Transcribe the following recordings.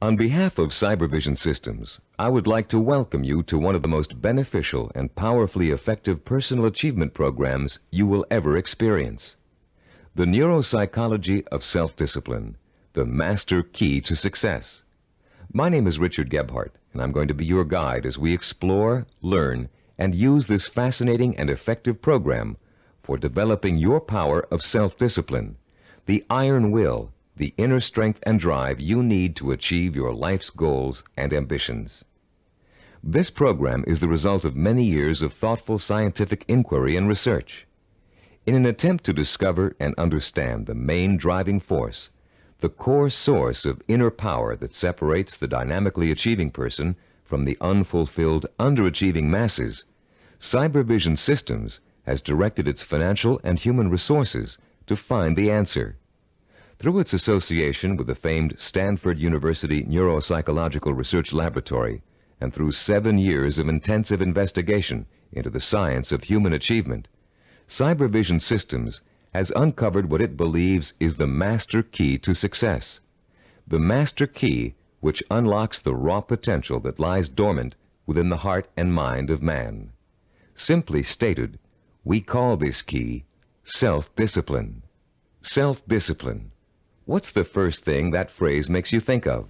On behalf of Cybervision Systems, I would like to welcome you to one of the most beneficial and powerfully effective personal achievement programs you will ever experience. The Neuropsychology of Self-Discipline, the master key to success. My name is Richard Gebhardt, and I'm going to be your guide as we explore, learn, and use this fascinating and effective program for developing your power of self-discipline, the iron will, the inner strength and drive you need to achieve your life's goals and ambitions. This program is the result of many years of thoughtful scientific inquiry and research. In an attempt to discover and understand the main driving force, the core source of inner power that separates the dynamically achieving person from the unfulfilled, underachieving masses, Cybervision Systems has directed its financial and human resources to find the answer. Through its association with the famed Stanford University Neuropsychological Research Laboratory, and through 7 years of intensive investigation into the science of human achievement, Cybervision Systems has uncovered what it believes is the master key to success. The master key which unlocks the raw potential that lies dormant within the heart and mind of man. Simply stated, we call this key self-discipline. Self-discipline. What's the first thing that phrase makes you think of?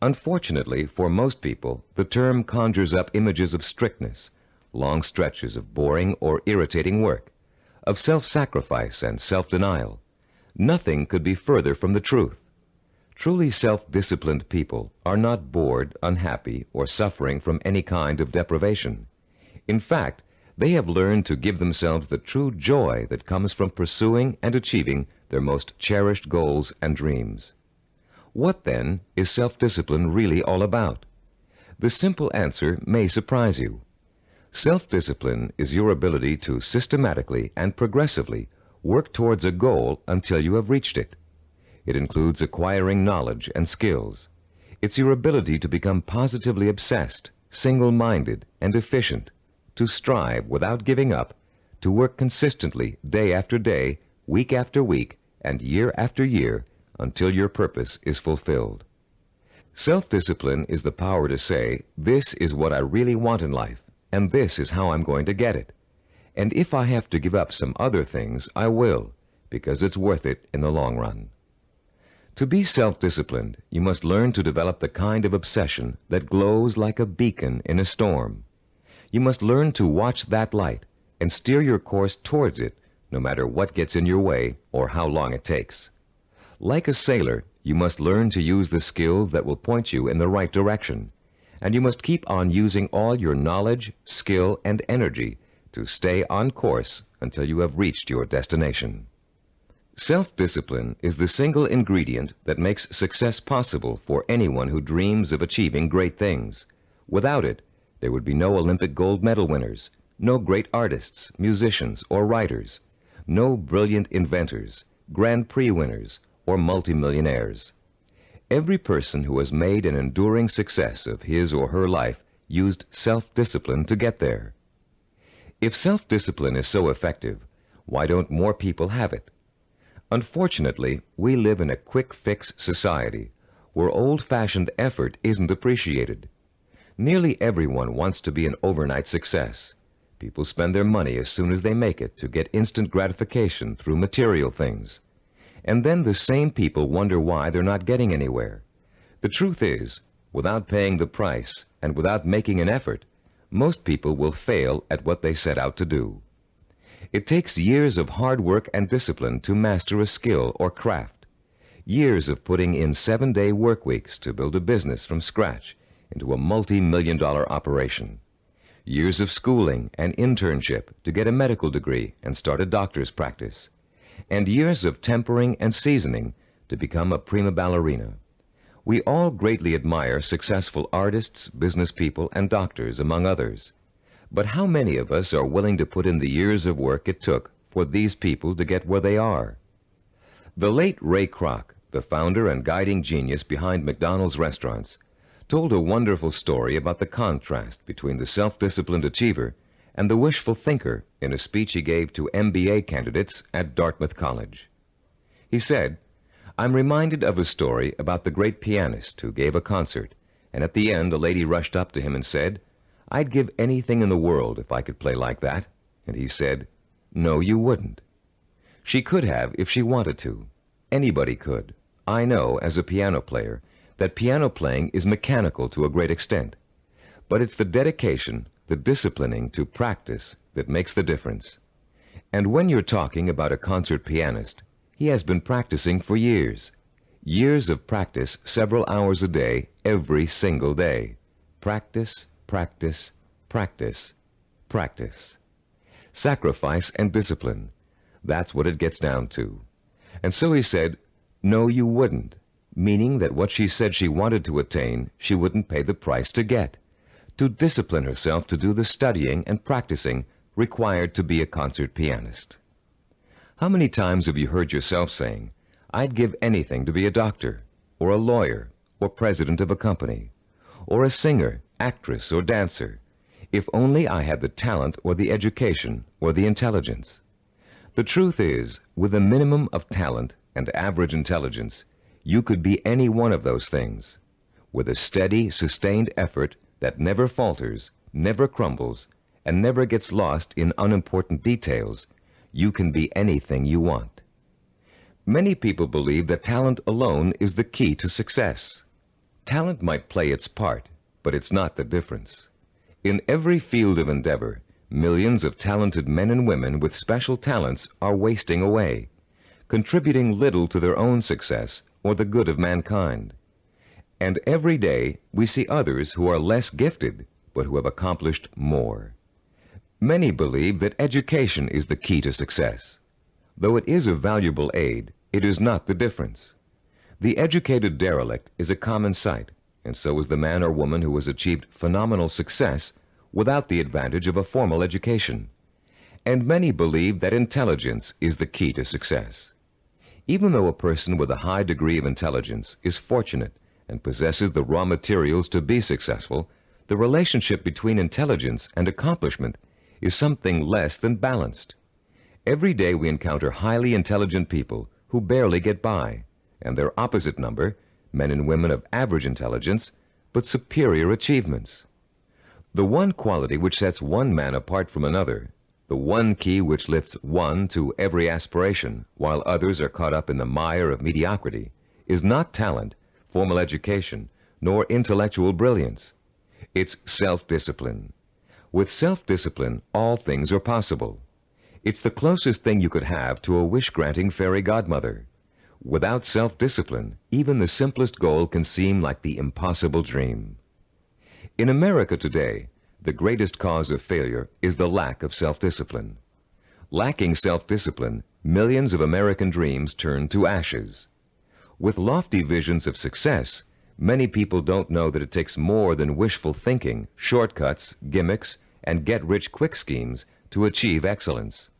Unfortunately, for most people, the term conjures up images of strictness, long stretches of boring or irritating work, of self-sacrifice and self-denial. Nothing could be further from the truth. Truly self-disciplined people are not bored, unhappy, or suffering from any kind of deprivation. In fact, they have learned to give themselves the true joy that comes from pursuing and achieving their most cherished goals and dreams. What, then, is self-discipline really all about? The simple answer may surprise you. Self-discipline is your ability to systematically and progressively work towards a goal until you have reached it. It includes acquiring knowledge and skills. It's your ability to become positively obsessed, single-minded, and efficient, to strive without giving up, to work consistently day after day, week after week, and year after year until your purpose is fulfilled. Self-discipline is the power to say, this is what I really want in life, and this is how I'm going to get it. And if I have to give up some other things, I will, because it's worth it in the long run. To be self-disciplined, you must learn to develop the kind of obsession that glows like a beacon in a storm. You must learn to watch that light and steer your course towards it, no matter what gets in your way or how long it takes. Like a sailor, you must learn to use the skills that will point you in the right direction, and you must keep on using all your knowledge, skill, and energy to stay on course until you have reached your destination. Self-discipline is the single ingredient that makes success possible for anyone who dreams of achieving great things. Without it, there would be no Olympic gold medal winners, no great artists, musicians, or writers, no brilliant inventors, Grand Prix winners, or multimillionaires. Every person who has made an enduring success of his or her life used self-discipline to get there. If self-discipline is so effective, why don't more people have it? Unfortunately, we live in a quick-fix society where old-fashioned effort isn't appreciated. Nearly everyone wants to be an overnight success. People spend their money as soon as they make it to get instant gratification through material things. And then the same people wonder why they're not getting anywhere. The truth is, without paying the price and without making an effort, most people will fail at what they set out to do. It takes years of hard work and discipline to master a skill or craft. Years of putting in 7-day work weeks to build a business from scratch into a multi-million-dollar operation. Years of schooling and internship to get a medical degree and start a doctor's practice. And years of tempering and seasoning to become a prima ballerina. We all greatly admire successful artists, business people, and doctors, among others. But how many of us are willing to put in the years of work it took for these people to get where they are? The late Ray Kroc, the founder and guiding genius behind McDonald's restaurants, told a wonderful story about the contrast between the self-disciplined achiever and the wishful thinker in a speech he gave to MBA candidates at Dartmouth College. He said, I'm reminded of a story about the great pianist who gave a concert, and at the end a lady rushed up to him and said, "I'd give anything in the world if I could play like that." And he said, "No, you wouldn't." She could have if she wanted to. Anybody could. I know, as a piano player, that piano playing is mechanical to a great extent. But it's the dedication, the disciplining to practice that makes the difference. And when you're talking about a concert pianist, he has been practicing for years. Years of practice, several hours a day, every single day. Practice, practice, practice, practice. Sacrifice and discipline. That's what it gets down to. And so he said, "No, you wouldn't," meaning that what she said she wanted to attain, she wouldn't pay the price to get. To discipline herself to do the studying and practicing required to be a concert pianist. How many times have you heard yourself saying, "I'd give anything to be a doctor, or a lawyer, or president of a company, or a singer, actress, or dancer, if only I had the talent or the education or the intelligence"? The truth is, with a minimum of talent and average intelligence, you could be any one of those things. With a steady, sustained effort that never falters, never crumbles, and never gets lost in unimportant details, you can be anything you want. Many people believe that talent alone is the key to success. Talent might play its part, but it's not the difference. In every field of endeavor, millions of talented men and women with special talents are wasting away, contributing little to their own success or the good of mankind. And every day we see others who are less gifted, but who have accomplished more. Many believe that education is the key to success. Though it is a valuable aid, it is not the difference. The educated derelict is a common sight, and so is the man or woman who has achieved phenomenal success without the advantage of a formal education. And many believe that intelligence is the key to success. Even though a person with a high degree of intelligence is fortunate and possesses the raw materials to be successful, the relationship between intelligence and accomplishment is something less than balanced. Every day we encounter highly intelligent people who barely get by, and their opposite number, men and women of average intelligence, but superior achievements. The one quality which sets one man apart from another, the one key which lifts one to every aspiration while others are caught up in the mire of mediocrity, is not talent, formal education, nor intellectual brilliance. It's self-discipline. With self-discipline, all things are possible. It's the closest thing you could have to a wish-granting fairy godmother. Without self-discipline, even the simplest goal can seem like the impossible dream. In America today, the greatest cause of failure is the lack of self-discipline. Lacking self-discipline, millions of American dreams turn to ashes. With lofty visions of success, many people don't know that it takes more than wishful thinking, shortcuts, gimmicks, and get-rich-quick schemes to achieve excellence.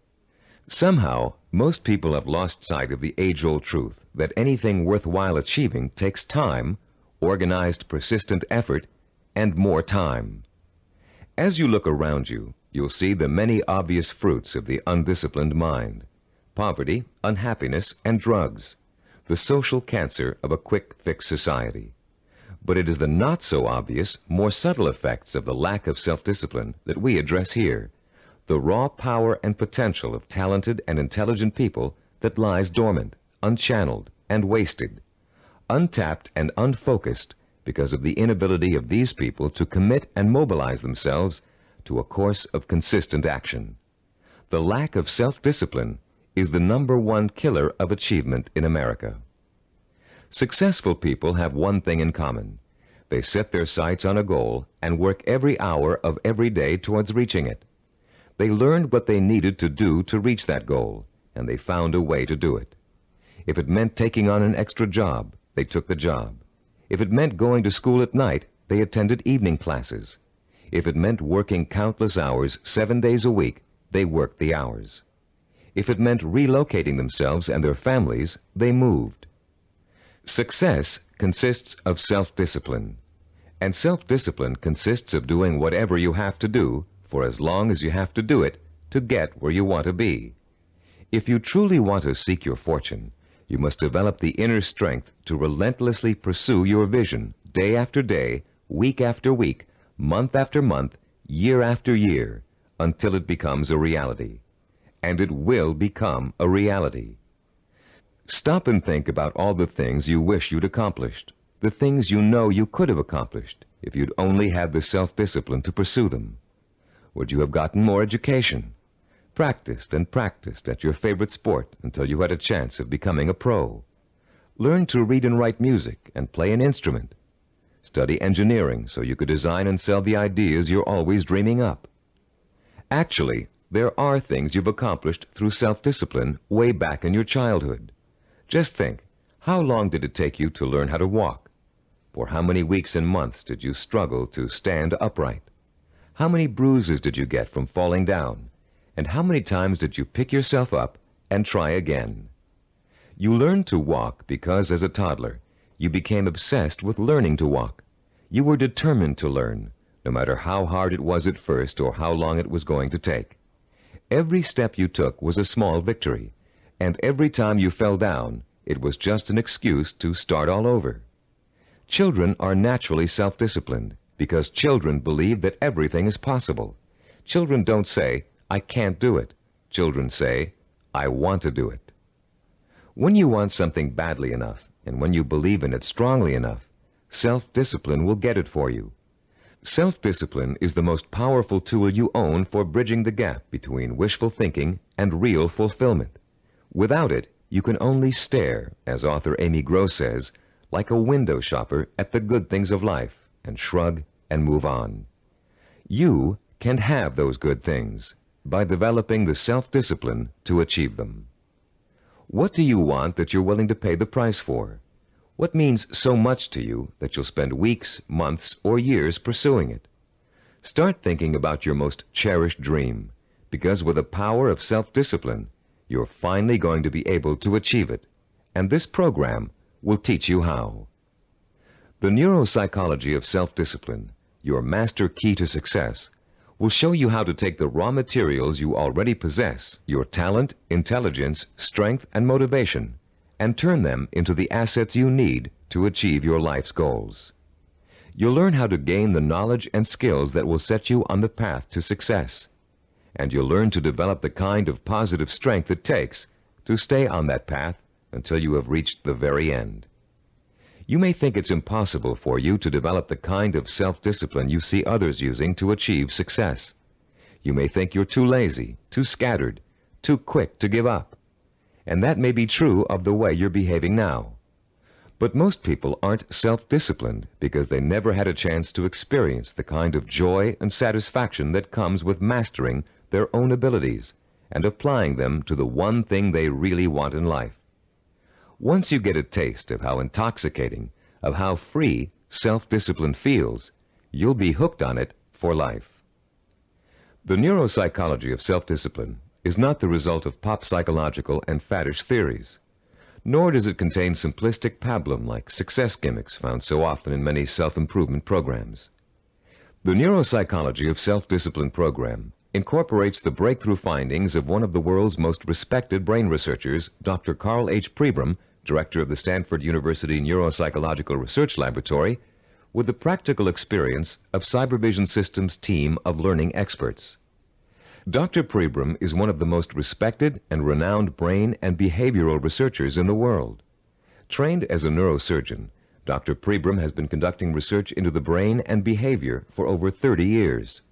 Somehow, most people have lost sight of the age-old truth that anything worthwhile achieving takes time, organized, persistent effort, and more time. As you look around you, you'll see the many obvious fruits of the undisciplined mind: poverty, unhappiness, and drugs, the social cancer of a quick-fix society. But it is the not-so-obvious, more subtle effects of the lack of self-discipline that we address here, the raw power and potential of talented and intelligent people that lies dormant, unchanneled, and wasted, untapped and unfocused because of the inability of these people to commit and mobilize themselves to a course of consistent action. The lack of self-discipline is the #1 killer of achievement in America. Successful people have one thing in common. They set their sights on a goal and work every hour of every day towards reaching it. They learned what they needed to do to reach that goal, and they found a way to do it. If it meant taking on an extra job, they took the job. If it meant going to school at night, they attended evening classes. If it meant working countless hours 7 days a week, they worked the hours. If it meant relocating themselves and their families, they moved. Success consists of self-discipline, and self-discipline consists of doing whatever you have to do for as long as you have to do it to get where you want to be. If you truly want to seek your fortune, You must develop the inner strength to relentlessly pursue your vision day after day, week after week, month after month, year after year, until it becomes a reality. And it will become a reality. Stop and think about all the things you wish you'd accomplished, the things you know you could have accomplished if you'd only had the self-discipline to pursue them. Would you have gotten more education? Practiced and practiced at your favorite sport until you had a chance of becoming a pro? Learned to read and write music and play an instrument? Study engineering so you could design and sell the ideas you're always dreaming up? Actually, there are things you've accomplished through self-discipline way back in your childhood. Just think, how long did it take you to learn how to walk? For how many weeks and months did you struggle to stand upright? How many bruises did you get from falling down? And how many times did you pick yourself up and try again? You learned to walk because, as a toddler, you became obsessed with learning to walk. You were determined to learn, no matter how hard it was at first or how long it was going to take. Every step you took was a small victory, and every time you fell down, it was just an excuse to start all over. Children are naturally self-disciplined because children believe that everything is possible. Children don't say, "I can't do it." Children say, "I want to do it." When you want something badly enough, and when you believe in it strongly enough, self-discipline will get it for you. Self-discipline is the most powerful tool you own for bridging the gap between wishful thinking and real fulfillment. Without it, you can only stare, as author Amy Gross says, like a window shopper at the good things of life, and shrug and move on. You can have those good things by developing the self-discipline to achieve them. What do you want that you're willing to pay the price for? What means so much to you that you'll spend weeks, months, or years pursuing it? Start thinking about your most cherished dream, because with the power of self-discipline, you're finally going to be able to achieve it, and this program will teach you how. The Neuropsychology of Self-Discipline, your master key to success, will show you how to take the raw materials you already possess, your talent, intelligence, strength, and motivation, and turn them into the assets you need to achieve your life's goals. You'll learn how to gain the knowledge and skills that will set you on the path to success. And you'll learn to develop the kind of positive strength it takes to stay on that path until you have reached the very end. You may think it's impossible for you to develop the kind of self-discipline you see others using to achieve success. You may think you're too lazy, too scattered, too quick to give up. And that may be true of the way you're behaving now. But most people aren't self-disciplined because they never had a chance to experience the kind of joy and satisfaction that comes with mastering their own abilities and applying them to the one thing they really want in life. Once you get a taste of how intoxicating, of how free self-discipline feels, you'll be hooked on it for life. The neuropsychology of self-discipline is not the result of pop psychological and faddish theories, nor does it contain simplistic pablum-like success gimmicks found so often in many self-improvement programs. The Neuropsychology of Self-Discipline program incorporates the breakthrough findings of one of the world's most respected brain researchers, Dr. Karl Pribram, director of the Stanford University Neuropsychological Research Laboratory, with the practical experience of Cybervision Systems' team of learning experts. Dr. Pribram is one of the most respected and renowned brain and behavioral researchers in the world. Trained as a neurosurgeon, Dr. Pribram has been conducting research into the brain and behavior for over 30 years.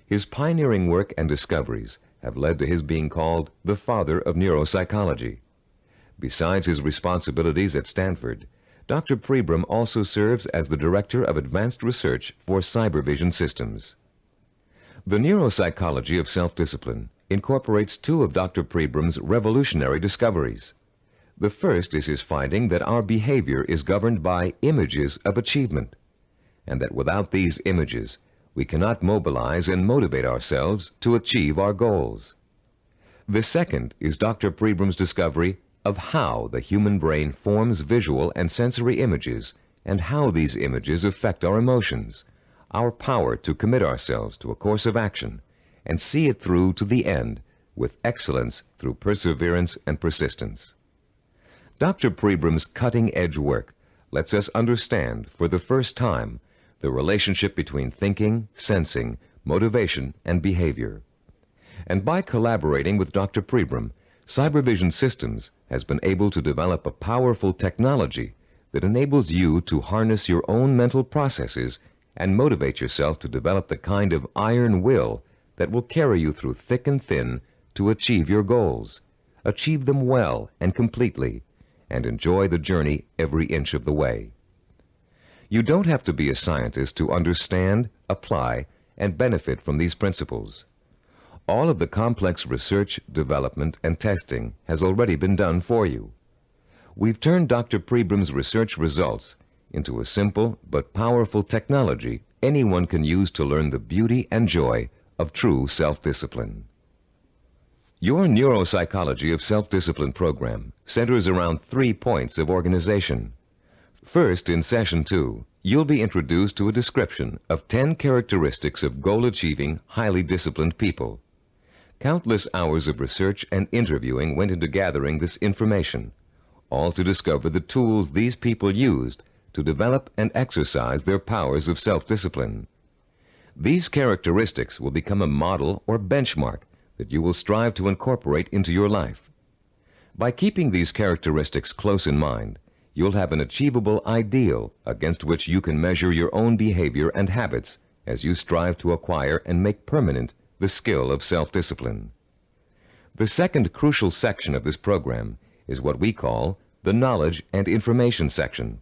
His pioneering work and discoveries have led to his being called the father of neuropsychology. Besides his responsibilities at Stanford, Dr. Pribram also serves as the Director of Advanced Research for Cybervision Systems. The Neuropsychology of Self-Discipline incorporates two of Dr. Pribram's revolutionary discoveries. The first is his finding that our behavior is governed by images of achievement, and that without these images, we cannot mobilize and motivate ourselves to achieve our goals. The second is Dr. Pribram's discovery of how the human brain forms visual and sensory images and how these images affect our emotions, our power to commit ourselves to a course of action and see it through to the end with excellence through perseverance and persistence. Dr. Pribram's cutting-edge work lets us understand, for the first time, the relationship between thinking, sensing, motivation, and behavior. And by collaborating with Dr. Pribram, Cybervision Systems has been able to develop a powerful technology that enables you to harness your own mental processes and motivate yourself to develop the kind of iron will that will carry you through thick and thin to achieve your goals, achieve them well and completely, and enjoy the journey every inch of the way. You don't have to be a scientist to understand, apply, and benefit from these principles. All of the complex research, development, and testing has already been done for you. We've turned Dr. Pribram's research results into a simple but powerful technology anyone can use to learn the beauty and joy of true self-discipline. Your Neuropsychology of Self-Discipline program centers around 3 points of organization. First, in Session 2, you'll be introduced to a description of 10 characteristics of goal-achieving, highly disciplined people. Countless hours of research and interviewing went into gathering this information, all to discover the tools these people used to develop and exercise their powers of self-discipline. These characteristics will become a model or benchmark that you will strive to incorporate into your life. By keeping these characteristics close in mind, you'll have an achievable ideal against which you can measure your own behavior and habits as you strive to acquire and make permanent the skill of self-discipline. The second crucial section of this program is what we call the Knowledge and Information section.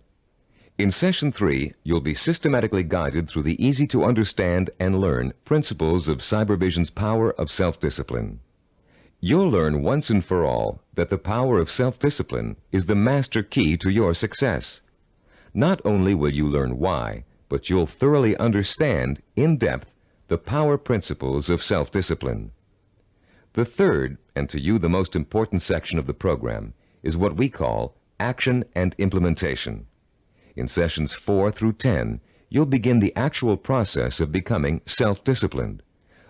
In Session 3, you'll be systematically guided through the easy-to-understand and learn principles of Cybervision's power of self-discipline. You'll learn once and for all that the power of self-discipline is the master key to your success. Not only will you learn why, but you'll thoroughly understand, in depth, the power principles of self-discipline. The third, and to you the most important section of the program, is what we call Action and Implementation. In Sessions 4 through 10, you'll begin the actual process of becoming self-disciplined,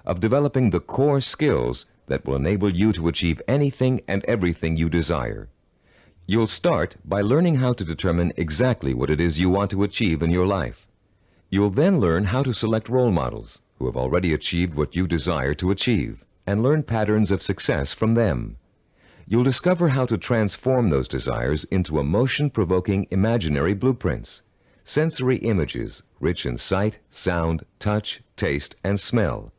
of developing the core skills that will enable you to achieve anything and everything you desire. You'll start by learning how to determine exactly what it is you want to achieve in your life. You'll then learn how to select role models who have already achieved what you desire to achieve, and learn patterns of success from them. You'll discover how to transform those desires into emotion-provoking imaginary blueprints, sensory images rich in sight, sound, touch, taste, and smell,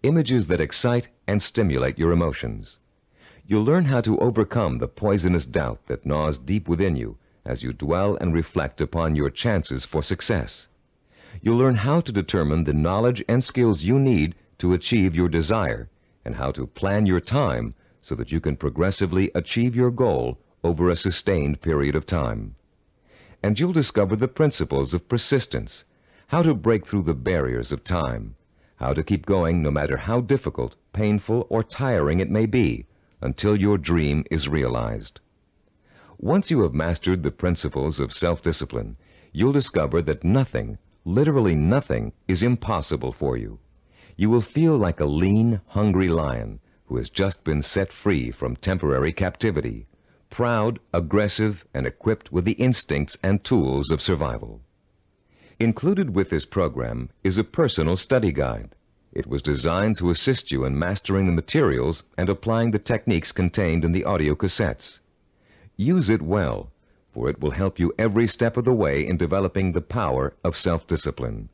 images that excite and stimulate your emotions. You'll learn how to overcome the poisonous doubt that gnaws deep within you as you dwell and reflect upon your chances for success. You'll learn how to determine the knowledge and skills you need to achieve your desire, and how to plan your time so that you can progressively achieve your goal over a sustained period of time. And you'll discover the principles of persistence, how to break through the barriers of time, how to keep going no matter how difficult, painful, or tiring it may be, until your dream is realized. Once you have mastered the principles of self-discipline, you'll discover that nothing, literally nothing, is impossible for you. You will feel like a lean, hungry lion who has just been set free from temporary captivity, proud, aggressive, and equipped with the instincts and tools of survival. Included with this program is a personal study guide. It was designed to assist you in mastering the materials and applying the techniques contained in the audio cassettes. Use it well, for it will help you every step of the way in developing the power of self-discipline.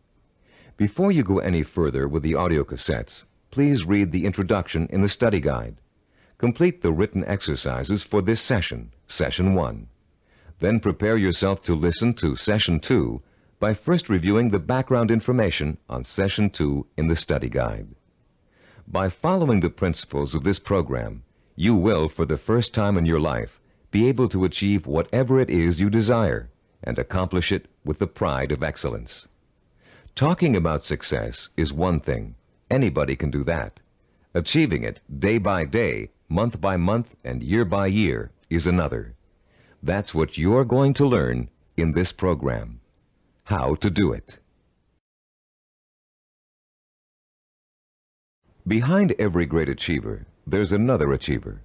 Before you go any further with the audio cassettes, please read the introduction in the study guide. Complete the written exercises for this session, Session 1. Then prepare yourself to listen to Session 2 by first reviewing the background information on Session 2 in the study guide. By following the principles of this program, you will, for the first time in your life, be able to achieve whatever it is you desire and accomplish it with the pride of excellence. Talking about success is one thing. Anybody can do that. Achieving it day by day, month by month, and year by year is another. That's what you're going to learn in this program. How to do it. Behind every great achiever, there's another achiever.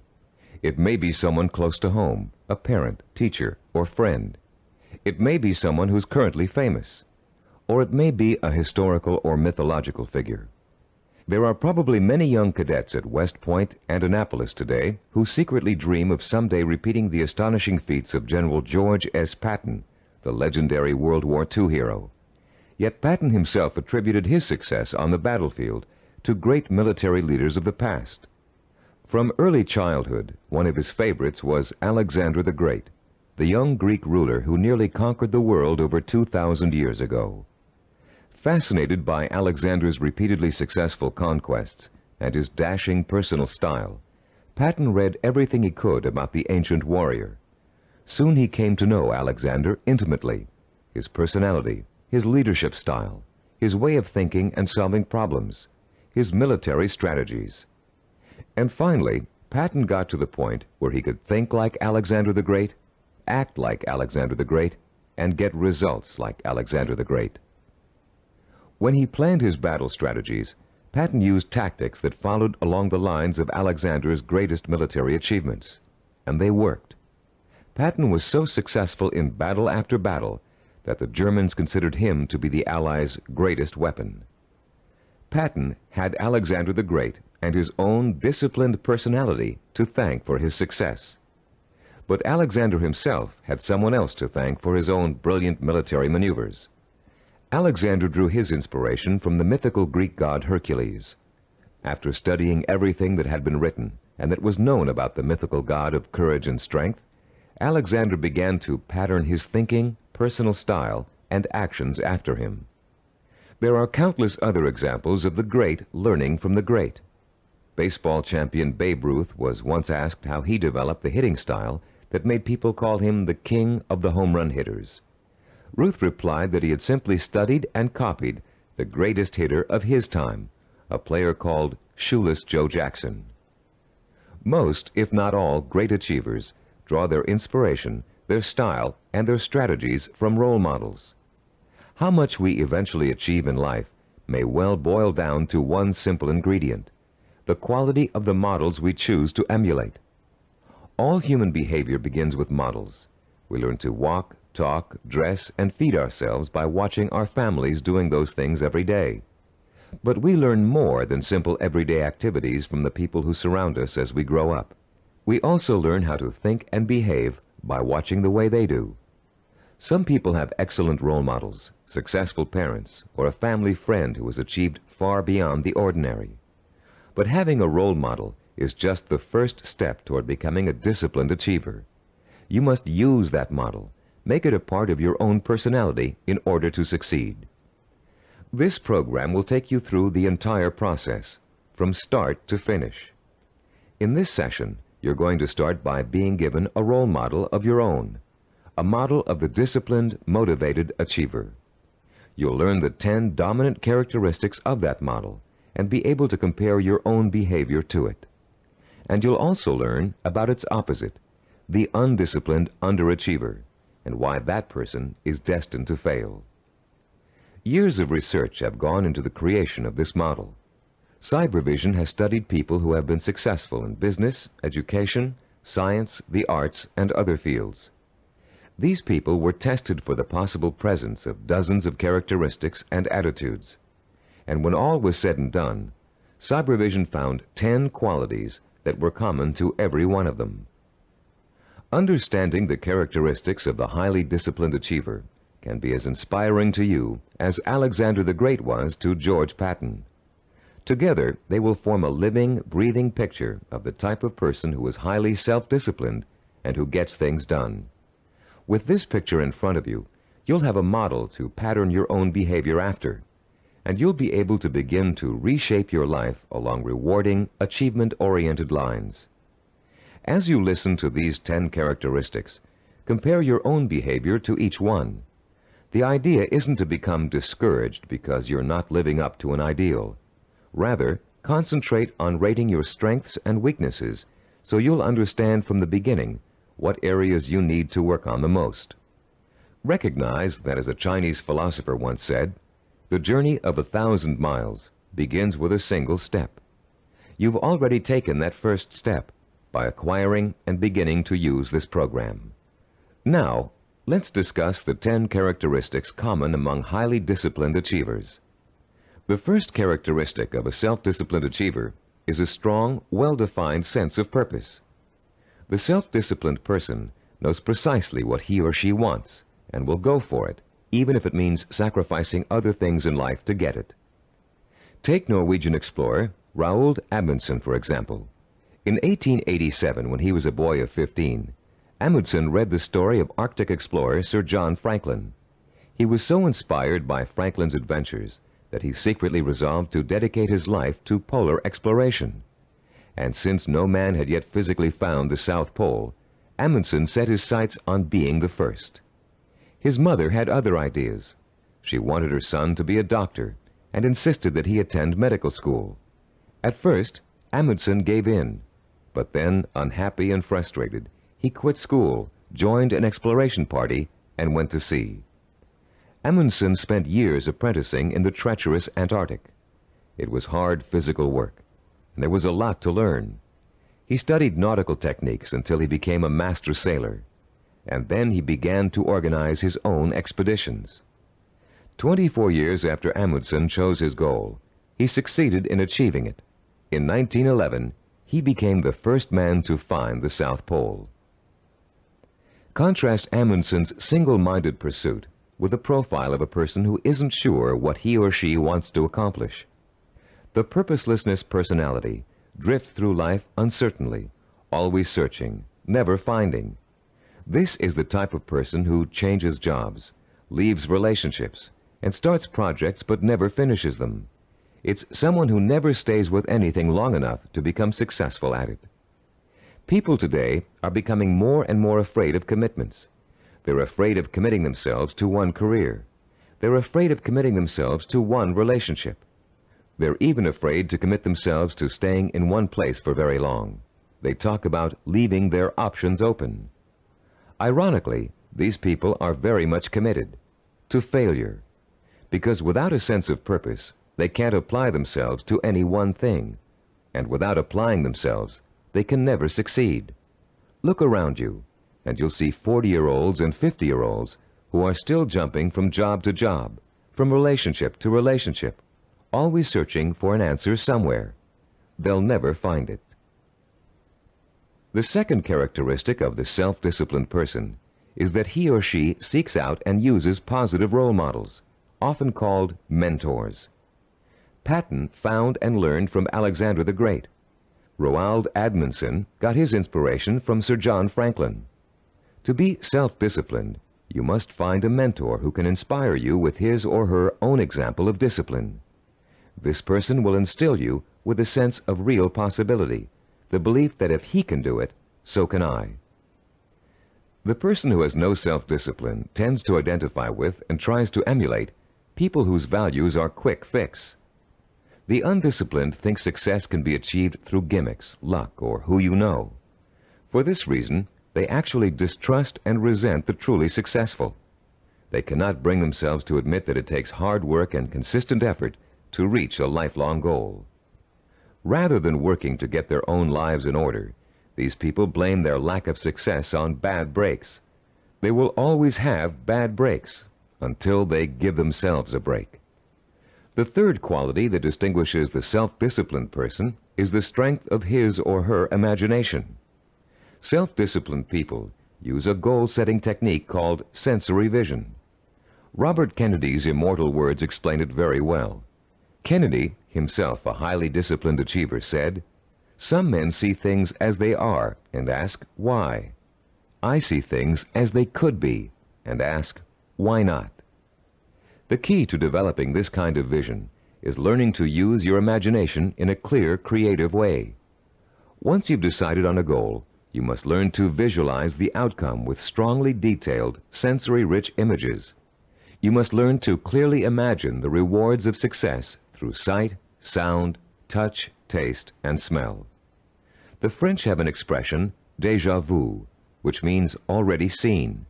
It may be someone close to home, a parent, teacher, or friend. It may be someone who's currently famous. Or it may be a historical or mythological figure. There are probably many young cadets at West Point and Annapolis today who secretly dream of someday repeating the astonishing feats of General George S. Patton, the legendary World War II hero. Yet Patton himself attributed his success on the battlefield to great military leaders of the past. From early childhood, one of his favorites was Alexander the Great, the young Greek ruler who nearly conquered the world over 2,000 years ago. Fascinated by Alexander's repeatedly successful conquests and his dashing personal style, Patton read everything he could about the ancient warrior. Soon he came to know Alexander intimately, his personality, his leadership style, his way of thinking and solving problems, his military strategies. And finally, Patton got to the point where he could think like Alexander the Great, act like Alexander the Great, and get results like Alexander the Great. When he planned his battle strategies, Patton used tactics that followed along the lines of Alexander's greatest military achievements, and they worked. Patton was so successful in battle after battle that the Germans considered him to be the Allies' greatest weapon. Patton had Alexander the Great and his own disciplined personality to thank for his success. But Alexander himself had someone else to thank for his own brilliant military maneuvers. Alexander drew his inspiration from the mythical Greek god Hercules. After studying everything that had been written and that was known about the mythical god of courage and strength, Alexander began to pattern his thinking, personal style, and actions after him. There are countless other examples of the great learning from the great. Baseball champion Babe Ruth was once asked how he developed the hitting style that made people call him the king of the home run hitters. Ruth replied that he had simply studied and copied the greatest hitter of his time, a player called Shoeless Joe Jackson. Most, if not all, great achievers draw their inspiration, their style, and their strategies from role models. How much we eventually achieve in life may well boil down to one simple ingredient: the quality of the models we choose to emulate. All human behavior begins with models. We learn to walk, talk, dress, and feed ourselves by watching our families doing those things every day. But we learn more than simple everyday activities from the people who surround us as we grow up. We also learn how to think and behave by watching the way they do. Some people have excellent role models, successful parents, or a family friend who has achieved far beyond the ordinary. But having a role model is just the first step toward becoming a disciplined achiever. You must use that model, make it a part of your own personality in order to succeed. This program will take you through the entire process, from start to finish. In this session, you're going to start by being given a role model of your own, a model of the disciplined, motivated achiever. You'll learn the 10 dominant characteristics of that model and be able to compare your own behavior to it. And you'll also learn about its opposite, the undisciplined underachiever, and why that person is destined to fail. Years of research have gone into the creation of this model. Cybervision has studied people who have been successful in business, education, science, the arts, and other fields. These people were tested for the possible presence of dozens of characteristics and attitudes. And when all was said and done, Cybervision found 10 qualities that were common to every one of them. Understanding the characteristics of the highly disciplined achiever can be as inspiring to you as Alexander the Great was to George Patton. Together, they will form a living, breathing picture of the type of person who is highly self-disciplined and who gets things done. With this picture in front of you, you'll have a model to pattern your own behavior after, and you'll be able to begin to reshape your life along rewarding, achievement-oriented lines. As you listen to these 10 characteristics, compare your own behavior to each one. The idea isn't to become discouraged because you're not living up to an ideal. Rather, concentrate on rating your strengths and weaknesses so you'll understand from the beginning what areas you need to work on the most. Recognize that, as a Chinese philosopher once said, the journey of 1,000 miles begins with a single step. You've already taken that first step, by acquiring and beginning to use this program. Now, let's discuss the 10 characteristics common among highly disciplined achievers. The first characteristic of a self-disciplined achiever is a strong, well-defined sense of purpose. The self-disciplined person knows precisely what he or she wants and will go for it, even if it means sacrificing other things in life to get it. Take Norwegian explorer Roald Amundsen, for example. In 1887, when he was a boy of 15, Amundsen read the story of Arctic explorer Sir John Franklin. He was so inspired by Franklin's adventures that he secretly resolved to dedicate his life to polar exploration. And since no man had yet physically found the South Pole, Amundsen set his sights on being the first. His mother had other ideas. She wanted her son to be a doctor and insisted that he attend medical school. At first, Amundsen gave in, but then, unhappy and frustrated, he quit school, joined an exploration party, and went to sea. Amundsen spent years apprenticing in the treacherous Antarctic. It was hard physical work, and there was a lot to learn. He studied nautical techniques until he became a master sailor, and then he began to organize his own expeditions. 24 years after Amundsen chose his goal, he succeeded in achieving it. In 1911, he became the first man to find the South Pole. Contrast Amundsen's single-minded pursuit with the profile of a person who isn't sure what he or she wants to accomplish. The purposelessness personality drifts through life uncertainly, always searching, never finding. This is the type of person who changes jobs, leaves relationships, and starts projects but never finishes them. It's someone who never stays with anything long enough to become successful at it. People today are becoming more and more afraid of commitments. They're afraid of committing themselves to one career. They're afraid of committing themselves to one relationship. They're even afraid to commit themselves to staying in one place for very long. They talk about leaving their options open. Ironically, these people are very much committed to failure, because without a sense of purpose, they can't apply themselves to any one thing, and without applying themselves, they can never succeed. Look around you, and you'll see 40-year-olds and 50-year-olds who are still jumping from job to job, from relationship to relationship, always searching for an answer somewhere. They'll never find it. The second characteristic of the self-disciplined person is that he or she seeks out and uses positive role models, often called mentors. Patton found and learned from Alexander the Great. Roald Amundsen got his inspiration from Sir John Franklin. To be self-disciplined, you must find a mentor who can inspire you with his or her own example of discipline. This person will instill you with a sense of real possibility, the belief that if he can do it, so can I. The person who has no self-discipline tends to identify with and tries to emulate people whose values are quick fix. The undisciplined think success can be achieved through gimmicks, luck, or who you know. For this reason, they actually distrust and resent the truly successful. They cannot bring themselves to admit that it takes hard work and consistent effort to reach a lifelong goal. Rather than working to get their own lives in order, these people blame their lack of success on bad breaks. They will always have bad breaks until they give themselves a break. The third quality that distinguishes the self-disciplined person is the strength of his or her imagination. Self-disciplined people use a goal-setting technique called sensory vision. Robert Kennedy's immortal words explain it very well. Kennedy, himself a highly disciplined achiever, said, "Some men see things as they are and ask, why? I see things as they could be and ask, why not?" The key to developing this kind of vision is learning to use your imagination in a clear, creative way. Once you've decided on a goal, you must learn to visualize the outcome with strongly detailed, sensory-rich images. You must learn to clearly imagine the rewards of success through sight, sound, touch, taste, and smell. The French have an expression, déjà vu, which means already seen.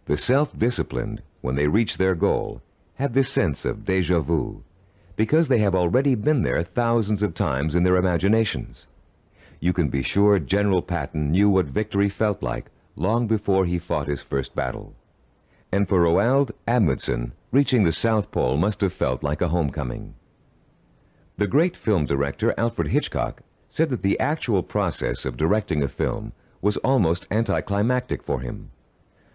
The self-disciplined, when they reach their goal, have this sense of déjà vu, because they have already been there thousands of times in their imaginations. You can be sure General Patton knew what victory felt like long before he fought his first battle. And for Roald Amundsen, reaching the South Pole must have felt like a homecoming. The great film director Alfred Hitchcock said that the actual process of directing a film was almost anticlimactic for him.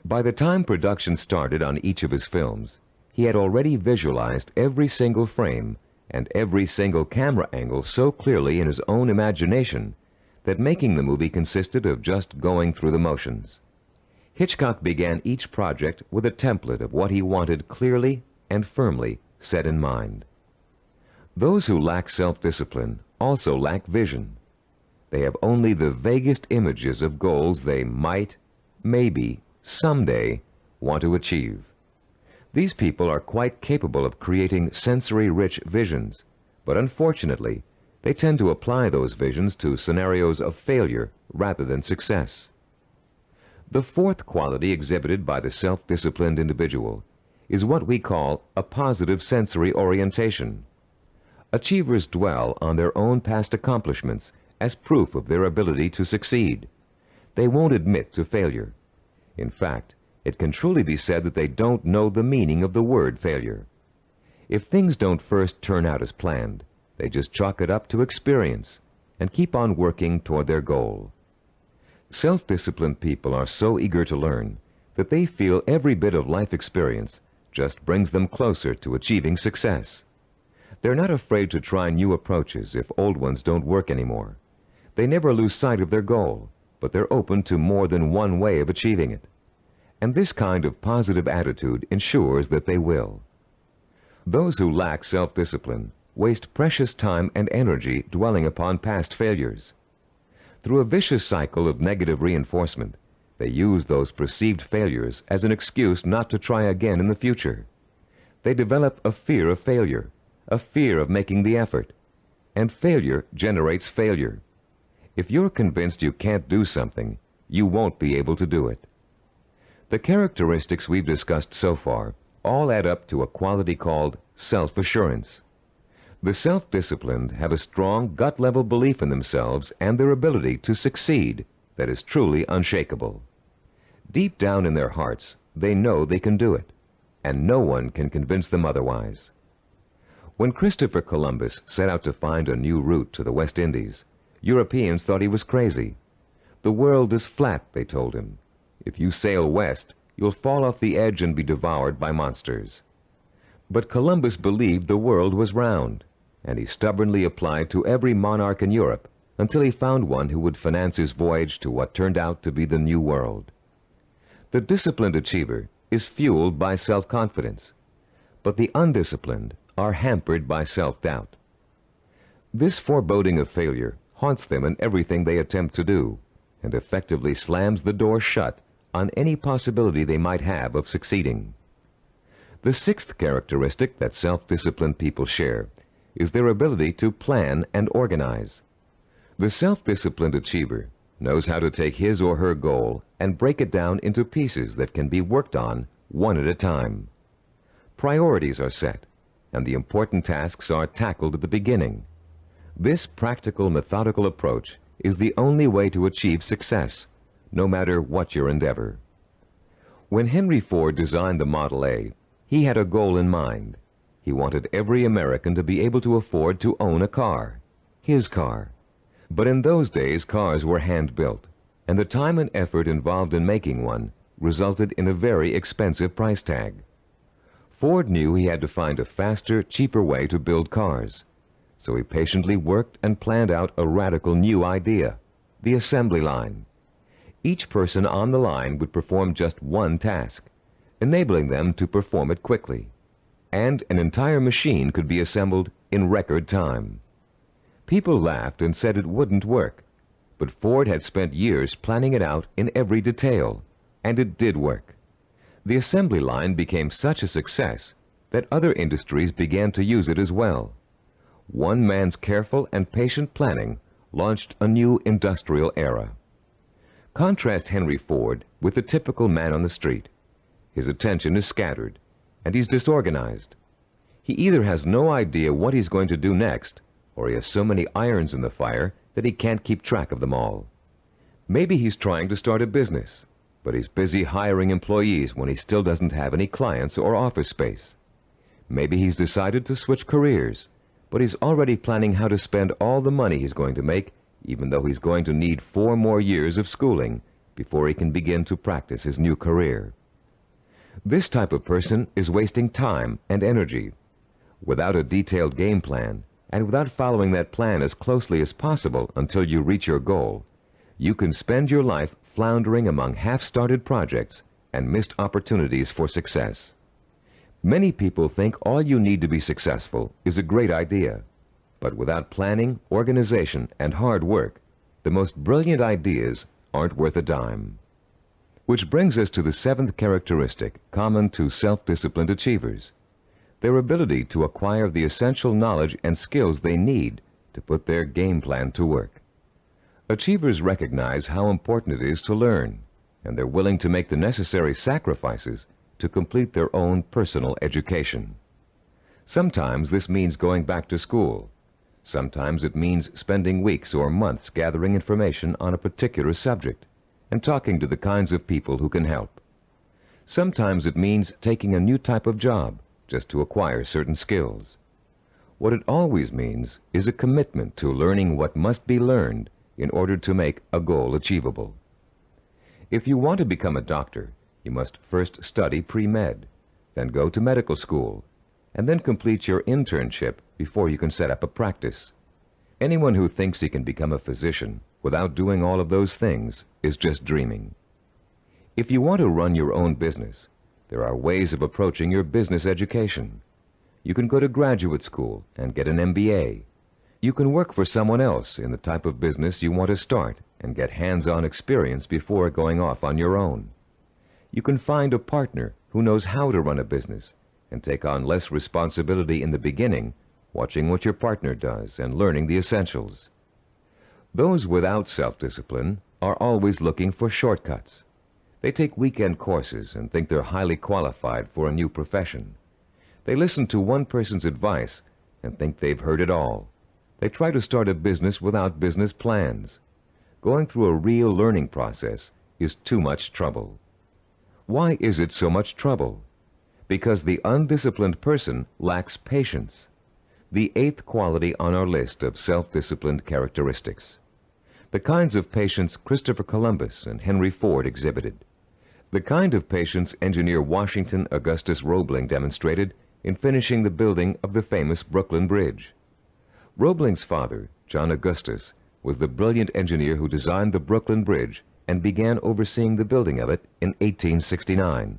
By the time production started on each of his films, he had already visualized every single frame and every single camera angle so clearly in his own imagination that making the movie consisted of just going through the motions. Hitchcock began each project with a template of what he wanted clearly and firmly set in mind. Those who lack self-discipline also lack vision. They have only the vaguest images of goals they might, maybe, someday want to achieve. These people are quite capable of creating sensory-rich visions, but unfortunately, they tend to apply those visions to scenarios of failure rather than success. The fourth quality exhibited by the self-disciplined individual is what we call a positive sensory orientation. Achievers dwell on their own past accomplishments as proof of their ability to succeed. They won't admit to failure. In fact, it can truly be said that they don't know the meaning of the word failure. If things don't first turn out as planned, they just chalk it up to experience and keep on working toward their goal. Self-disciplined people are so eager to learn that they feel every bit of life experience just brings them closer to achieving success. They're not afraid to try new approaches if old ones don't work anymore. They never lose sight of their goal, but they're open to more than one way of achieving it. And this kind of positive attitude ensures that they will. Those who lack self-discipline waste precious time and energy dwelling upon past failures. Through a vicious cycle of negative reinforcement, they use those perceived failures as an excuse not to try again in the future. They develop a fear of failure, a fear of making the effort, and failure generates failure. If you're convinced you can't do something, you won't be able to do it. The characteristics we've discussed so far all add up to a quality called self-assurance. The self-disciplined have a strong gut-level belief in themselves and their ability to succeed that is truly unshakable. Deep down in their hearts, they know they can do it, and no one can convince them otherwise. When Christopher Columbus set out to find a new route to the West Indies, Europeans thought he was crazy. The world is flat, they told him. If you sail west, you'll fall off the edge and be devoured by monsters. But Columbus believed the world was round, and he stubbornly applied to every monarch in Europe until he found one who would finance his voyage to what turned out to be the New World. The disciplined achiever is fueled by self-confidence, but the undisciplined are hampered by self-doubt. This foreboding of failure haunts them in everything they attempt to do, and effectively slams the door shut on any possibility they might have of succeeding. The sixth characteristic that self-disciplined people share is their ability to plan and organize. The self-disciplined achiever knows how to take his or her goal and break it down into pieces that can be worked on one at a time. Priorities are set, and the important tasks are tackled at the beginning. This practical, methodical approach is the only way to achieve success, no matter what your endeavor. When Henry Ford designed the Model A, he had a goal in mind. He wanted every American to be able to afford to own a car, his car. But in those days, cars were hand-built, and the time and effort involved in making one resulted in a very expensive price tag. Ford knew he had to find a faster, cheaper way to build cars, so he patiently worked and planned out a radical new idea, the assembly line. Each person on the line would perform just one task, enabling them to perform it quickly, and an entire machine could be assembled in record time. People laughed and said it wouldn't work, but Ford had spent years planning it out in every detail, and it did work. The assembly line became such a success that other industries began to use it as well. One man's careful and patient planning launched a new industrial era. Contrast Henry Ford with the typical man on the street. His attention is scattered, and he's disorganized. He either has no idea what he's going to do next, or he has so many irons in the fire that he can't keep track of them all. Maybe he's trying to start a business, but he's busy hiring employees when he still doesn't have any clients or office space. Maybe he's decided to switch careers, but he's already planning how to spend all the money he's going to make, even though he's going to need 4 more years of schooling before he can begin to practice his new career. This type of person is wasting time and energy. Without a detailed game plan, and without following that plan as closely as possible until you reach your goal, you can spend your life floundering among half-started projects and missed opportunities for success. Many people think all you need to be successful is a great idea, but without planning, organization, and hard work, the most brilliant ideas aren't worth a dime. Which brings us to the 7th characteristic common to self-disciplined achievers: their ability to acquire the essential knowledge and skills they need to put their game plan to work. Achievers recognize how important it is to learn, and they're willing to make the necessary sacrifices to complete their own personal education. Sometimes this means going back to school. Sometimes it means spending weeks or months gathering information on a particular subject and talking to the kinds of people who can help. Sometimes it means taking a new type of job just to acquire certain skills. What it always means is a commitment to learning what must be learned in order to make a goal achievable. If you want to become a doctor, you must first study pre-med, then go to medical school, and then complete your internship before you can set up a practice. Anyone who thinks he can become a physician without doing all of those things is just dreaming. If you want to run your own business, there are ways of approaching your business education. You can go to graduate school and get an MBA. You can work for someone else in the type of business you want to start and get hands-on experience before going off on your own. You can find a partner who knows how to run a business and take on less responsibility in the beginning, watching what your partner does and learning the essentials. Those without self-discipline are always looking for shortcuts. They take weekend courses and think they're highly qualified for a new profession. They listen to one person's advice and think they've heard it all. They try to start a business without business plans. Going through a real learning process is too much trouble. Why is it so much trouble? Because the undisciplined person lacks patience, the 8th quality on our list of self-disciplined characteristics. The kinds of patience Christopher Columbus and Henry Ford exhibited. The kind of patience engineer Washington Augustus Roebling demonstrated in finishing the building of the famous Brooklyn Bridge. Roebling's father, John Augustus, was the brilliant engineer who designed the Brooklyn Bridge and began overseeing the building of it in 1869.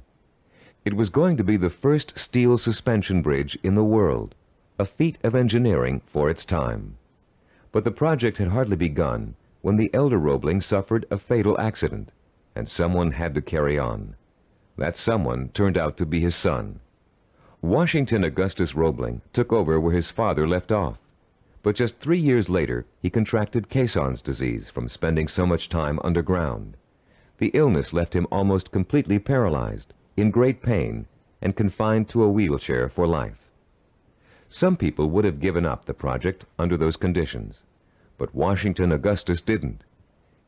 It was going to be the first steel suspension bridge in the world, a feat of engineering for its time. But the project had hardly begun when the elder Roebling suffered a fatal accident, and someone had to carry on. That someone turned out to be his son. Washington Augustus Roebling took over where his father left off, but just 3 years later he contracted Caisson's disease from spending so much time underground. The illness left him almost completely paralyzed, in great pain, and confined to a wheelchair for life. Some people would have given up the project under those conditions, but Washington Augustus didn't.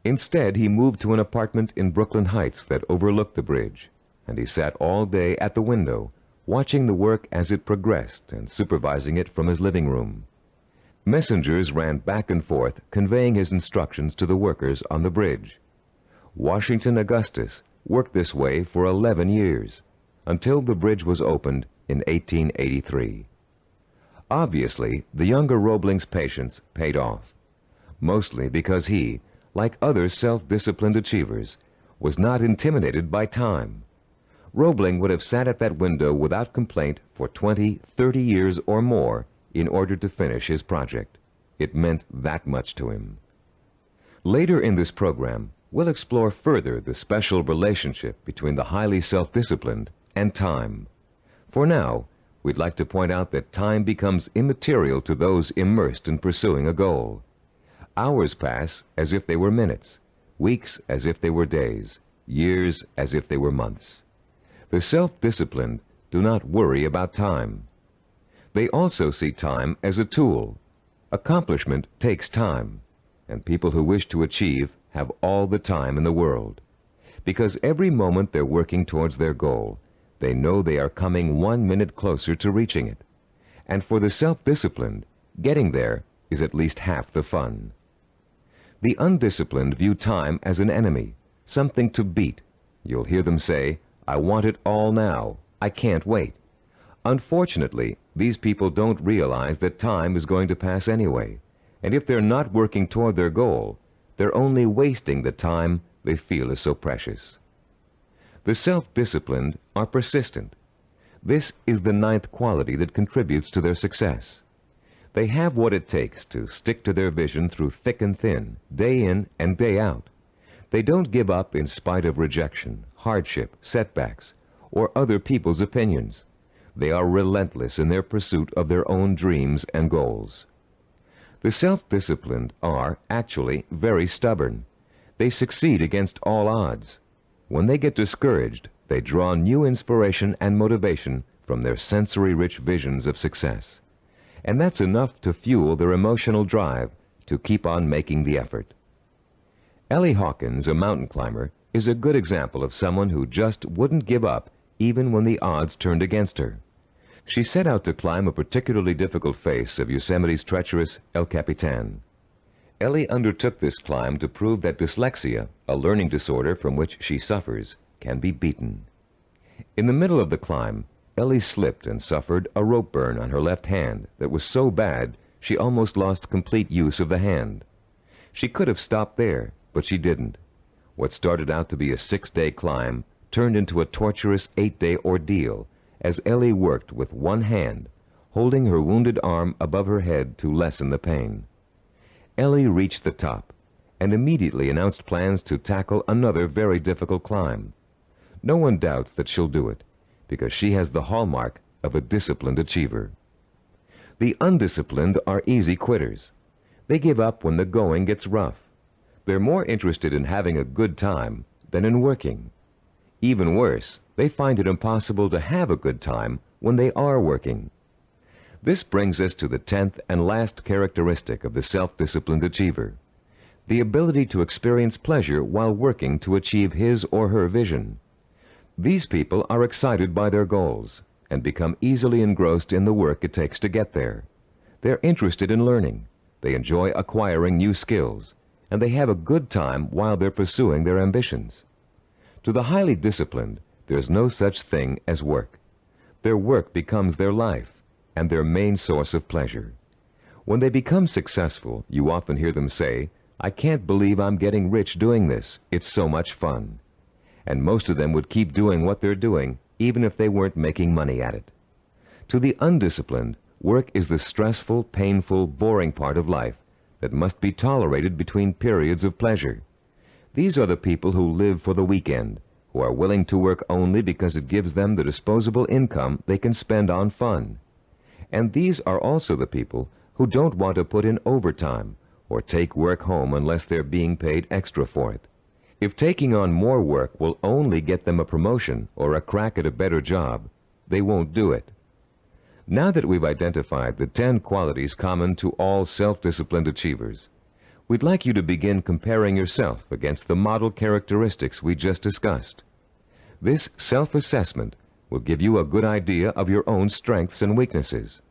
Instead, he moved to an apartment in Brooklyn Heights that overlooked the bridge, and he sat all day at the window, watching the work as it progressed and supervising it from his living room. Messengers ran back and forth, conveying his instructions to the workers on the bridge. Washington Augustus worked this way for 11 years, until the bridge was opened in 1883. Obviously, the younger Roebling's patience paid off, mostly because he, like other self-disciplined achievers, was not intimidated by time. Roebling would have sat at that window without complaint for 20, 30 years or more in order to finish his project. It meant that much to him. Later in this program, we'll explore further the special relationship between the highly self-disciplined and time. For now, we'd like to point out that time becomes immaterial to those immersed in pursuing a goal. Hours pass as if they were minutes, weeks as if they were days, years as if they were months. The self-disciplined do not worry about time. They also see time as a tool. Accomplishment takes time. and people who wish to achieve have all the time in the world. Because every moment they're working towards their goal, they know they are coming 1 minute closer to reaching it. And for the self-disciplined, getting there is at least half the fun. The undisciplined view time as an enemy, something to beat. You'll hear them say, "I want it all now. I can't wait." Unfortunately, these people don't realize that time is going to pass anyway, and if they're not working toward their goal, they're only wasting the time they feel is so precious. The self-disciplined are persistent. This is the 9th quality that contributes to their success. They have what it takes to stick to their vision through thick and thin, day in and day out. They don't give up in spite of rejection, hardship, setbacks, or other people's opinions. They are relentless in their pursuit of their own dreams and goals. The self-disciplined are actually very stubborn. They succeed against all odds. When they get discouraged, they draw new inspiration and motivation from their sensory-rich visions of success. And that's enough to fuel their emotional drive to keep on making the effort. Ellie Hawkins, a mountain climber, is a good example of someone who just wouldn't give up even when the odds turned against her. She set out to climb a particularly difficult face of Yosemite's treacherous El Capitan. Ellie undertook this climb to prove that dyslexia, a learning disorder from which she suffers, can be beaten. In the middle of the climb, Ellie slipped and suffered a rope burn on her left hand that was so bad she almost lost complete use of the hand. She could have stopped there, but she didn't. What started out to be a 6-day climb turned into a torturous 8-day ordeal as Ellie worked with one hand, holding her wounded arm above her head to lessen the pain. Ellie reached the top and immediately announced plans to tackle another very difficult climb. No one doubts that she'll do it, because she has the hallmark of a disciplined achiever. The undisciplined are easy quitters. They give up when the going gets rough. They're more interested in having a good time than in working. Even worse, they find it impossible to have a good time when they are working. This brings us to the 10th and last characteristic of the self-disciplined achiever, the ability to experience pleasure while working to achieve his or her vision. These people are excited by their goals and become easily engrossed in the work it takes to get there. They're interested in learning, they enjoy acquiring new skills, and they have a good time while they're pursuing their ambitions. To the highly disciplined, there's no such thing as work. Their work becomes their life and their main source of pleasure. When they become successful, you often hear them say, "I can't believe I'm getting rich doing this. It's so much fun." And most of them would keep doing what they're doing, even if they weren't making money at it. To the undisciplined, work is the stressful, painful, boring part of life that must be tolerated between periods of pleasure. These are the people who live for the weekend, who are willing to work only because it gives them the disposable income they can spend on fun. And these are also the people who don't want to put in overtime or take work home unless they're being paid extra for it. If taking on more work will only get them a promotion or a crack at a better job, they won't do it. Now that we've identified the 10 qualities common to all self-disciplined achievers, we'd like you to begin comparing yourself against the model characteristics we just discussed. This self-assessment will give you a good idea of your own strengths and weaknesses.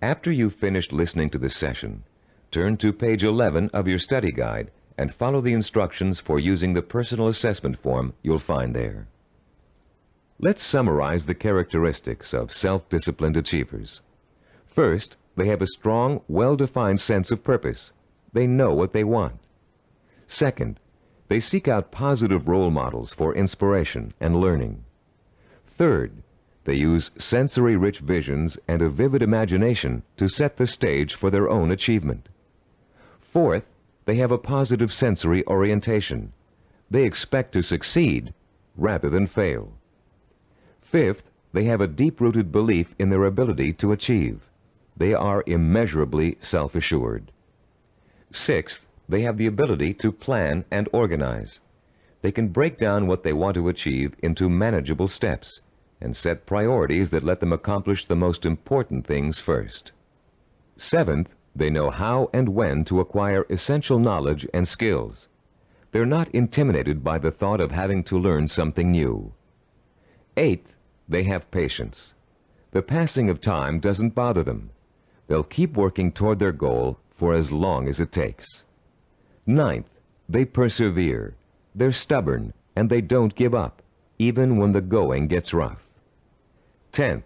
After you've finished listening to this session, turn to page 11 of your study guide and follow the instructions for using the personal assessment form you'll find there. Let's summarize the characteristics of self-disciplined achievers. First, they have a strong, well-defined sense of purpose. They know what they want. Second, they seek out positive role models for inspiration and learning. Third, they use sensory-rich visions and a vivid imagination to set the stage for their own achievement. Fourth, they have a positive sensory orientation. They expect to succeed rather than fail. Fifth, they have a deep-rooted belief in their ability to achieve. They are immeasurably self-assured. Sixth, they have the ability to plan and organize. They can break down what they want to achieve into manageable steps and set priorities that let them accomplish the most important things first. Seventh, They know how and when to acquire essential knowledge and skills. They're not intimidated by the thought of having to learn something new. Eighth, they have patience. The passing of time doesn't bother them. They'll keep working toward their goal for as long as it takes. Ninth, they persevere. They're stubborn, and they don't give up, even when the going gets rough. 10th,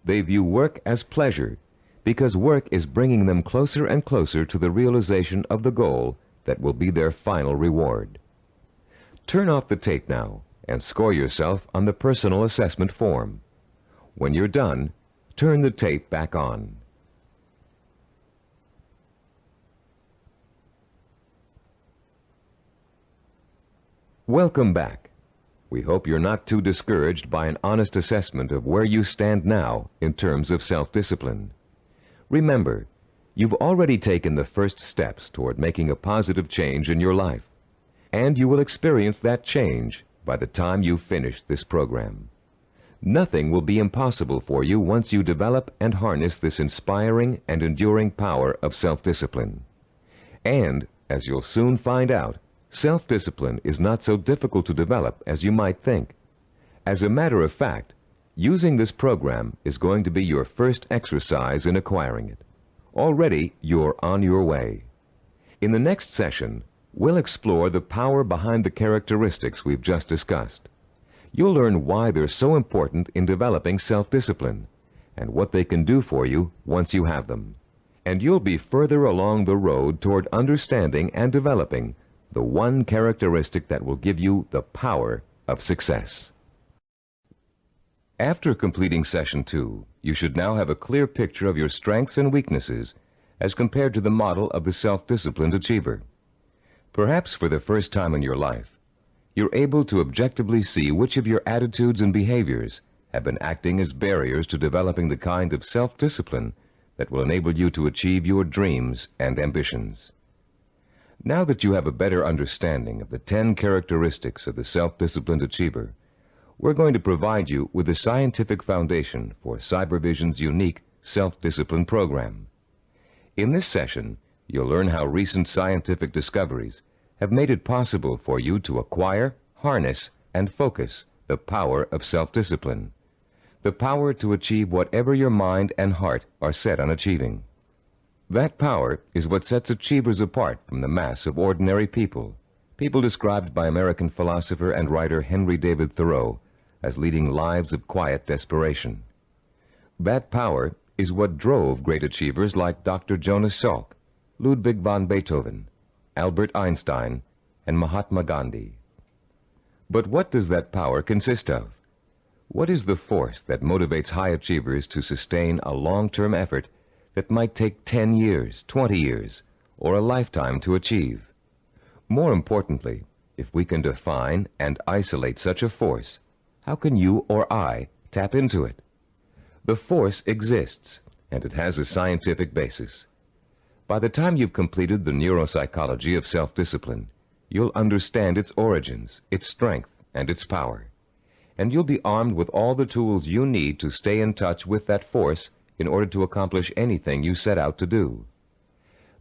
they view work as pleasure, because work is bringing them closer and closer to the realization of the goal that will be their final reward. Turn off the tape now and score yourself on the personal assessment form. When you're done, turn the tape back on. Welcome back. We hope you're not too discouraged by an honest assessment of where you stand now in terms of self-discipline. Remember, you've already taken the first steps toward making a positive change in your life, and you will experience that change by the time you finish this program. Nothing will be impossible for you once you develop and harness this inspiring and enduring power of self-discipline. And, as you'll soon find out, self-discipline is not so difficult to develop as you might think. As a matter of fact, using this program is going to be your first exercise in acquiring it. Already, you're on your way. In the next session, we'll explore the power behind the characteristics we've just discussed. You'll learn why they're so important in developing self-discipline, and what they can do for you once you have them. And you'll be further along the road toward understanding and developing the one characteristic that will give you the power of success. After completing Session 2, you should now have a clear picture of your strengths and weaknesses as compared to the model of the self-disciplined achiever. Perhaps for the first time in your life, you're able to objectively see which of your attitudes and behaviors have been acting as barriers to developing the kind of self-discipline that will enable you to achieve your dreams and ambitions. Now that you have a better understanding of the 10 characteristics of the self-disciplined achiever, we're going to provide you with the scientific foundation for Cybervision's unique self-discipline program. In this session, you'll learn how recent scientific discoveries have made it possible for you to acquire, harness, and focus the power of self-discipline, the power to achieve whatever your mind and heart are set on achieving. That power is what sets achievers apart from the mass of ordinary people, people described by American philosopher and writer Henry David Thoreau as leading lives of quiet desperation. That power is what drove great achievers like Dr. Jonas Salk, Ludwig von Beethoven, Albert Einstein, and Mahatma Gandhi. But what does that power consist of? What is the force that motivates high achievers to sustain a long-term effort that might take 10 years, 20 years, or a lifetime to achieve? More importantly, if we can define and isolate such a force, how can you or I tap into it? The force exists, and it has a scientific basis. By the time you've completed the Neuropsychology of Self-Discipline, you'll understand its origins, its strength, and its power. And you'll be armed with all the tools you need to stay in touch with that force in order to accomplish anything you set out to do.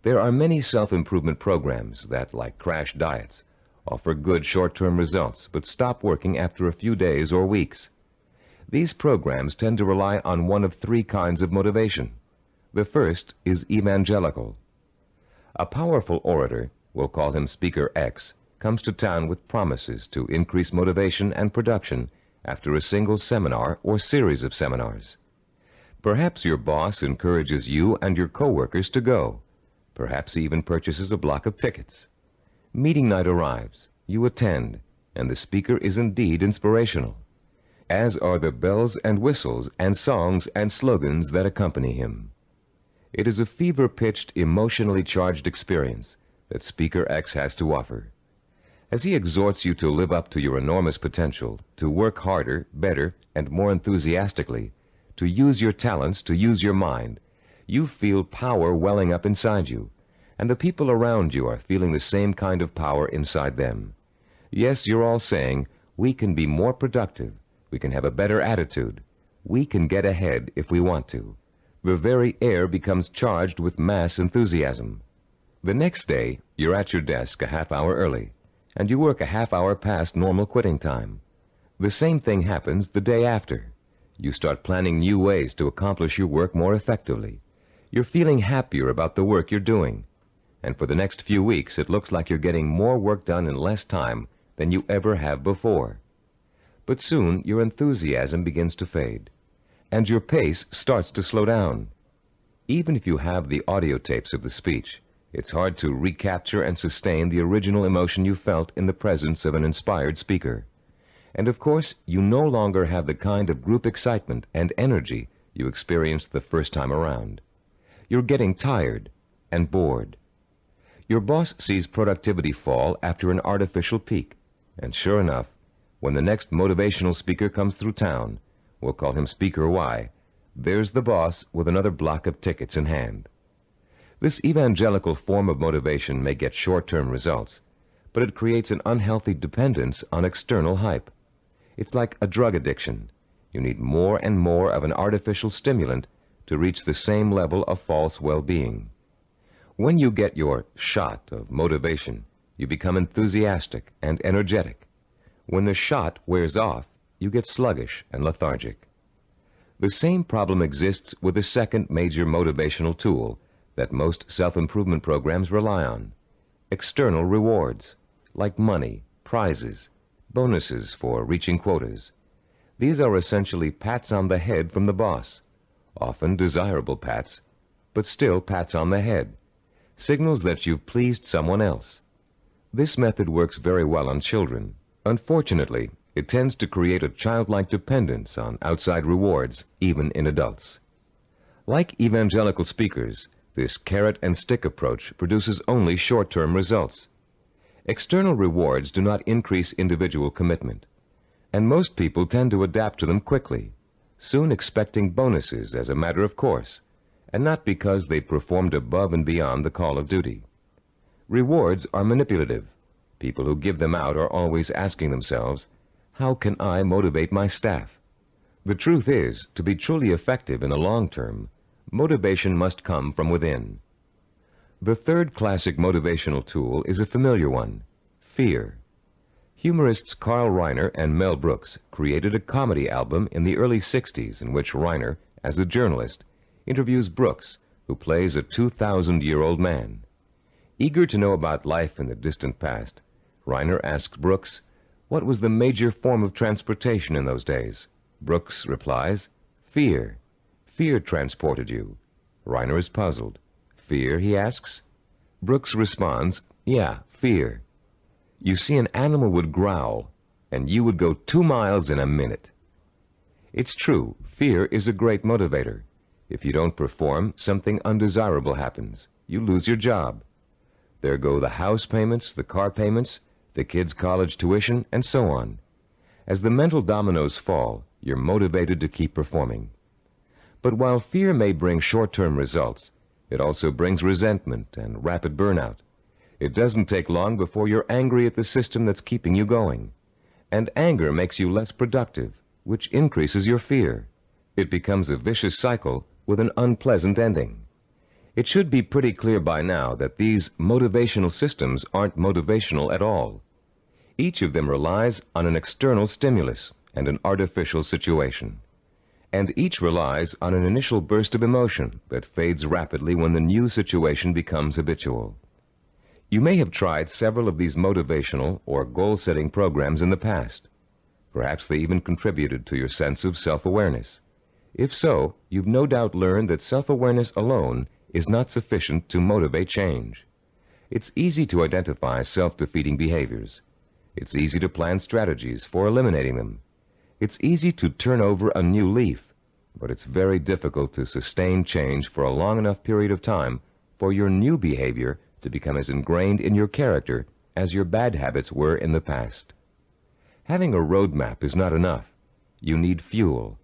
There are many self-improvement programs that, like crash diets, offer good short-term results but stop working after a few days or weeks. These programs tend to rely on one of 3 kinds of motivation. The first is evangelical. A powerful orator, we'll call him Speaker X, comes to town with promises to increase motivation and production after a single seminar or series of seminars. Perhaps your boss encourages you and your coworkers to go. Perhaps he even purchases a block of tickets. Meeting night arrives, you attend, and the speaker is indeed inspirational, as are the bells and whistles and songs and slogans that accompany him. It is a fever-pitched, emotionally charged experience that Speaker X has to offer. As he exhorts you to live up to your enormous potential, to work harder, better, and more enthusiastically, to use your talents, to use your mind, you feel power welling up inside you, and the people around you are feeling the same kind of power inside them. Yes, you're all saying, we can be more productive, we can have a better attitude, we can get ahead if we want to. The very air becomes charged with mass enthusiasm. The next day, you're at your desk a half hour early, and you work a half hour past normal quitting time. The same thing happens the day after. You start planning new ways to accomplish your work more effectively. You're feeling happier about the work you're doing. And for the next few weeks, it looks like you're getting more work done in less time than you ever have before. But soon, your enthusiasm begins to fade, and your pace starts to slow down. Even if you have the audio tapes of the speech, it's hard to recapture and sustain the original emotion you felt in the presence of an inspired speaker. And of course, you no longer have the kind of group excitement and energy you experienced the first time around. You're getting tired and bored. Your boss sees productivity fall after an artificial peak, and sure enough, when the next motivational speaker comes through town, we'll call him Speaker Y, there's the boss with another block of tickets in hand. This evangelical form of motivation may get short-term results, but it creates an unhealthy dependence on external hype. It's like a drug addiction. You need more and more of an artificial stimulant to reach the same level of false well-being. When you get your shot of motivation, you become enthusiastic and energetic. When the shot wears off, you get sluggish and lethargic. The same problem exists with the second major motivational tool that most self-improvement programs rely on: external rewards, like money, prizes, bonuses for reaching quotas. These are essentially pats on the head from the boss, often desirable pats, but still pats on the head, signals that you've pleased someone else. This method works very well on children. Unfortunately, it tends to create a childlike dependence on outside rewards, even in adults. Like evangelical speakers, this carrot and stick approach produces only short-term results. External rewards do not increase individual commitment, and most people tend to adapt to them quickly, soon expecting bonuses as a matter of course, and not because they performed above and beyond the call of duty. Rewards are manipulative. People who give them out are always asking themselves, how can I motivate my staff? The truth is, to be truly effective in the long term, motivation must come from within. The third classic motivational tool is a familiar one: fear. Humorists Carl Reiner and Mel Brooks created a comedy album in the early 60s in which Reiner, as a journalist, interviews Brooks, who plays a 2,000-year-old man. Eager to know about life in the distant past, Reiner asks Brooks, what was the major form of transportation in those days? Brooks replies, fear. Fear transported you. Reiner is puzzled. Fear, he asks. Brooks responds, yeah, fear. You see, an animal would growl, and you would go 2 miles in a minute. It's true, fear is a great motivator. If you don't perform, something undesirable happens. You lose your job. There go the house payments, the car payments, the kids' college tuition, and so on. As the mental dominoes fall, you're motivated to keep performing. But while fear may bring short-term results, it also brings resentment and rapid burnout. It doesn't take long before you're angry at the system that's keeping you going. And anger makes you less productive, which increases your fear. It becomes a vicious cycle with an unpleasant ending. It should be pretty clear by now that these motivational systems aren't motivational at all. Each of them relies on an external stimulus and an artificial situation. And each relies on an initial burst of emotion that fades rapidly when the new situation becomes habitual. You may have tried several of these motivational or goal-setting programs in the past. Perhaps they even contributed to your sense of self-awareness. If so, you've no doubt learned that self-awareness alone is not sufficient to motivate change. It's easy to identify self-defeating behaviors. It's easy to plan strategies for eliminating them. It's easy to turn over a new leaf, but it's very difficult to sustain change for a long enough period of time for your new behavior to become as ingrained in your character as your bad habits were in the past. Having a roadmap is not enough. You need fuel.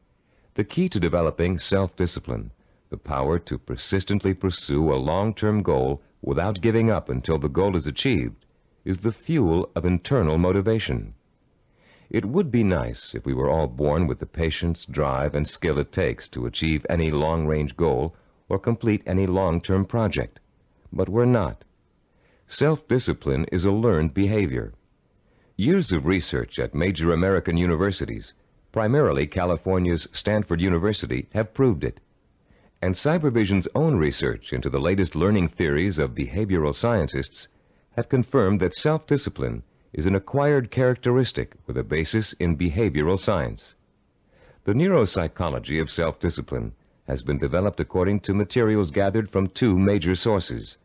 The key to developing self-discipline, the power to persistently pursue a long-term goal without giving up until the goal is achieved, is the fuel of internal motivation. It would be nice if we were all born with the patience, drive, and skill it takes to achieve any long-range goal or complete any long-term project. But we're not. Self-discipline is a learned behavior. Years of research at major American universities, primarily California's Stanford University, have proved it. And Cybervision's own research into the latest learning theories of behavioral scientists have confirmed that self-discipline is an acquired characteristic with a basis in behavioral science. The neuropsychology of self-discipline has been developed according to materials gathered from two major sources.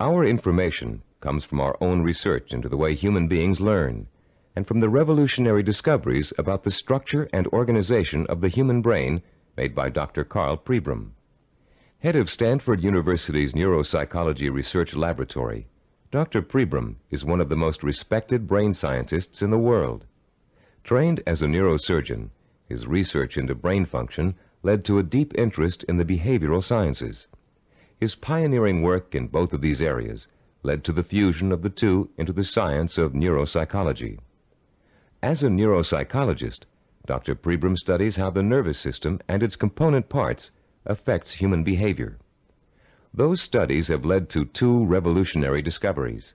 Our information comes from our own research into the way human beings learn, and from the revolutionary discoveries about the structure and organization of the human brain made by Dr. Karl Pribram. Head of Stanford University's Neuropsychology Research Laboratory, Dr. Pribram is one of the most respected brain scientists in the world. Trained as a neurosurgeon, his research into brain function led to a deep interest in the behavioral sciences. His pioneering work in both of these areas led to the fusion of the two into the science of neuropsychology. As a neuropsychologist, Dr. Pribram studies how the nervous system and its component parts affects human behavior. Those studies have led to two revolutionary discoveries.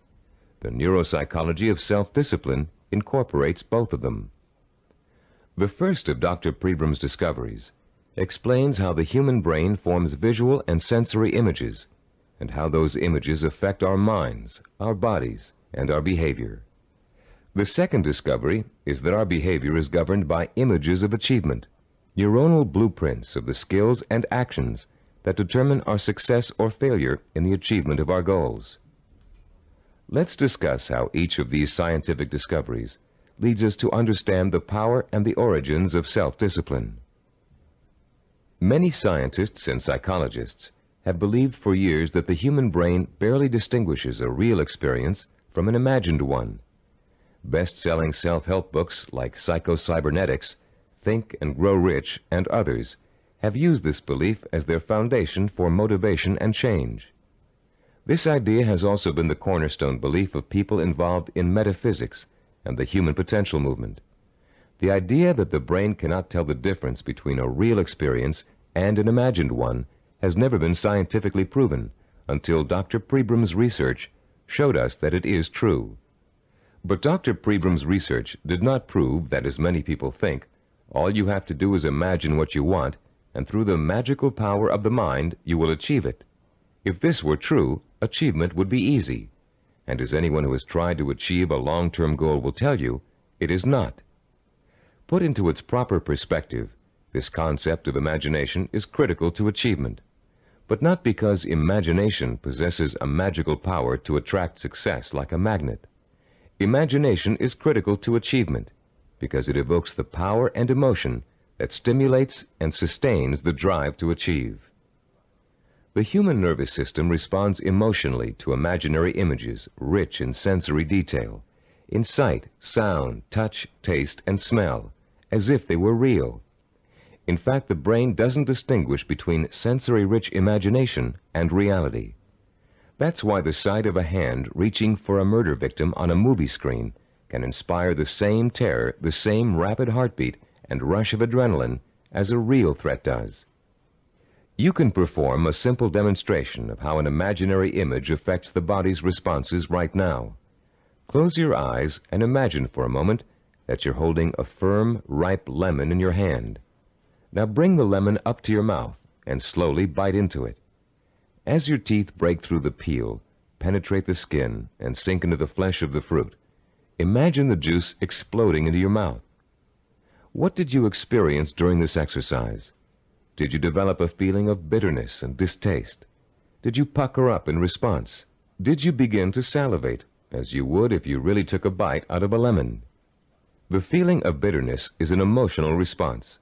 The neuropsychology of self-discipline incorporates both of them. The first of Dr. Pribram's discoveries explains how the human brain forms visual and sensory images, and how those images affect our minds, our bodies, and our behavior. The second discovery is that our behavior is governed by images of achievement, neuronal blueprints of the skills and actions that determine our success or failure in the achievement of our goals. Let's discuss how each of these scientific discoveries leads us to understand the power and the origins of self-discipline. Many scientists and psychologists have believed for years that the human brain barely distinguishes a real experience from an imagined one. Best-selling self-help books like Psycho-Cybernetics, Think and Grow Rich, and others have used this belief as their foundation for motivation and change. This idea has also been the cornerstone belief of people involved in metaphysics and the human potential movement. The idea that the brain cannot tell the difference between a real experience and an imagined one has never been scientifically proven until Dr. Pribram's research showed us that it is true. But Dr. Pribram's research did not prove that, as many people think, all you have to do is imagine what you want, and through the magical power of the mind, you will achieve it. If this were true, achievement would be easy. And as anyone who has tried to achieve a long-term goal will tell you, it is not. Put into its proper perspective, this concept of imagination is critical to achievement, but not because imagination possesses a magical power to attract success like a magnet. Imagination is critical to achievement because it evokes the power and emotion that stimulates and sustains the drive to achieve. The human nervous system responds emotionally to imaginary images rich in sensory detail, in sight, sound, touch, taste, and smell, as if they were real. In fact, the brain doesn't distinguish between sensory-rich imagination and reality. That's why the sight of a hand reaching for a murder victim on a movie screen can inspire the same terror, the same rapid heartbeat, and rush of adrenaline as a real threat does. You can perform a simple demonstration of how an imaginary image affects the body's responses right now. Close your eyes and imagine for a moment that you're holding a firm, ripe lemon in your hand. Now bring the lemon up to your mouth and slowly bite into it. As your teeth break through the peel, penetrate the skin, and sink into the flesh of the fruit, imagine the juice exploding into your mouth. What did you experience during this exercise? Did you develop a feeling of bitterness and distaste? Did you pucker up in response? Did you begin to salivate, as you would if you really took a bite out of a lemon? The feeling of bitterness is an emotional response,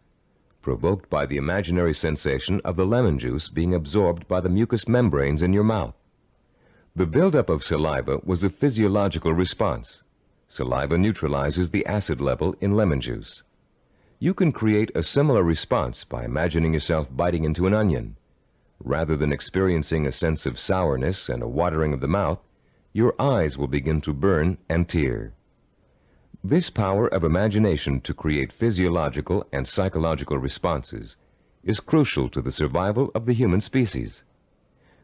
provoked by the imaginary sensation of the lemon juice being absorbed by the mucous membranes in your mouth. The buildup of saliva was a physiological response. Saliva neutralizes the acid level in lemon juice. You can create a similar response by imagining yourself biting into an onion. Rather than experiencing a sense of sourness and a watering of the mouth, your eyes will begin to burn and tear. This power of imagination to create physiological and psychological responses is crucial to the survival of the human species.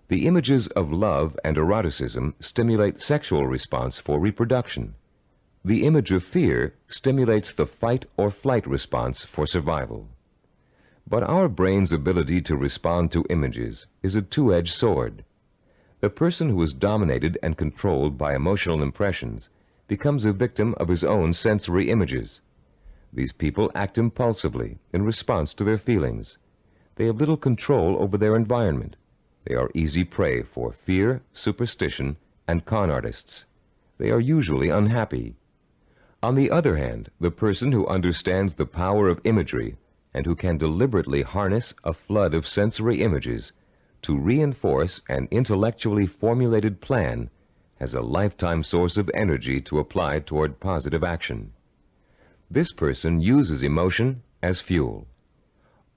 The images of love and eroticism stimulate sexual response for reproduction. The image of fear stimulates the fight or flight response for survival. But our brain's ability to respond to images is a two-edged sword. The person who is dominated and controlled by emotional impressions becomes a victim of his own sensory images. These people act impulsively in response to their feelings. They have little control over their environment. They are easy prey for fear, superstition, and con artists. They are usually unhappy. On the other hand, the person who understands the power of imagery and who can deliberately harness a flood of sensory images to reinforce an intellectually formulated plan has a lifetime source of energy to apply toward positive action. This person uses emotion as fuel.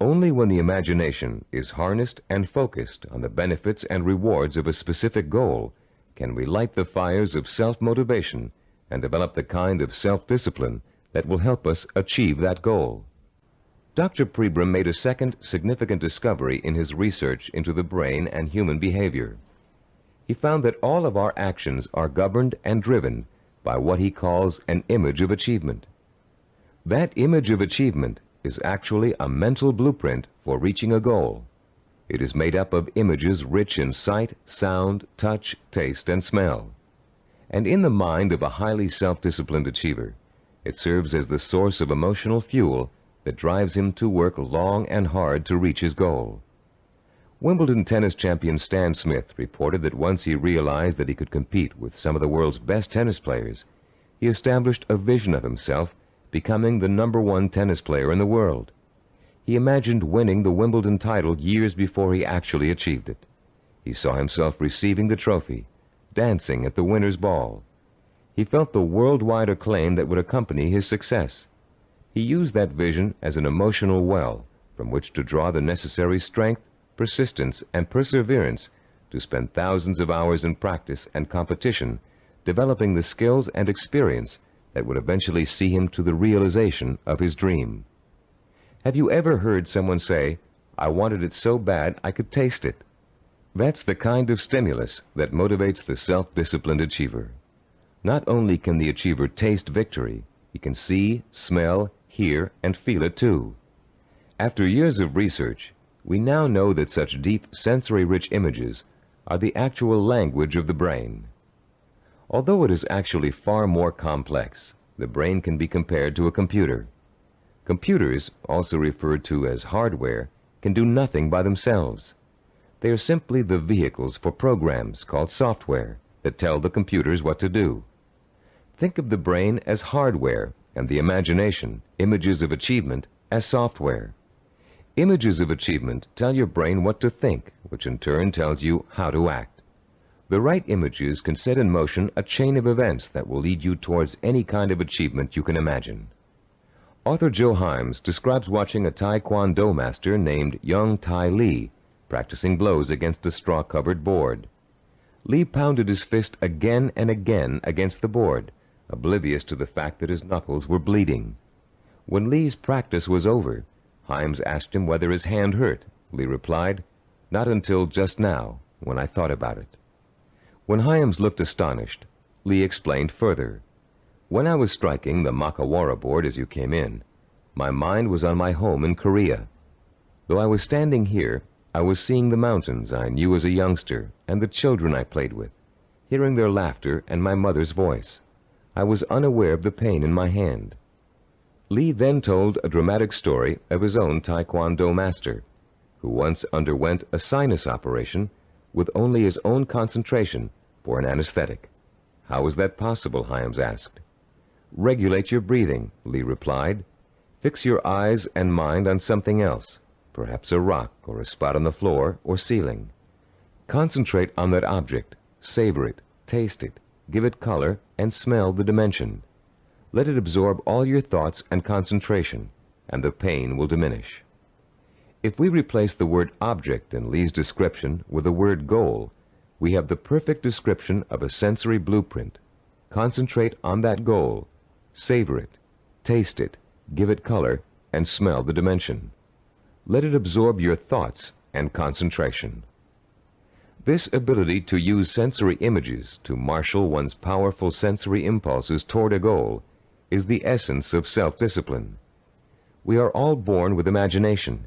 Only when the imagination is harnessed and focused on the benefits and rewards of a specific goal can we light the fires of self-motivation and develop the kind of self-discipline that will help us achieve that goal. Dr. Pribram made a second significant discovery in his research into the brain and human behavior. He found that all of our actions are governed and driven by what he calls an image of achievement. That image of achievement is actually a mental blueprint for reaching a goal. It is made up of images rich in sight, sound, touch, taste, and smell. And in the mind of a highly self-disciplined achiever, it serves as the source of emotional fuel that drives him to work long and hard to reach his goal. Wimbledon tennis champion Stan Smith reported that once he realized that he could compete with some of the world's best tennis players, he established a vision of himself becoming the #1 tennis player in the world. He imagined winning the Wimbledon title years before he actually achieved it. He saw himself receiving the trophy, dancing at the winner's ball. He felt the worldwide acclaim that would accompany his success. He used that vision as an emotional well from which to draw the necessary strength, persistence, and perseverance to spend thousands of hours in practice and competition, developing the skills and experience that would eventually see him to the realization of his dream. Have you ever heard someone say, "I wanted it so bad I could taste it"? That's the kind of stimulus that motivates the self-disciplined achiever. Not only can the achiever taste victory, he can see, smell, hear, and feel it too. After years of research, we now know that such deep, sensory-rich images are the actual language of the brain. Although it is actually far more complex, the brain can be compared to a computer. Computers, also referred to as hardware, can do nothing by themselves. They are simply the vehicles for programs called software that tell the computers what to do. Think of the brain as hardware and the imagination, images of achievement, as software. Images of achievement tell your brain what to think, which in turn tells you how to act. The right images can set in motion a chain of events that will lead you towards any kind of achievement you can imagine. Author Joe Himes describes watching a Taekwondo master named Young Tai Lee practicing blows against a straw-covered board. Lee pounded his fist again and again against the board, oblivious to the fact that his knuckles were bleeding. When Lee's practice was over, Himes asked him whether his hand hurt. Lee replied, "Not until just now, when I thought about it." When Himes looked astonished, Lee explained further, "When I was striking the Makawara board as you came in, my mind was on my home in Korea. Though I was standing here, I was seeing the mountains I knew as a youngster and the children I played with, hearing their laughter and my mother's voice. I was unaware of the pain in my hand." Lee then told a dramatic story of his own Taekwondo master, who once underwent a sinus operation with only his own concentration for an anesthetic. "How was that possible?" Himes asked. "Regulate your breathing," Lee replied. "Fix your eyes and mind on something else, perhaps a rock or a spot on the floor or ceiling. Concentrate on that object, savor it, taste it, give it color, and smell the dimension. Let it absorb all your thoughts and concentration, and the pain will diminish." If we replace the word object in Lee's description with the word goal, we have the perfect description of a sensory blueprint. Concentrate on that goal, savor it, taste it, give it color, and smell the dimension. Let it absorb your thoughts and concentration. This ability to use sensory images to marshal one's powerful sensory impulses toward a goal is the essence of self-discipline. We are all born with imagination.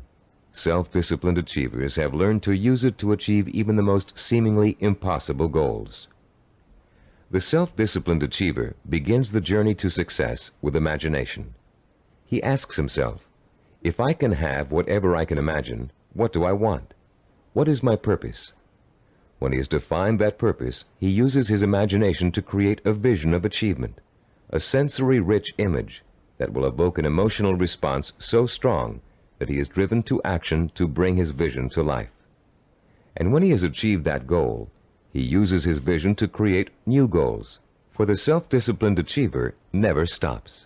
Self-disciplined achievers have learned to use it to achieve even the most seemingly impossible goals. The self-disciplined achiever begins the journey to success with imagination. He asks himself, if I can have whatever I can imagine, what do I want? What is my purpose? When he has defined that purpose, he uses his imagination to create a vision of achievement, a sensory-rich image that will evoke an emotional response so strong that he is driven to action to bring his vision to life. And when he has achieved that goal, he uses his vision to create new goals, for the self-disciplined achiever never stops.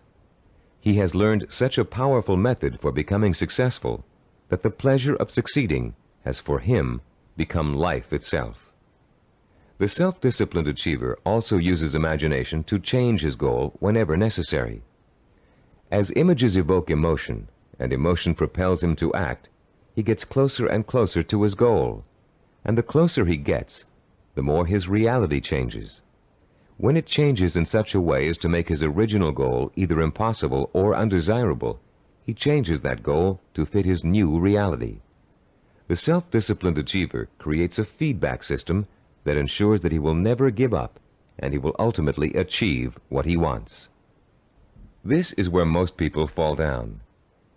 He has learned such a powerful method for becoming successful that the pleasure of succeeding has for him become life itself. The self-disciplined achiever also uses imagination to change his goal whenever necessary. As images evoke emotion, and emotion propels him to act, he gets closer and closer to his goal. And the closer he gets, the more his reality changes. When it changes in such a way as to make his original goal either impossible or undesirable, he changes that goal to fit his new reality. The self-disciplined achiever creates a feedback system that ensures that he will never give up and he will ultimately achieve what he wants. This is where most people fall down.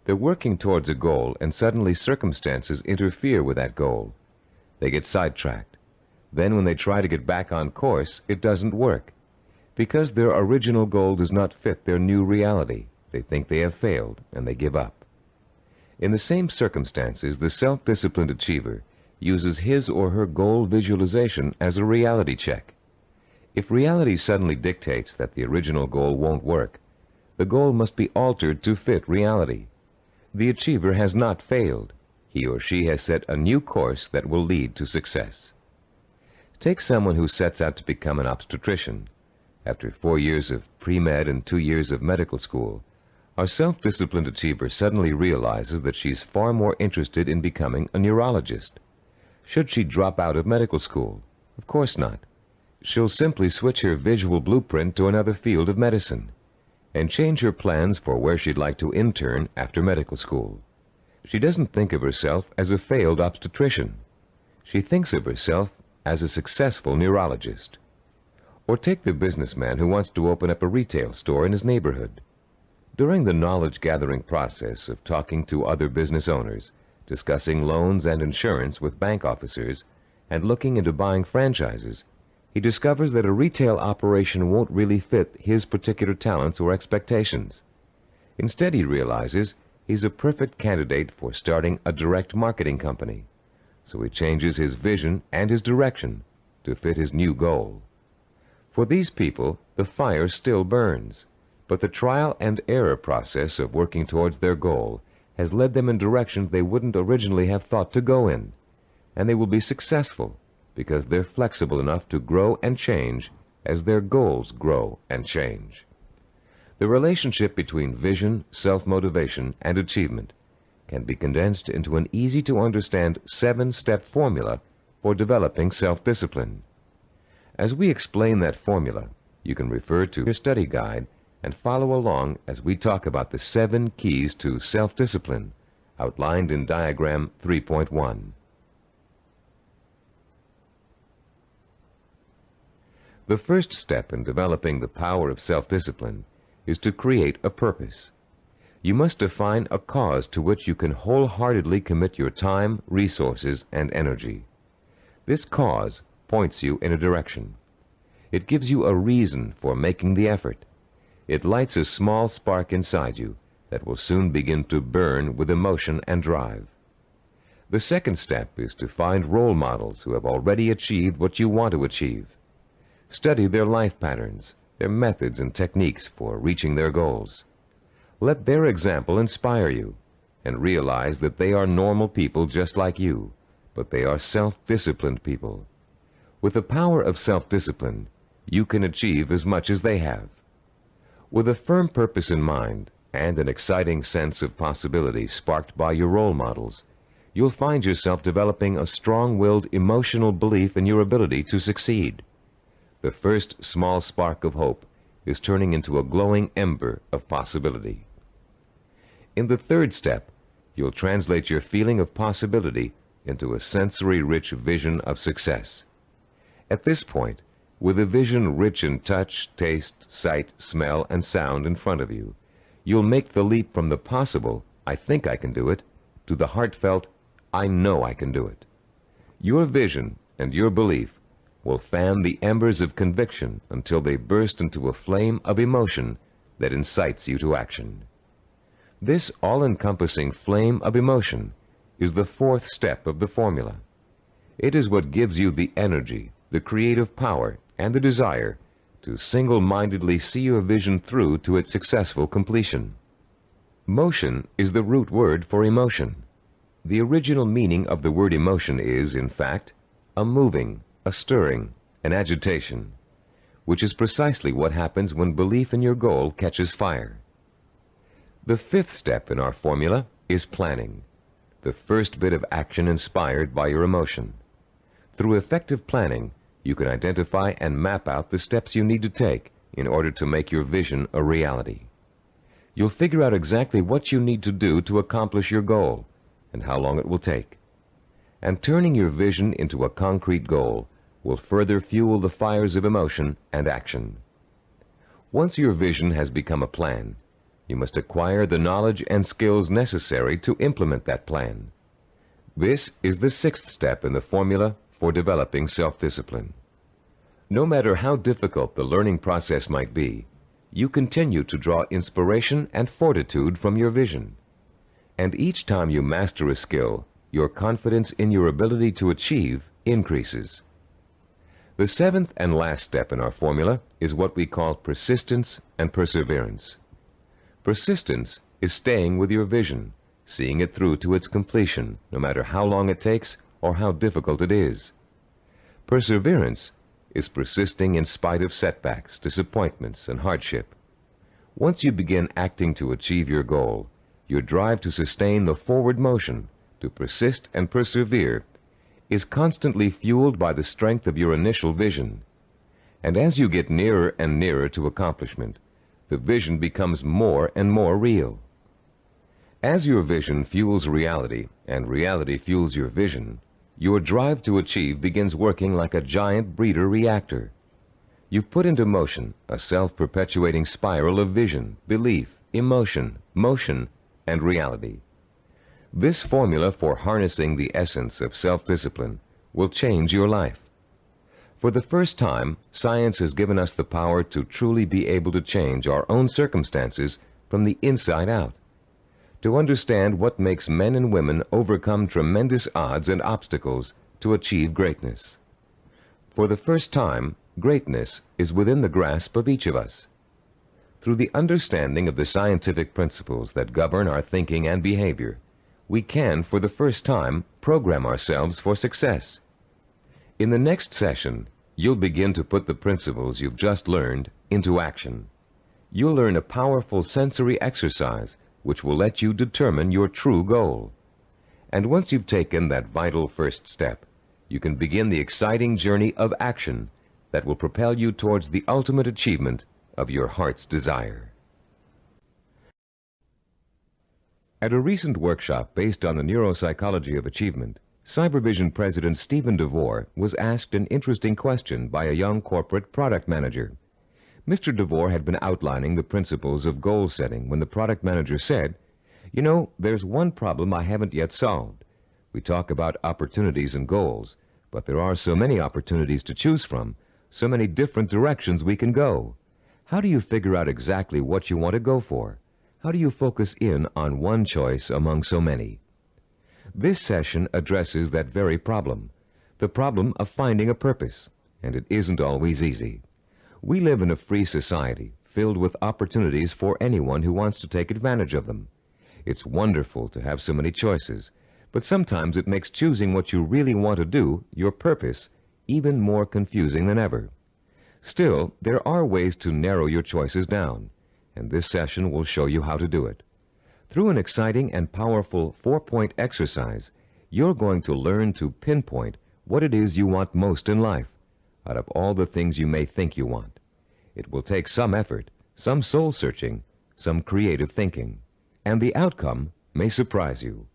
They're working towards a goal and suddenly circumstances interfere with that goal. They get sidetracked. Then when they try to get back on course, it doesn't work. Because their original goal does not fit their new reality, they think they have failed and they give up. In the same circumstances, the self-disciplined achiever uses his or her goal visualization as a reality check. If reality suddenly dictates that the original goal won't work, the goal must be altered to fit reality. The achiever has not failed. He or she has set a new course that will lead to success. Take someone who sets out to become an obstetrician. After 4 years of pre-med and 2 years of medical school, our self-disciplined achiever suddenly realizes that she's far more interested in becoming a neurologist. Should she drop out of medical school? Of course not. She'll simply switch her visual blueprint to another field of medicine and change her plans for where she'd like to intern after medical school. She doesn't think of herself as a failed obstetrician. She thinks of herself as a successful neurologist. Or take the businessman who wants to open up a retail store in his neighborhood. During the knowledge-gathering process of talking to other business owners, discussing loans and insurance with bank officers, and looking into buying franchises, he discovers that a retail operation won't really fit his particular talents or expectations. Instead, he realizes he's a perfect candidate for starting a direct marketing company. So he changes his vision and his direction to fit his new goal. For these people, the fire still burns, but the trial and error process of working towards their goal has led them in directions they wouldn't originally have thought to go in, and they will be successful because they're flexible enough to grow and change as their goals grow and change. The relationship between vision, self-motivation, and achievement can be condensed into an easy-to-understand 7-step formula for developing self-discipline. As we explain that formula, you can refer to your study guide and follow along as we talk about the 7 keys to self-discipline outlined in diagram 3.1. The first step in developing the power of self-discipline is to create a purpose. You must define a cause to which you can wholeheartedly commit your time, resources, and energy. This cause points you in a direction. It gives you a reason for making the effort. It lights a small spark inside you that will soon begin to burn with emotion and drive. The second step is to find role models who have already achieved what you want to achieve. Study their life patterns, their methods and techniques for reaching their goals. Let their example inspire you, and realize that they are normal people just like you, but they are self-disciplined people. With the power of self-discipline, you can achieve as much as they have. With a firm purpose in mind and an exciting sense of possibility sparked by your role models, you'll find yourself developing a strong-willed emotional belief in your ability to succeed. The first small spark of hope is turning into a glowing ember of possibility. In the third step, you'll translate your feeling of possibility into a sensory-rich vision of success. At this point, with a vision rich in touch, taste, sight, smell, and sound in front of you, you'll make the leap from the possible, "I think I can do it," to the heartfelt, "I know I can do it." Your vision and your belief will fan the embers of conviction until they burst into a flame of emotion that incites you to action. This all-encompassing flame of emotion is the fourth step of the formula. It is what gives you the energy, the creative power, and the desire to single-mindedly see your vision through to its successful completion. Motion is the root word for emotion. The original meaning of the word emotion is, in fact, a moving, a stirring, an agitation, which is precisely what happens when belief in your goal catches fire. The fifth step in our formula is planning, the first bit of action inspired by your emotion. Through effective planning, you can identify and map out the steps you need to take in order to make your vision a reality. You'll figure out exactly what you need to do to accomplish your goal and how long it will take. And turning your vision into a concrete goal will further fuel the fires of emotion and action. Once your vision has become a plan, you must acquire the knowledge and skills necessary to implement that plan. This is the sixth step in the formula for developing self-discipline. No matter how difficult the learning process might be, you continue to draw inspiration and fortitude from your vision. And each time you master a skill, your confidence in your ability to achieve increases. The seventh and last step in our formula is what we call persistence and perseverance. Persistence is staying with your vision, seeing it through to its completion, no matter how long it takes or how difficult it is. Perseverance is persisting in spite of setbacks, disappointments, and hardship. Once you begin acting to achieve your goal, your drive to sustain the forward motion, to persist and persevere, is constantly fueled by the strength of your initial vision. And as you get nearer and nearer to accomplishment, the vision becomes more and more real. As your vision fuels reality and reality fuels your vision, your drive to achieve begins working like a giant breeder reactor. You've put into motion a self-perpetuating spiral of vision, belief, emotion, motion, and reality. This formula for harnessing the essence of self-discipline will change your life. For the first time, science has given us the power to truly be able to change our own circumstances from the inside out, to understand what makes men and women overcome tremendous odds and obstacles to achieve greatness. For the first time, greatness is within the grasp of each of us. Through the understanding of the scientific principles that govern our thinking and behavior, we can, for the first time, program ourselves for success. In the next session, you'll begin to put the principles you've just learned into action. You'll learn a powerful sensory exercise which will let you determine your true goal. And once you've taken that vital first step, you can begin the exciting journey of action that will propel you towards the ultimate achievement of your heart's desire. At a recent workshop based on the neuropsychology of achievement, Cybervision President Steve DeVore was asked an interesting question by a young corporate product manager. Mr. DeVore had been outlining the principles of goal setting when the product manager said, "You know, there's one problem I haven't yet solved. We talk about opportunities and goals, but there are so many opportunities to choose from, so many different directions we can go. How do you figure out exactly what you want to go for? How do you focus in on one choice among so many?" This session addresses that very problem, the problem of finding a purpose, and it isn't always easy. We live in a free society filled with opportunities for anyone who wants to take advantage of them. It's wonderful to have so many choices, but sometimes it makes choosing what you really want to do, your purpose, even more confusing than ever. Still, there are ways to narrow your choices down, and this session will show you how to do it. Through an exciting and powerful 4-point exercise, you're going to learn to pinpoint what it is you want most in life, out of all the things you may think you want. It will take some effort, some soul-searching, some creative thinking, and the outcome may surprise you.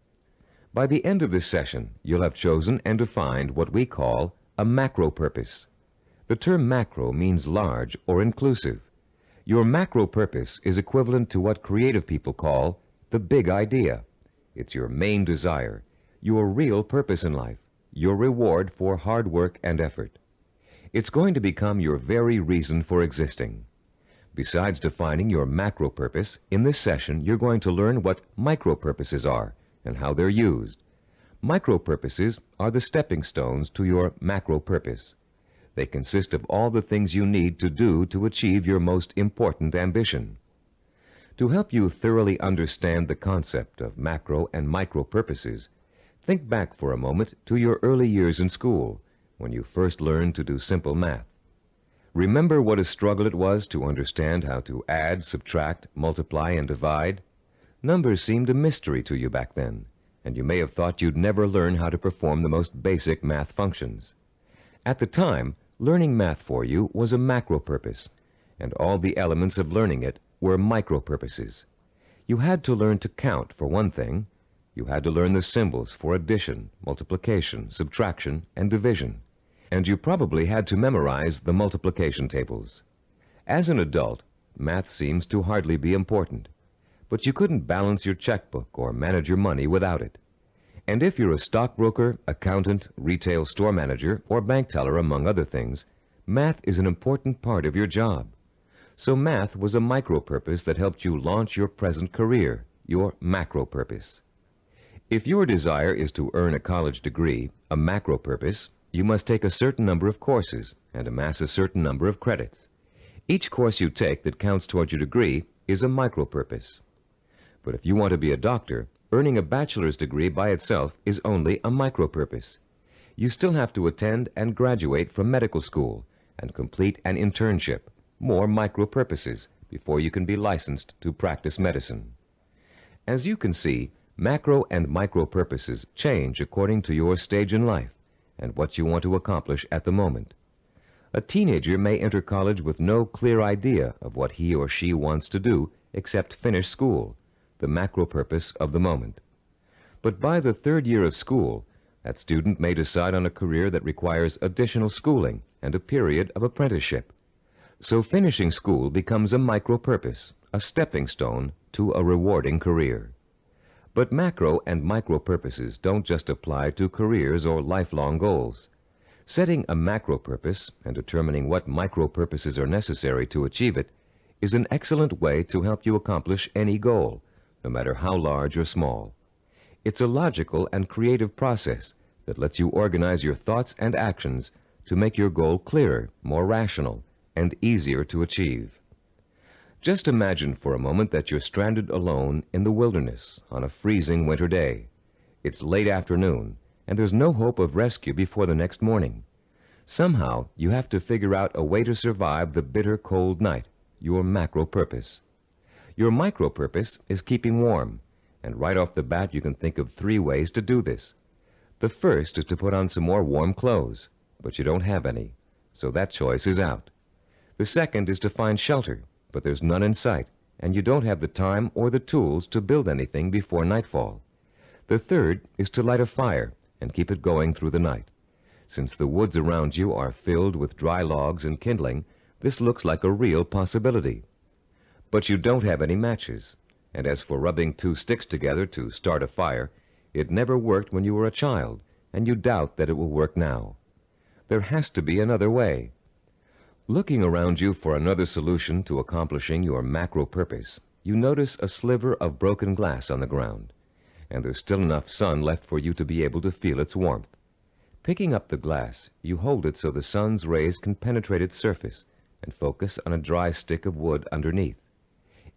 By the end of this session, you'll have chosen and defined what we call a macro purpose. The term macro means large or inclusive. Your macro purpose is equivalent to what creative people call the big idea. It's your main desire, your real purpose in life, your reward for hard work and effort. It's going to become your very reason for existing. Besides defining your macro purpose, in this session you're going to learn what micro purposes are and how they're used. Micro purposes are the stepping stones to your macro purpose. They consist of all the things you need to do to achieve your most important ambition. To help you thoroughly understand the concept of macro and micro purposes, think back for a moment to your early years in school, when you first learned to do simple math. Remember what a struggle it was to understand how to add, subtract, multiply, and divide? Numbers seemed a mystery to you back then, and you may have thought you'd never learn how to perform the most basic math functions. At the time, learning math for you was a macro purpose, and all the elements of learning it were micro purposes. You had to learn to count, for one thing. You had to learn the symbols for addition, multiplication, subtraction, and division. And you probably had to memorize the multiplication tables. As an adult, math seems to hardly be important, but you couldn't balance your checkbook or manage your money without it. And if you're a stockbroker, accountant, retail store manager, or bank teller, among other things, math is an important part of your job. So math was a micro purpose that helped you launch your present career, your macro purpose. If your desire is to earn a college degree, a macro purpose, you must take a certain number of courses and amass a certain number of credits. Each course you take that counts toward your degree is a micro purpose. But if you want to be a doctor, earning a bachelor's degree by itself is only a micro purpose. You still have to attend and graduate from medical school and complete an internship, more micro purposes, before you can be licensed to practice medicine. As you can see, macro and micro purposes change according to your stage in life and what you want to accomplish at the moment. A teenager may enter college with no clear idea of what he or she wants to do except finish school, the macro purpose of the moment. But by the third year of school, that student may decide on a career that requires additional schooling and a period of apprenticeship. So finishing school becomes a micro purpose, a stepping stone to a rewarding career. But macro and micro purposes don't just apply to careers or lifelong goals. Setting a macro purpose and determining what micro purposes are necessary to achieve it is an excellent way to help you accomplish any goal, no matter how large or small. It's a logical and creative process that lets you organize your thoughts and actions to make your goal clearer, more rational, and easier to achieve. Just imagine for a moment that you're stranded alone in the wilderness on a freezing winter day. It's late afternoon, and there's no hope of rescue before the next morning. Somehow, you have to figure out a way to survive the bitter cold night, your macro purpose. Your micro purpose is keeping warm, and right off the bat you can think of 3 ways to do this. The first is to put on some more warm clothes, but you don't have any, so that choice is out. The second is to find shelter, but there's none in sight, and you don't have the time or the tools to build anything before nightfall. The third is to light a fire and keep it going through the night. Since the woods around you are filled with dry logs and kindling, this looks like a real possibility. But you don't have any matches, and as for rubbing 2 sticks together to start a fire, it never worked when you were a child, and you doubt that it will work now. There has to be another way. Looking around you for another solution to accomplishing your macro purpose, you notice a sliver of broken glass on the ground, and there's still enough sun left for you to be able to feel its warmth. Picking up the glass, you hold it so the sun's rays can penetrate its surface and focus on a dry stick of wood underneath.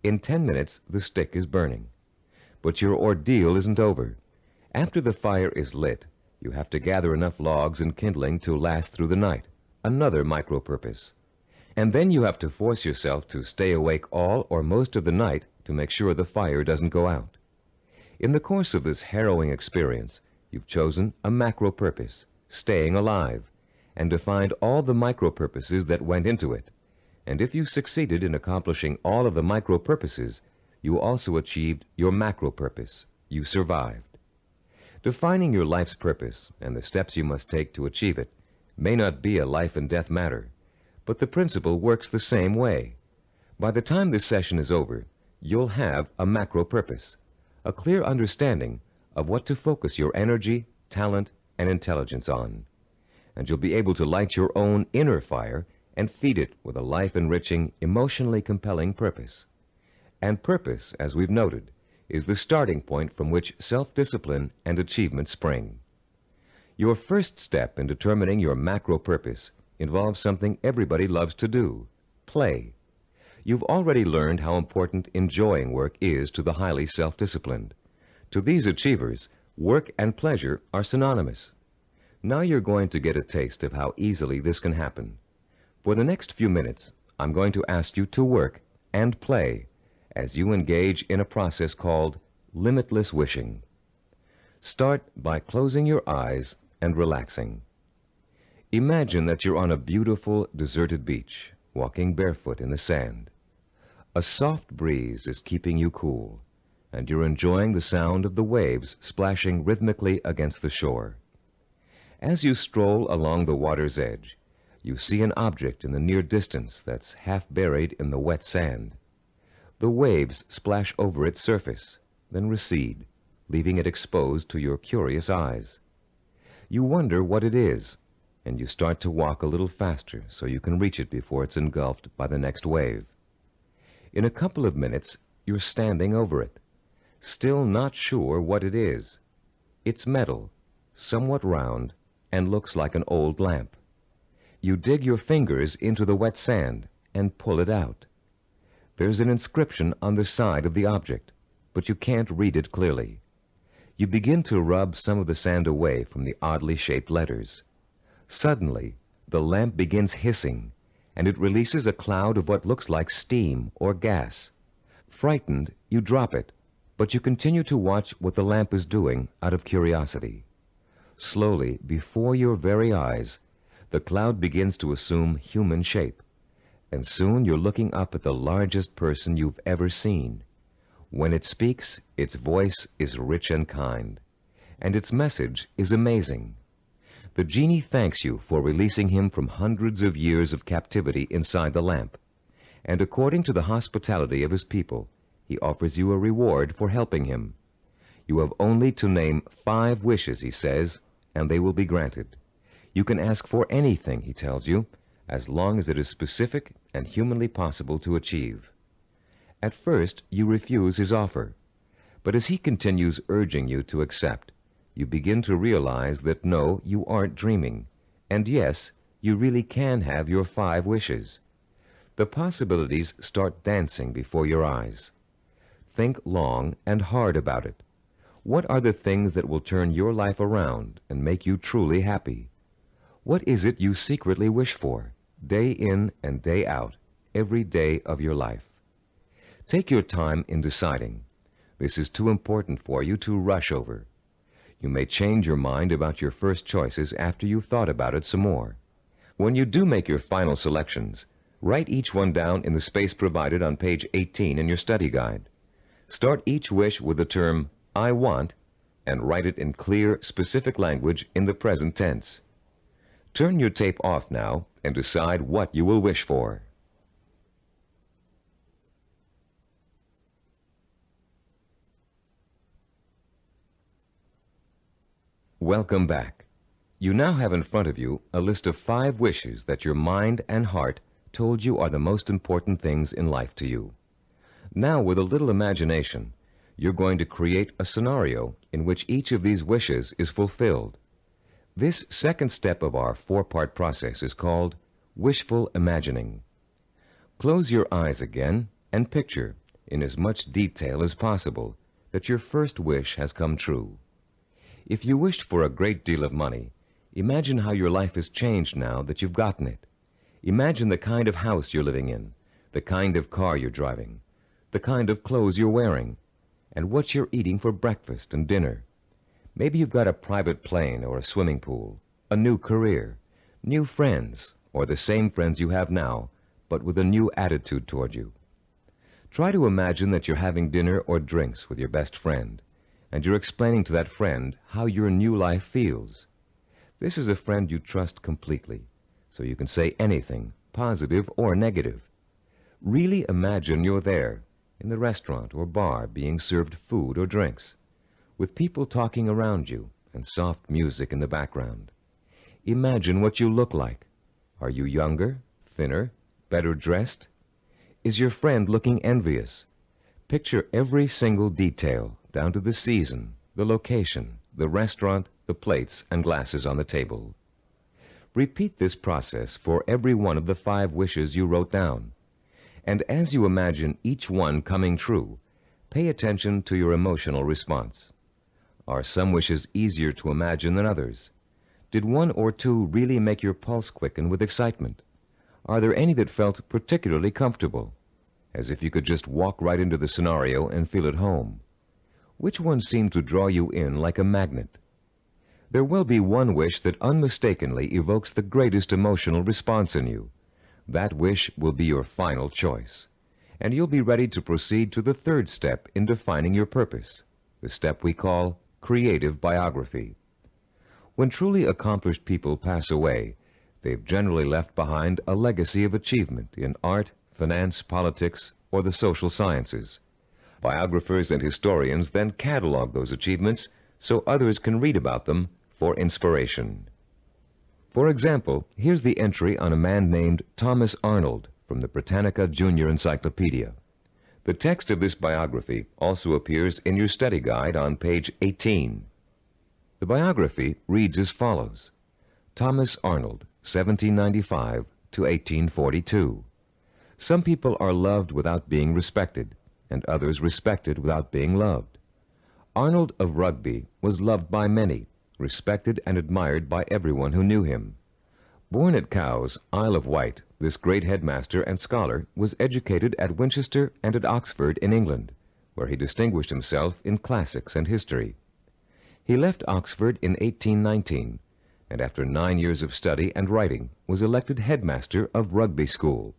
In 10 minutes, the stick is burning. But your ordeal isn't over. After the fire is lit, you have to gather enough logs and kindling to last through the night, another micro purpose. And then you have to force yourself to stay awake all or most of the night to make sure the fire doesn't go out. In the course of this harrowing experience, you've chosen a macro purpose, staying alive, and defined all the micro purposes that went into it. And if you succeeded in accomplishing all of the micro purposes, you also achieved your macro purpose. You survived. Defining your life's purpose and the steps you must take to achieve it may not be a life and death matter, but the principle works the same way. By the time this session is over, you'll have a macro purpose, a clear understanding of what to focus your energy, talent, and intelligence on. And you'll be able to light your own inner fire and feed it with a life-enriching, emotionally compelling purpose. And purpose, as we've noted, is the starting point from which self-discipline and achievement spring. Your first step in determining your macro purpose involves something everybody loves to do: play. You've already learned how important enjoying work is to the highly self-disciplined. To these achievers, work and pleasure are synonymous. Now you're going to get a taste of how easily this can happen. For the next few minutes, I'm going to ask you to work and play as you engage in a process called limitless wishing. Start by closing your eyes and relaxing. Imagine that you're on a beautiful, deserted beach, walking barefoot in the sand. A soft breeze is keeping you cool, and you're enjoying the sound of the waves splashing rhythmically against the shore. As you stroll along the water's edge, you see an object in the near distance that's half buried in the wet sand. The waves splash over its surface, then recede, leaving it exposed to your curious eyes. You wonder what it is, and you start to walk a little faster so you can reach it before it's engulfed by the next wave. In a couple of minutes, you're standing over it, still not sure what it is. It's metal, somewhat round, and looks like an old lamp. You dig your fingers into the wet sand and pull it out. There's an inscription on the side of the object, but you can't read it clearly. You begin to rub some of the sand away from the oddly shaped letters. Suddenly, the lamp begins hissing, and it releases a cloud of what looks like steam or gas. Frightened, you drop it, but you continue to watch what the lamp is doing out of curiosity. Slowly, before your very eyes, the cloud begins to assume human shape, and soon you're looking up at the largest person you've ever seen. When it speaks, its voice is rich and kind, and its message is amazing. The genie thanks you for releasing him from hundreds of years of captivity inside the lamp, and according to the hospitality of his people, he offers you a reward for helping him. You have only to name 5 wishes, he says, and they will be granted. You can ask for anything, he tells you, as long as it is specific and humanly possible to achieve. At first, you refuse his offer, but as he continues urging you to accept, you begin to realize that no, you aren't dreaming, and yes, you really can have your 5 wishes. The possibilities start dancing before your eyes. Think long and hard about it. What are the things that will turn your life around and make you truly happy? What is it you secretly wish for, day in and day out, every day of your life? Take your time in deciding. This is too important for you to rush over. You may change your mind about your first choices after you've thought about it some more. When you do make your final selections, write each one down in the space provided on page 18 in your study guide. Start each wish with the term, I want, and write it in clear, specific language in the present tense. Turn your tape off now and decide what you will wish for. Welcome back. You now have in front of you a list of 5 wishes that your mind and heart told you are the most important things in life to you. Now, with a little imagination, you're going to create a scenario in which each of these wishes is fulfilled. This second step of our 4-part process is called wishful imagining. Close your eyes again and picture, in as much detail as possible, that your first wish has come true. If you wished for a great deal of money, imagine how your life has changed now that you've gotten it. Imagine the kind of house you're living in, the kind of car you're driving, the kind of clothes you're wearing, and what you're eating for breakfast and dinner. Maybe you've got a private plane or a swimming pool, a new career, new friends, or the same friends you have now, but with a new attitude toward you. Try to imagine that you're having dinner or drinks with your best friend, and you're explaining to that friend how your new life feels. This is a friend you trust completely, so you can say anything, positive or negative. Really imagine you're there, in the restaurant or bar, being served food or drinks, with people talking around you and soft music in the background. Imagine what you look like. Are you younger, thinner, better dressed? Is your friend looking envious? Picture every single detail, down to the season, the location, the restaurant, the plates and glasses on the table. Repeat this process for every one of the 5 wishes you wrote down. And as you imagine each one coming true, pay attention to your emotional response. Are some wishes easier to imagine than others? Did 1 or 2 really make your pulse quicken with excitement? Are there any that felt particularly comfortable, as if you could just walk right into the scenario and feel at home? Which one seemed to draw you in like a magnet? There will be one wish that unmistakably evokes the greatest emotional response in you. That wish will be your final choice, and you'll be ready to proceed to the 3rd step in defining your purpose, the step we call creative biography. When truly accomplished people pass away, they've generally left behind a legacy of achievement in art, finance, politics, or the social sciences. Biographers and historians then catalog those achievements so others can read about them for inspiration. For example, here's the entry on a man named Thomas Arnold from the Britannica Junior Encyclopedia. The text of this biography also appears in your study guide on page 18. The biography reads as follows: Thomas Arnold, 1795 to 1842. Some people are loved without being respected, and others respected without being loved. Arnold of Rugby was loved by many, respected and admired by everyone who knew him. Born at Cowes, Isle of Wight, this great headmaster and scholar was educated at Winchester and at Oxford in England, where he distinguished himself in classics and history. He left Oxford in 1819, and after 9 years of study and writing was elected headmaster of Rugby School.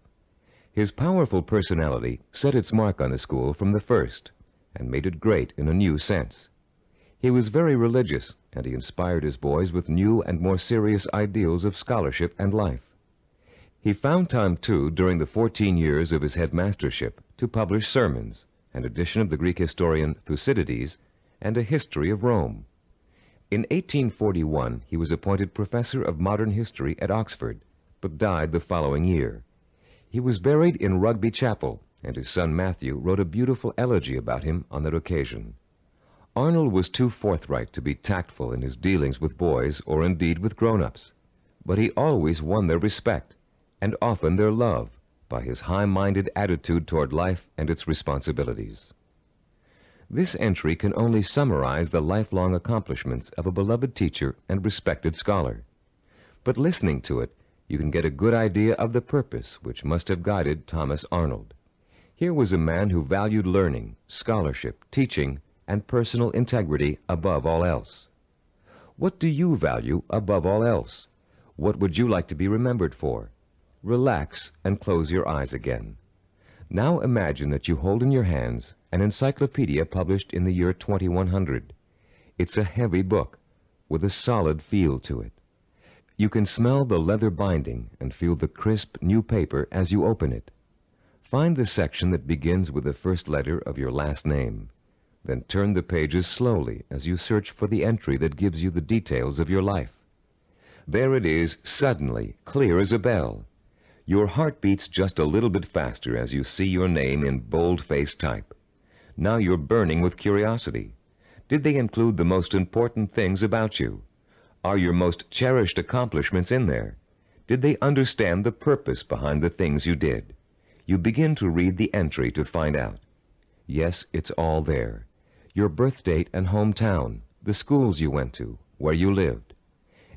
His powerful personality set its mark on the school from the first, and made it great in a new sense. He was very religious, and he inspired his boys with new and more serious ideals of scholarship and life. He found time, too, during the 14 years of his headmastership, to publish sermons, an edition of the Greek historian Thucydides, and a history of Rome. In 1841, he was appointed professor of modern history at Oxford, but died the following year. He was buried in Rugby Chapel, and his son Matthew wrote a beautiful elegy about him on that occasion. Arnold was too forthright to be tactful in his dealings with boys or indeed with grown-ups, but he always won their respect, and often their love, by his high-minded attitude toward life and its responsibilities. This entry can only summarize the lifelong accomplishments of a beloved teacher and respected scholar. But listening to it, you can get a good idea of the purpose which must have guided Thomas Arnold. Here was a man who valued learning, scholarship, teaching, and personal integrity above all else. What do you value above all else? What would you like to be remembered for? Relax and close your eyes again. Now imagine that you hold in your hands an encyclopedia published in the year 2100. It's a heavy book with a solid feel to it. You can smell the leather binding and feel the crisp new paper as you open it. Find the section that begins with the first letter of your last name. Then turn the pages slowly as you search for the entry that gives you the details of your life. There it is, suddenly, clear as a bell. Your heart beats just a little bit faster as you see your name in bold-faced type. Now you're burning with curiosity. Did they include the most important things about you? Are your most cherished accomplishments in there? Did they understand the purpose behind the things you did? You begin to read the entry to find out. Yes, it's all there. Your birth date and hometown, the schools you went to, where you lived.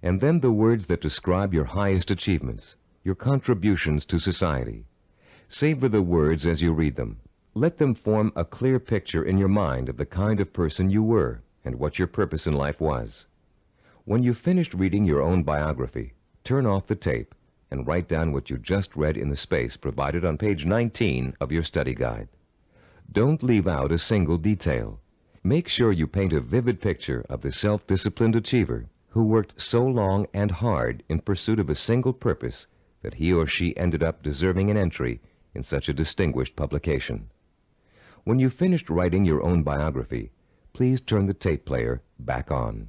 And then the words that describe your highest achievements, your contributions to society. Savor the words as you read them. Let them form a clear picture in your mind of the kind of person you were and what your purpose in life was. When you've finished reading your own biography, turn off the tape and write down what you just read in the space provided on page 19 of your study guide. Don't leave out a single detail. Make sure you paint a vivid picture of the self-disciplined achiever who worked so long and hard in pursuit of a single purpose that he or she ended up deserving an entry in such a distinguished publication. When you've finished writing your own biography, please turn the tape player back on.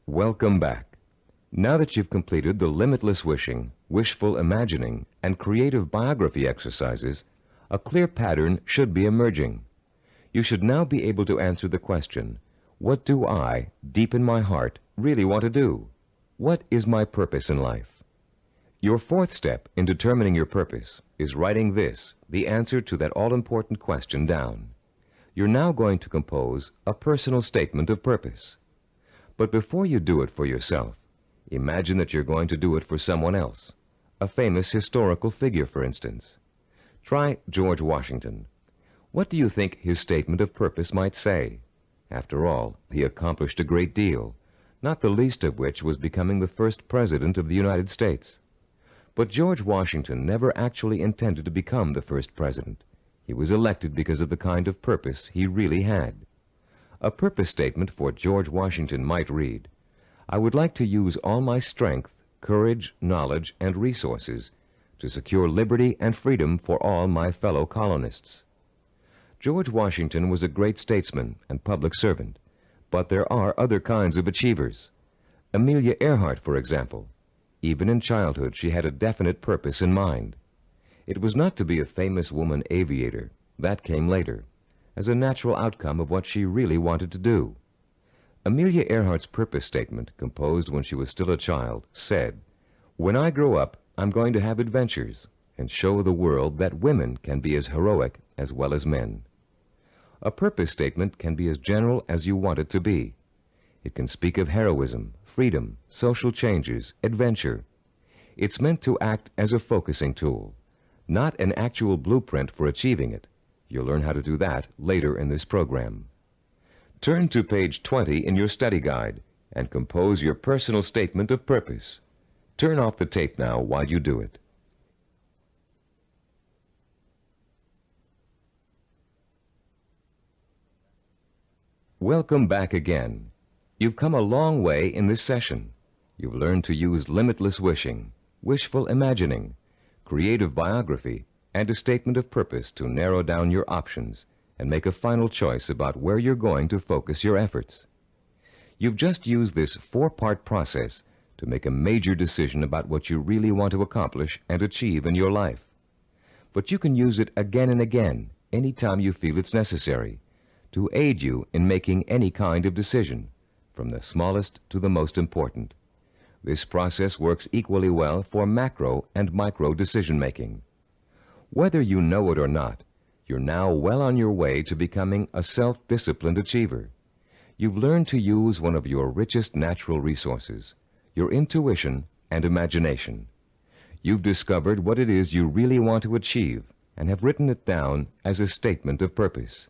Welcome back. Now that you've completed the limitless wishing, wishful imagining, and creative biography exercises, a clear pattern should be emerging. You should now be able to answer the question, what do I, deep in my heart, really want to do? What is my purpose in life? Your fourth step in determining your purpose is writing this, the answer to that all-important question, down. You're now going to compose a personal statement of purpose. But before you do it for yourself, imagine that you're going to do it for someone else, a famous historical figure, for instance. Try George Washington. What do you think his statement of purpose might say? After all, he accomplished a great deal, not the least of which was becoming the first president of the United States. But George Washington never actually intended to become the first president. He was elected because of the kind of purpose he really had. A purpose statement for George Washington might read, I would like to use all my strength, courage, knowledge, and resources to secure liberty and freedom for all my fellow colonists. George Washington was a great statesman and public servant, but there are other kinds of achievers. Amelia Earhart, for example. Even in childhood, she had a definite purpose in mind. It was not to be a famous woman aviator. That came later, as a natural outcome of what she really wanted to do. Amelia Earhart's purpose statement, composed when she was still a child, said, When I grow up, I'm going to have adventures and show the world that women can be as heroic as well as men. A purpose statement can be as general as you want it to be. It can speak of heroism, freedom, social changes, adventure. It's meant to act as a focusing tool, not an actual blueprint for achieving it. You'll learn how to do that later in this program. Turn to page 20 in your study guide and compose your personal statement of purpose. Turn off the tape now while you do it. Welcome back again. You've come a long way in this session. You've learned to use limitless wishing, wishful imagining, creative biography, and a statement of purpose to narrow down your options and make a final choice about where you're going to focus your efforts. You've just used this four-part process to make a major decision about what you really want to accomplish and achieve in your life. But you can use it again and again, anytime you feel it's necessary, to aid you in making any kind of decision, from the smallest to the most important. This process works equally well for macro and micro decision-making. Whether you know it or not, you're now well on your way to becoming a self-disciplined achiever. You've learned to use one of your richest natural resources, your intuition and imagination. You've discovered what it is you really want to achieve and have written it down as a statement of purpose.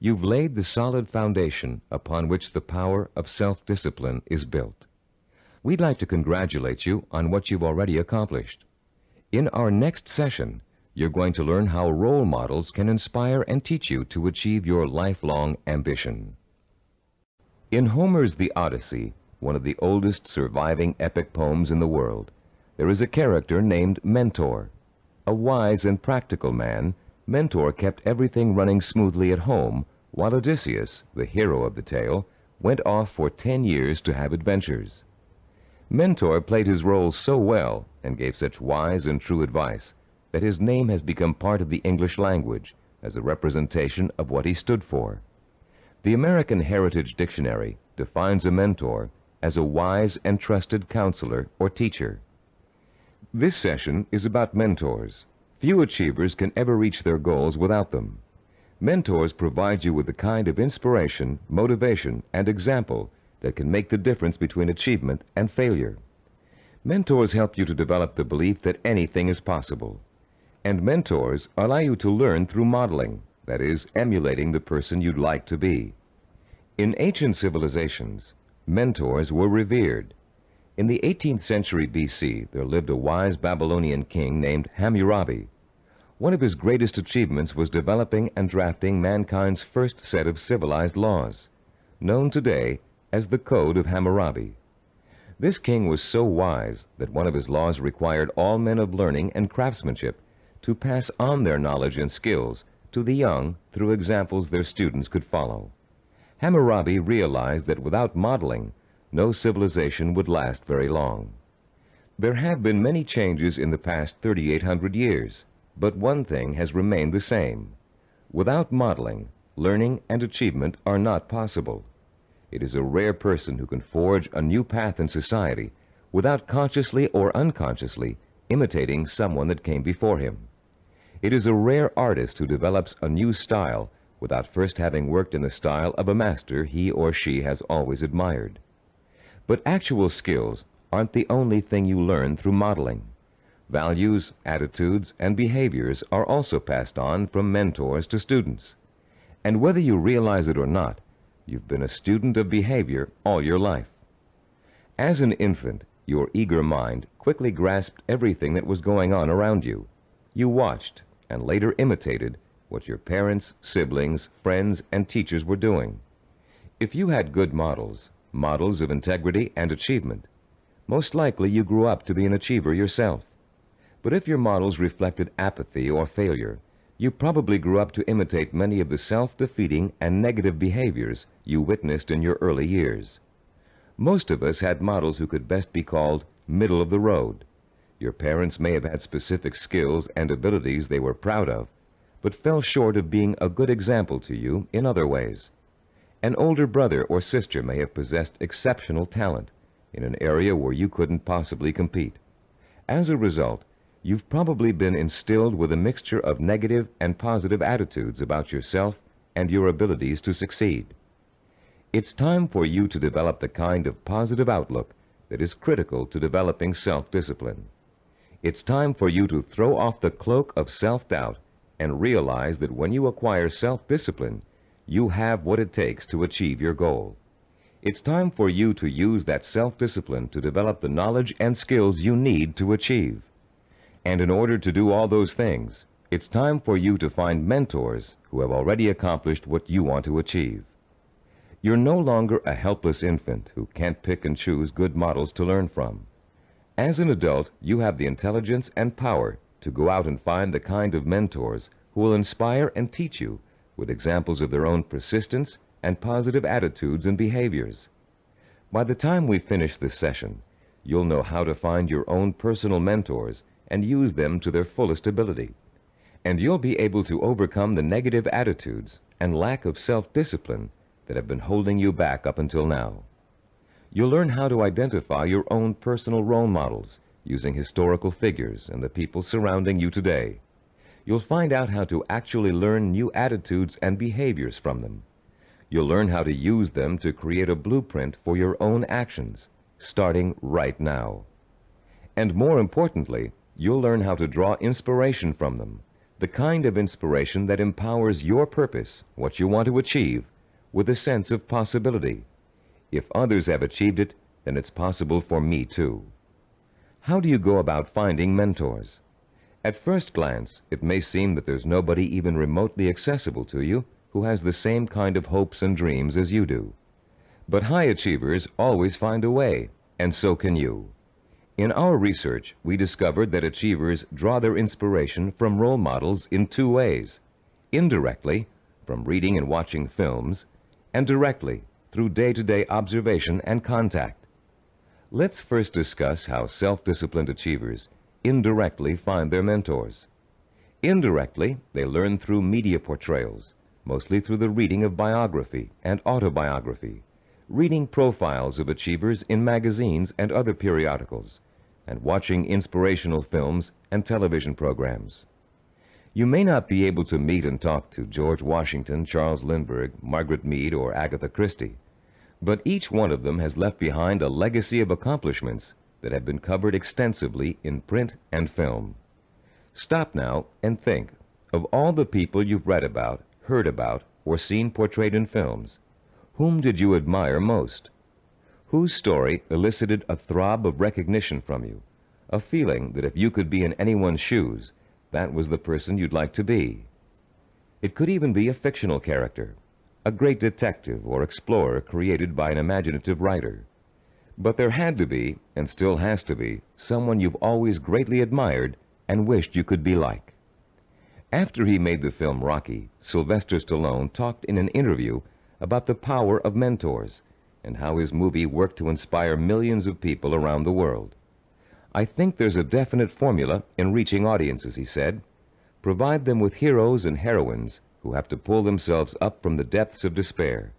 You've laid the solid foundation upon which the power of self-discipline is built. We'd like to congratulate you on what you've already accomplished. In our next session, you're going to learn how role models can inspire and teach you to achieve your lifelong ambition. In Homer's The Odyssey, one of the oldest surviving epic poems in the world, there is a character named Mentor. A wise and practical man, Mentor kept everything running smoothly at home, while Odysseus, the hero of the tale, went off for 10 years to have adventures. Mentor played his role so well and gave such wise and true advice that his name has become part of the English language as a representation of what he stood for. The American Heritage Dictionary defines a mentor as a wise and trusted counselor or teacher. This session is about mentors. Few achievers can ever reach their goals without them. Mentors provide you with the kind of inspiration, motivation, and example that can make the difference between achievement and failure. Mentors help you to develop the belief that anything is possible. And mentors allow you to learn through modeling, that is, emulating the person you'd like to be. In ancient civilizations, mentors were revered. In the 18th century BC, there lived a wise Babylonian king named Hammurabi. One of his greatest achievements was developing and drafting mankind's first set of civilized laws, known today as the Code of Hammurabi. This king was so wise that one of his laws required all men of learning and craftsmanship to pass on their knowledge and skills to the young through examples their students could follow. Hammurabi realized that without modeling, no civilization would last very long. There have been many changes in the past 3,800 years, but one thing has remained the same. Without modeling, learning and achievement are not possible. It is a rare person who can forge a new path in society without consciously or unconsciously imitating someone that came before him. It is a rare artist who develops a new style without first having worked in the style of a master he or she has always admired. But actual skills aren't the only thing you learn through modeling. Values, attitudes, and behaviors are also passed on from mentors to students. And whether you realize it or not, you've been a student of behavior all your life. As an infant, your eager mind quickly grasped everything that was going on around you. You watched and later imitated what your parents, siblings, friends, and teachers were doing. If you had good models, models of integrity and achievement, most likely you grew up to be an achiever yourself. But if your models reflected apathy or failure, you probably grew up to imitate many of the self-defeating and negative behaviors you witnessed in your early years. Most of us had models who could best be called middle of the road. Your parents may have had specific skills and abilities they were proud of, but fell short of being a good example to you in other ways. An older brother or sister may have possessed exceptional talent in an area where you couldn't possibly compete. As a result, you've probably been instilled with a mixture of negative and positive attitudes about yourself and your abilities to succeed. It's time for you to develop the kind of positive outlook that is critical to developing self-discipline. It's time for you to throw off the cloak of self-doubt and realize that when you acquire self-discipline, you have what it takes to achieve your goal. It's time for you to use that self-discipline to develop the knowledge and skills you need to achieve. And in order to do all those things, it's time for you to find mentors who have already accomplished what you want to achieve. You're no longer a helpless infant who can't pick and choose good models to learn from. As an adult, you have the intelligence and power to go out and find the kind of mentors who will inspire and teach you with examples of their own persistence and positive attitudes and behaviors. By the time we finish this session, you'll know how to find your own personal mentors and use them to their fullest ability. And you'll be able to overcome the negative attitudes and lack of self-discipline that have been holding you back up until now. You'll learn how to identify your own personal role models using historical figures and the people surrounding you today. You'll find out how to actually learn new attitudes and behaviors from them. You'll learn how to use them to create a blueprint for your own actions, starting right now. And more importantly, you'll learn how to draw inspiration from them, the kind of inspiration that empowers your purpose, what you want to achieve, with a sense of possibility. If others have achieved it, then it's possible for me too. How do you go about finding mentors? At first glance, it may seem that there's nobody even remotely accessible to you who has the same kind of hopes and dreams as you do. But high achievers always find a way, and so can you. In our research, we discovered that achievers draw their inspiration from role models in two ways: indirectly, from reading and watching films, and directly, through day-to-day observation and contact. Let's first discuss how self-disciplined achievers indirectly find their mentors. Indirectly, they learn through media portrayals, mostly through the reading of biography and autobiography, reading profiles of achievers in magazines and other periodicals, and watching inspirational films and television programs. You may not be able to meet and talk to George Washington, Charles Lindbergh, Margaret Mead, or Agatha Christie, but each one of them has left behind a legacy of accomplishments that have been covered extensively in print and film. Stop now and think of all the people you've read about, heard about, or seen portrayed in films. Whom did you admire most? Whose story elicited a throb of recognition from you, a feeling that if you could be in anyone's shoes, that was the person you'd like to be? It could even be a fictional character, a great detective or explorer created by an imaginative writer. But there had to be, and still has to be, someone you've always greatly admired and wished you could be like. After he made the film Rocky, Sylvester Stallone talked in an interview about the power of mentors and how his movie worked to inspire millions of people around the world. "I think there's a definite formula in reaching audiences," he said. "Provide them with heroes and heroines who have to pull themselves up from the depths of despair.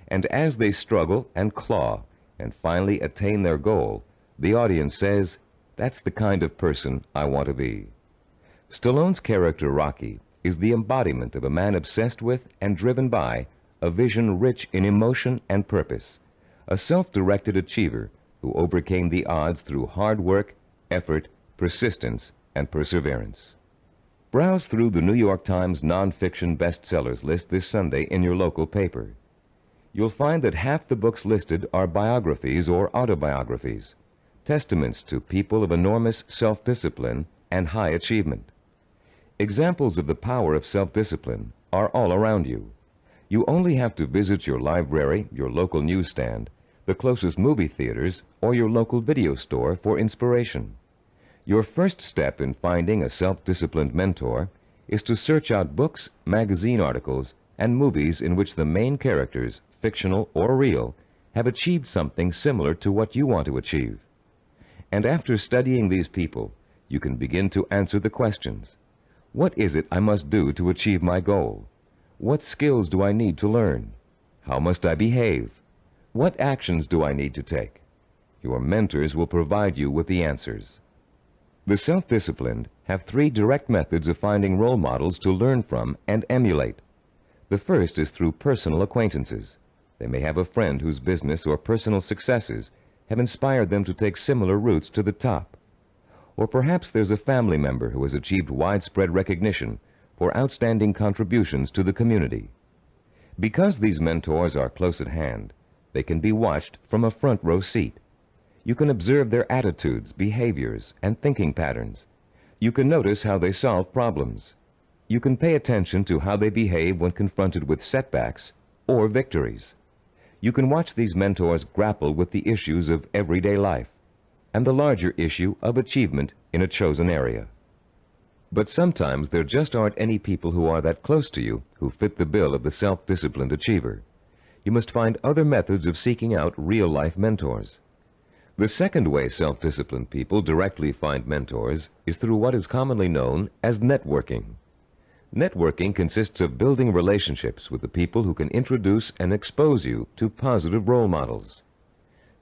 And as they struggle and claw and finally attain their goal, the audience says, 'That's the kind of person I want to be.'" Stallone's character Rocky is the embodiment of a man obsessed with and driven by a vision rich in emotion and purpose, a self-directed achiever who overcame the odds through hard work, effort, persistence, and perseverance. Browse through the New York Times nonfiction bestsellers list this Sunday in your local paper. You'll find that half the books listed are biographies or autobiographies, testaments to people of enormous self-discipline and high achievement. Examples of the power of self-discipline are all around you. You only have to visit your library, your local newsstand, the closest movie theaters, or your local video store for inspiration. Your first step in finding a self-disciplined mentor is to search out books, magazine articles, and movies in which the main characters, fictional or real, have achieved something similar to what you want to achieve. And after studying these people, you can begin to answer the questions. What is it I must do to achieve my goal? What skills do I need to learn? How must I behave? What actions do I need to take? Your mentors will provide you with the answers. The self-disciplined have three direct methods of finding role models to learn from and emulate. The first is through personal acquaintances. They may have a friend whose business or personal successes have inspired them to take similar routes to the top. Or perhaps there's a family member who has achieved widespread recognition for outstanding contributions to the community. Because these mentors are close at hand, they can be watched from a front row seat. You can observe their attitudes, behaviors, and thinking patterns. You can notice how they solve problems. You can pay attention to how they behave when confronted with setbacks or victories. You can watch these mentors grapple with the issues of everyday life and the larger issue of achievement in a chosen area. But sometimes there just aren't any people who are that close to you who fit the bill of the self-disciplined achiever. You must find other methods of seeking out real-life mentors. The second way self-disciplined people directly find mentors is through what is commonly known as networking. Networking consists of building relationships with the people who can introduce and expose you to positive role models.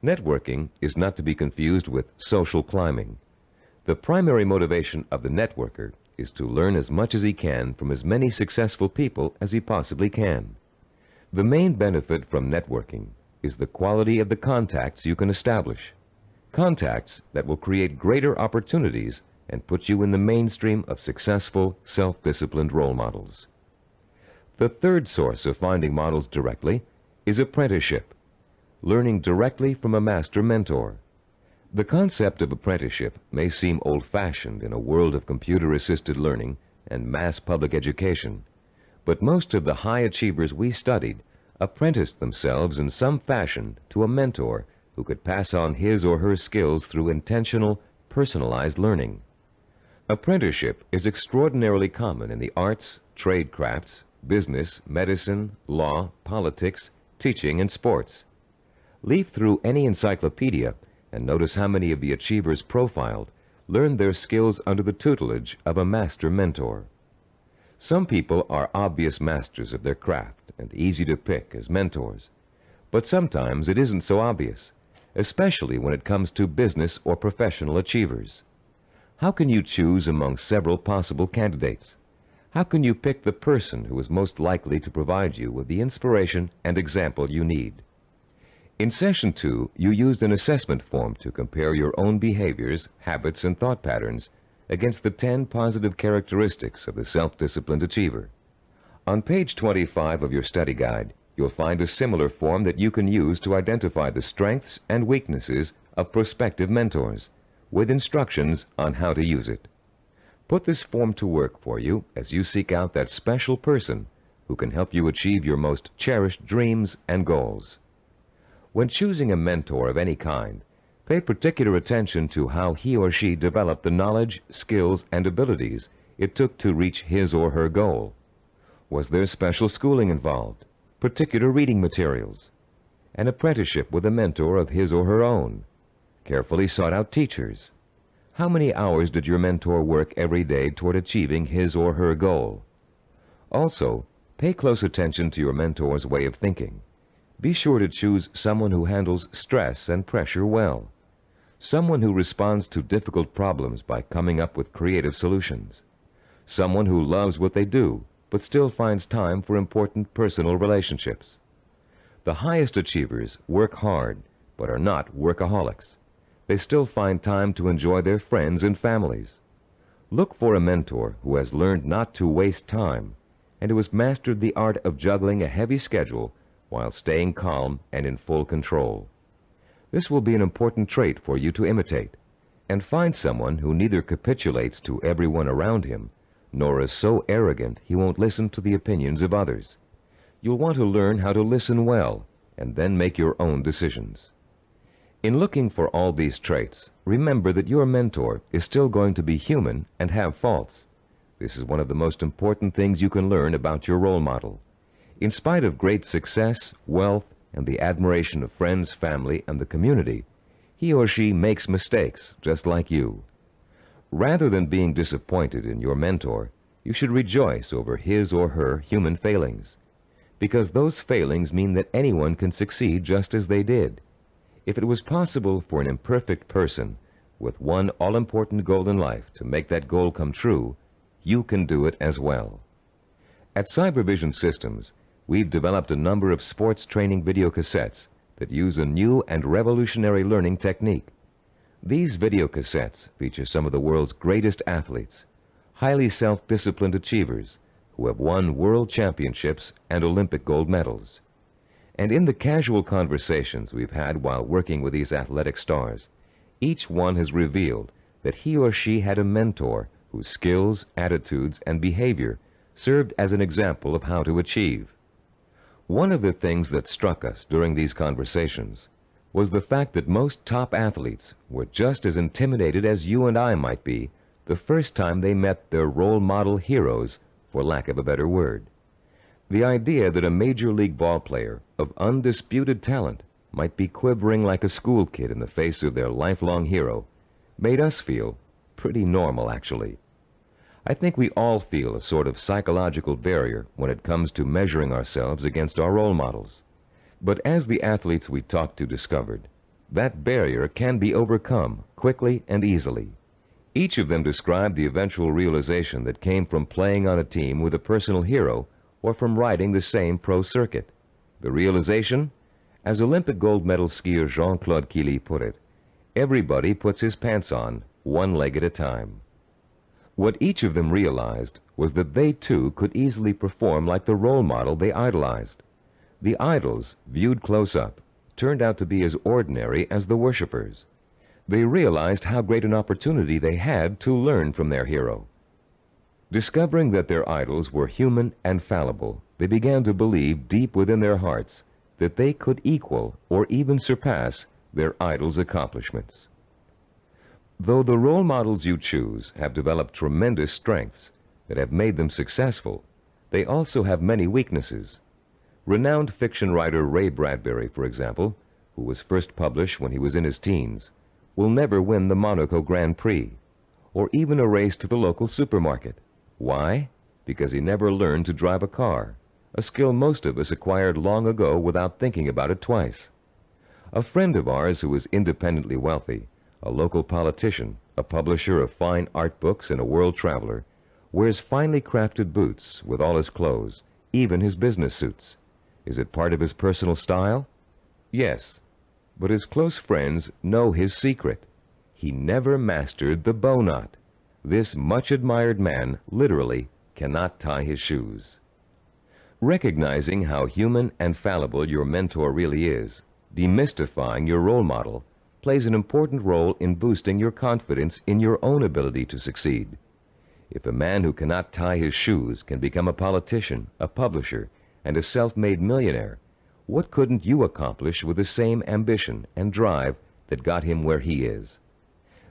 Networking is not to be confused with social climbing. The primary motivation of the networker is to learn as much as he can from as many successful people as he possibly can. The main benefit from networking is the quality of the contacts you can establish. Contacts that will create greater opportunities and put you in the mainstream of successful, self-disciplined role models. The third source of finding models directly is apprenticeship, learning directly from a master mentor. The concept of apprenticeship may seem old-fashioned in a world of computer-assisted learning and mass public education, but most of the high achievers we studied apprenticed themselves in some fashion to a mentor who could pass on his or her skills through intentional, personalized learning. Apprenticeship is extraordinarily common in the arts, trade crafts, business, medicine, law, politics, teaching, and sports. Leaf through any encyclopedia and notice how many of the achievers profiled learned their skills under the tutelage of a master mentor. Some people are obvious masters of their craft and easy to pick as mentors, but sometimes it isn't so obvious, especially when it comes to business or professional achievers. How can you choose among several possible candidates? How can you pick the person who is most likely to provide you with the inspiration and example you need? In Session 2, you used an assessment form to compare your own behaviors, habits, and thought patterns against the 10 positive characteristics of the self-disciplined achiever. On page 25 of your study guide, you'll find a similar form that you can use to identify the strengths and weaknesses of prospective mentors, with instructions on how to use it. Put this form to work for you as you seek out that special person who can help you achieve your most cherished dreams and goals. When choosing a mentor of any kind, pay particular attention to how he or she developed the knowledge, skills, and abilities it took to reach his or her goal. Was there special schooling involved, particular reading materials, an apprenticeship with a mentor of his or her own, carefully sought-out teachers? How many hours did your mentor work every day toward achieving his or her goal? Also, pay close attention to your mentor's way of thinking. Be sure to choose someone who handles stress and pressure well, someone who responds to difficult problems by coming up with creative solutions, someone who loves what they do but still finds time for important personal relationships. The highest achievers work hard but are not workaholics. They still find time to enjoy their friends and families. Look for a mentor who has learned not to waste time and who has mastered the art of juggling a heavy schedule while staying calm and in full control. This will be an important trait for you to imitate, and find someone who neither capitulates to everyone around him, nor is so arrogant he won't listen to the opinions of others. You'll want to learn how to listen well, and then make your own decisions. In looking for all these traits, remember that your mentor is still going to be human and have faults. This is one of the most important things you can learn about your role model. In spite of great success, wealth, and the admiration of friends, family, and the community, he or she makes mistakes just like you. Rather than being disappointed in your mentor, you should rejoice over his or her human failings, because those failings mean that anyone can succeed just as they did. If it was possible for an imperfect person with one all-important goal in life to make that goal come true, you can do it as well. At Cybervision Systems, we've developed a number of sports training video cassettes that use a new and revolutionary learning technique. These video cassettes feature some of the world's greatest athletes, highly self-disciplined achievers who have won world championships and Olympic gold medals. And in the casual conversations we've had while working with these athletic stars, each one has revealed that he or she had a mentor whose skills, attitudes, and behavior served as an example of how to achieve. One of the things that struck us during these conversations was the fact that most top athletes were just as intimidated as you and I might be the first time they met their role model heroes, for lack of a better word. The idea that a major league ball player of undisputed talent might be quivering like a school kid in the face of their lifelong hero made us feel pretty normal, actually. I think we all feel a sort of psychological barrier when it comes to measuring ourselves against our role models. But as the athletes we talked to discovered, that barrier can be overcome quickly and easily. Each of them described the eventual realization that came from playing on a team with a personal hero or from riding the same pro circuit. The realization? As Olympic gold medal skier Jean-Claude Killy put it, everybody puts his pants on, one leg at a time. What each of them realized was that they too could easily perform like the role model they idolized. The idols, viewed close up, turned out to be as ordinary as the worshippers. They realized how great an opportunity they had to learn from their hero. Discovering that their idols were human and fallible, they began to believe deep within their hearts that they could equal or even surpass their idols' accomplishments. Though the role models you choose have developed tremendous strengths that have made them successful, they also have many weaknesses. Renowned fiction writer Ray Bradbury, for example, who was first published when he was in his teens, will never win the Monaco Grand Prix, or even a race to the local supermarket. Why? Because he never learned to drive a car, a skill most of us acquired long ago without thinking about it twice. A friend of ours who was independently wealthy, a local politician, a publisher of fine art books, and a world traveler, wears finely crafted boots with all his clothes, even his business suits. Is it part of his personal style? Yes, but his close friends know his secret. He never mastered the bow knot. This much-admired man literally cannot tie his shoes. Recognizing how human and fallible your mentor really is, demystifying your role model, plays an important role in boosting your confidence in your own ability to succeed. If a man who cannot tie his shoes can become a politician, a publisher, and a self-made millionaire, what couldn't you accomplish with the same ambition and drive that got him where he is?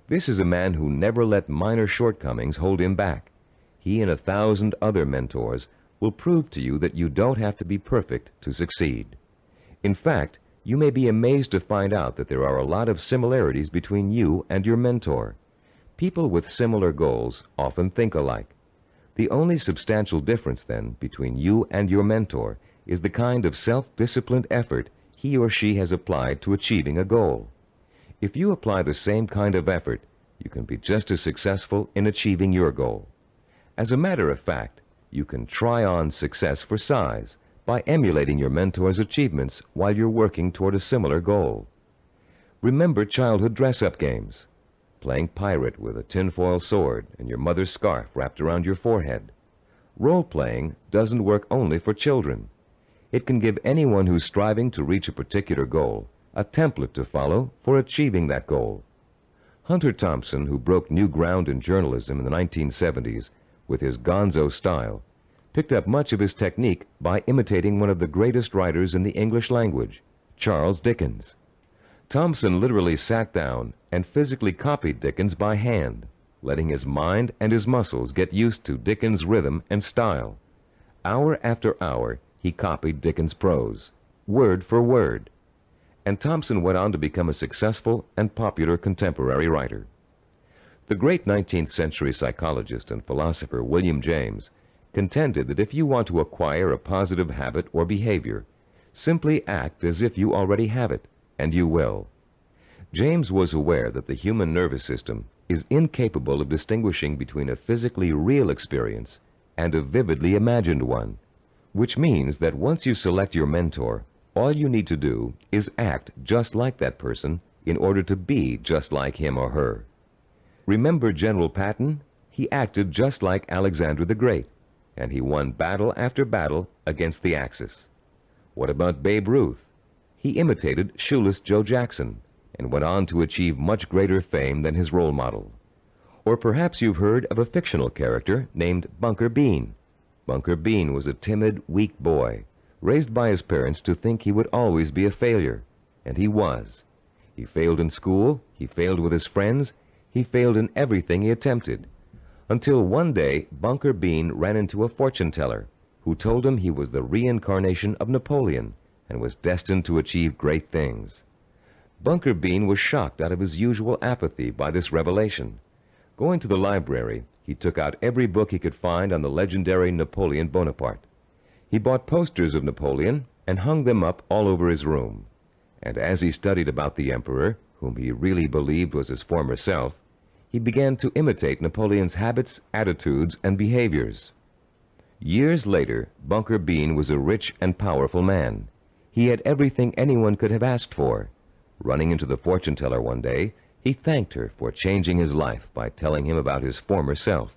This is a man who never let minor shortcomings hold him back. He and 1,000 other mentors will prove to you that you don't have to be perfect to succeed. In fact, you may be amazed to find out that there are a lot of similarities between you and your mentor. People with similar goals often think alike. The only substantial difference, then, between you and your mentor is the kind of self-disciplined effort he or she has applied to achieving a goal. If you apply the same kind of effort, you can be just as successful in achieving your goal. As a matter of fact, you can try on success for size by emulating your mentor's achievements while you're working toward a similar goal. Remember childhood dress-up games, playing pirate with a tinfoil sword and your mother's scarf wrapped around your forehead. Role-playing doesn't work only for children. It can give anyone who's striving to reach a particular goal a template to follow for achieving that goal. Hunter Thompson, who broke new ground in journalism in the 1970s with his gonzo style, picked up much of his technique by imitating one of the greatest writers in the English language, Charles Dickens. Thompson literally sat down and physically copied Dickens by hand, letting his mind and his muscles get used to Dickens' rhythm and style. Hour after hour, he copied Dickens' prose, word for word. And Thompson went on to become a successful and popular contemporary writer. The great 19th century psychologist and philosopher William James contended that if you want to acquire a positive habit or behavior, simply act as if you already have it, and you will. James was aware that the human nervous system is incapable of distinguishing between a physically real experience and a vividly imagined one, which means that once you select your mentor, all you need to do is act just like that person in order to be just like him or her. Remember General Patton? He acted just like Alexander the Great, and he won battle after battle against the Axis. What about Babe Ruth? He imitated Shoeless Joe Jackson and went on to achieve much greater fame than his role model. Or perhaps you've heard of a fictional character named Bunker Bean. Bunker Bean was a timid, weak boy, raised by his parents to think he would always be a failure, and he was. He failed in school, he failed with his friends, he failed in everything he attempted, until one day Bunker Bean ran into a fortune teller who told him he was the reincarnation of Napoleon and was destined to achieve great things. Bunker Bean was shocked out of his usual apathy by this revelation. Going to the library, he took out every book he could find on the legendary Napoleon Bonaparte. He bought posters of Napoleon and hung them up all over his room. And as he studied about the emperor, whom he really believed was his former self, he began to imitate Napoleon's habits, attitudes, and behaviors. Years later, Bunker Bean was a rich and powerful man. He had everything anyone could have asked for. Running into the fortune teller one day, he thanked her for changing his life by telling him about his former self.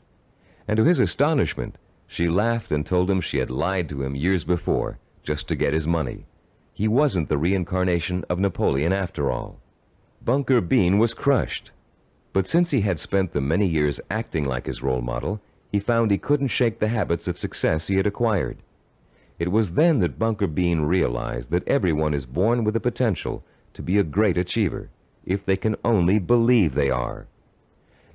And to his astonishment, she laughed and told him she had lied to him years before, just to get his money. He wasn't the reincarnation of Napoleon after all. Bunker Bean was crushed. But since he had spent the many years acting like his role model, he found he couldn't shake the habits of success he had acquired. It was then that Bunker Bean realized that everyone is born with the potential to be a great achiever, if they can only believe they are.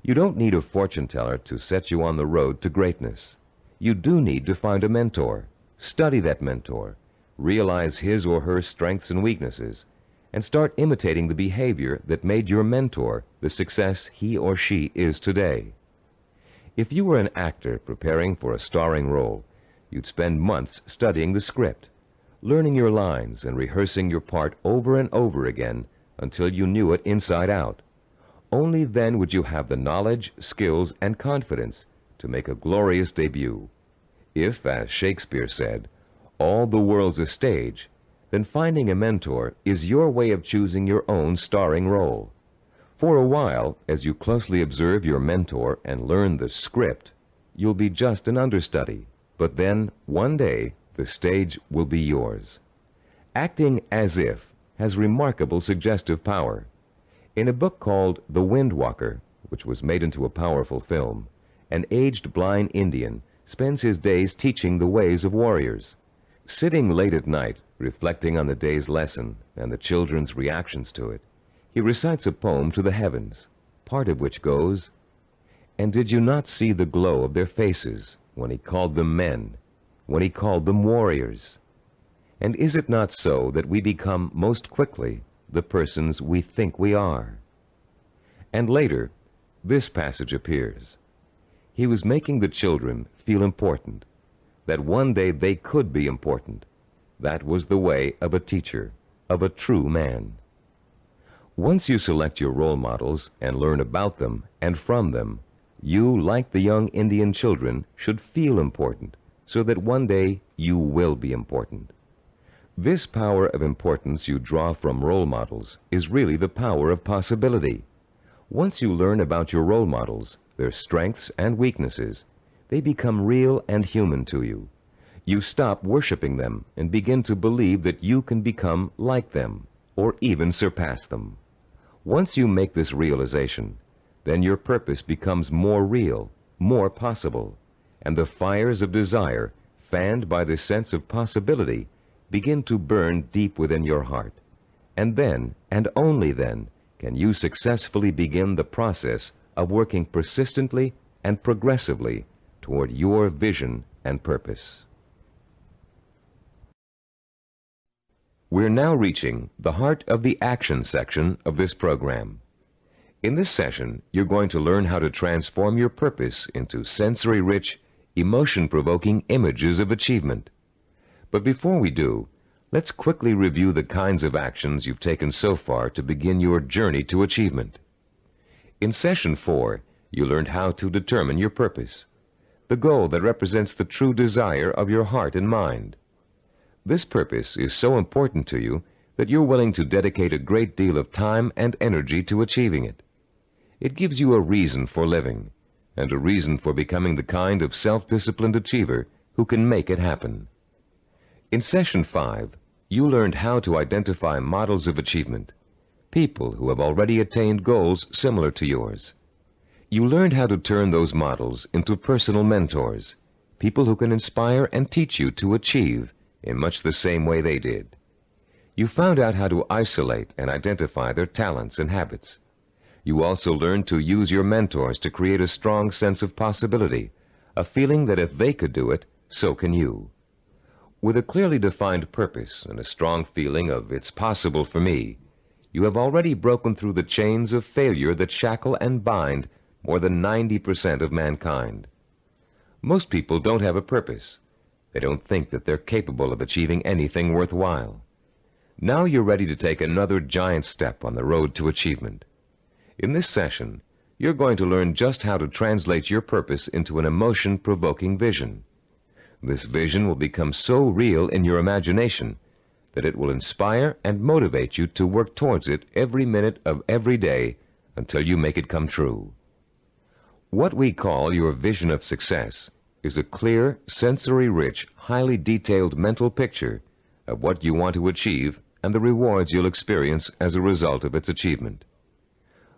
You don't need a fortune teller to set you on the road to greatness. You do need to find a mentor, study that mentor, realize his or her strengths and weaknesses, and start imitating the behavior that made your mentor the success he or she is today. If you were an actor preparing for a starring role, you'd spend months studying the script, learning your lines and rehearsing your part over and over again until you knew it inside out. Only then would you have the knowledge, skills, and confidence to make a glorious debut. If, as Shakespeare said, all the world's a stage, then finding a mentor is your way of choosing your own starring role. For a while, as you closely observe your mentor and learn the script, you'll be just an understudy. But then, one day, the stage will be yours. Acting as if has remarkable suggestive power. In a book called The Wind Walker, which was made into a powerful film, an aged blind Indian spends his days teaching the ways of warriors. Sitting late at night, reflecting on the day's lesson and the children's reactions to it, he recites a poem to the heavens, part of which goes, "And did you not see the glow of their faces when he called them men, when he called them warriors? And is it not so that we become most quickly the persons we think we are?" And later, this passage appears. He was making the children feel important, that one day they could be important. That was the way of a teacher, of a true man. Once you select your role models and learn about them and from them, you, like the young Indian children, should feel important, so that one day you will be important. This power of importance you draw from role models is really the power of possibility. Once you learn about your role models, their strengths and weaknesses, they become real and human to you. You stop worshiping them and begin to believe that you can become like them, or even surpass them. Once you make this realization, then your purpose becomes more real, more possible, and the fires of desire, fanned by the sense of possibility, begin to burn deep within your heart. And then, and only then, can you successfully begin the process of working persistently and progressively toward your vision and purpose. We're now reaching the heart of the action section of this program. In this session, you're going to learn how to transform your purpose into sensory-rich, emotion-provoking images of achievement. But before we do, let's quickly review the kinds of actions you've taken so far to begin your journey to achievement. In Session 4, you learned how to determine your purpose, the goal that represents the true desire of your heart and mind. This purpose is so important to you that you're willing to dedicate a great deal of time and energy to achieving it. It gives you a reason for living, and a reason for becoming the kind of self-disciplined achiever who can make it happen. In Session 5, you learned how to identify models of achievement, people who have already attained goals similar to yours. You learned how to turn those models into personal mentors, people who can inspire and teach you to achieve in much the same way they did. You found out how to isolate and identify their talents and habits. You also learned to use your mentors to create a strong sense of possibility, a feeling that if they could do it, so can you. With a clearly defined purpose and a strong feeling of "it's possible for me," you have already broken through the chains of failure that shackle and bind more than 90% of mankind. Most people don't have a purpose. They don't think that they're capable of achieving anything worthwhile. Now you're ready to take another giant step on the road to achievement. In this session, you're going to learn just how to translate your purpose into an emotion-provoking vision. This vision will become so real in your imagination that it will inspire and motivate you to work towards it every minute of every day until you make it come true. What we call your vision of success is a clear, sensory-rich, highly detailed mental picture of what you want to achieve and the rewards you'll experience as a result of its achievement.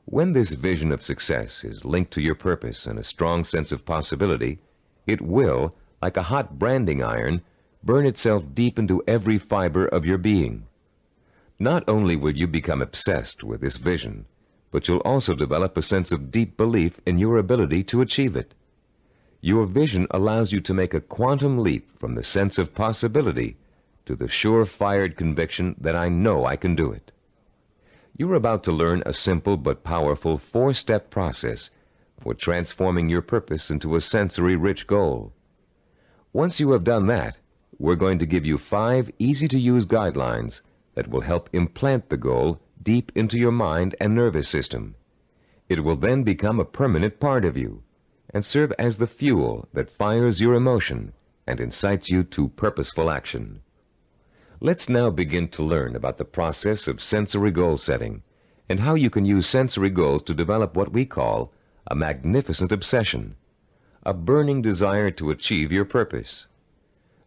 When this vision of success is linked to your purpose and a strong sense of possibility, it will, like a hot branding iron, burn itself deep into every fiber of your being. Not only will you become obsessed with this vision, but you'll also develop a sense of deep belief in your ability to achieve it. Your vision allows you to make a quantum leap from the sense of possibility to the sure-fired conviction that I know I can do it. You're about to learn a simple but powerful 4-step process for transforming your purpose into a sensory-rich goal. Once you have done that, we're going to give you 5 easy-to-use guidelines that will help implant the goal deep into your mind and nervous system. It will then become a permanent part of you, and serve as the fuel that fires your emotion and incites you to purposeful action. Let's now begin to learn about the process of sensory goal setting and how you can use sensory goals to develop what we call a magnificent obsession, a burning desire to achieve your purpose.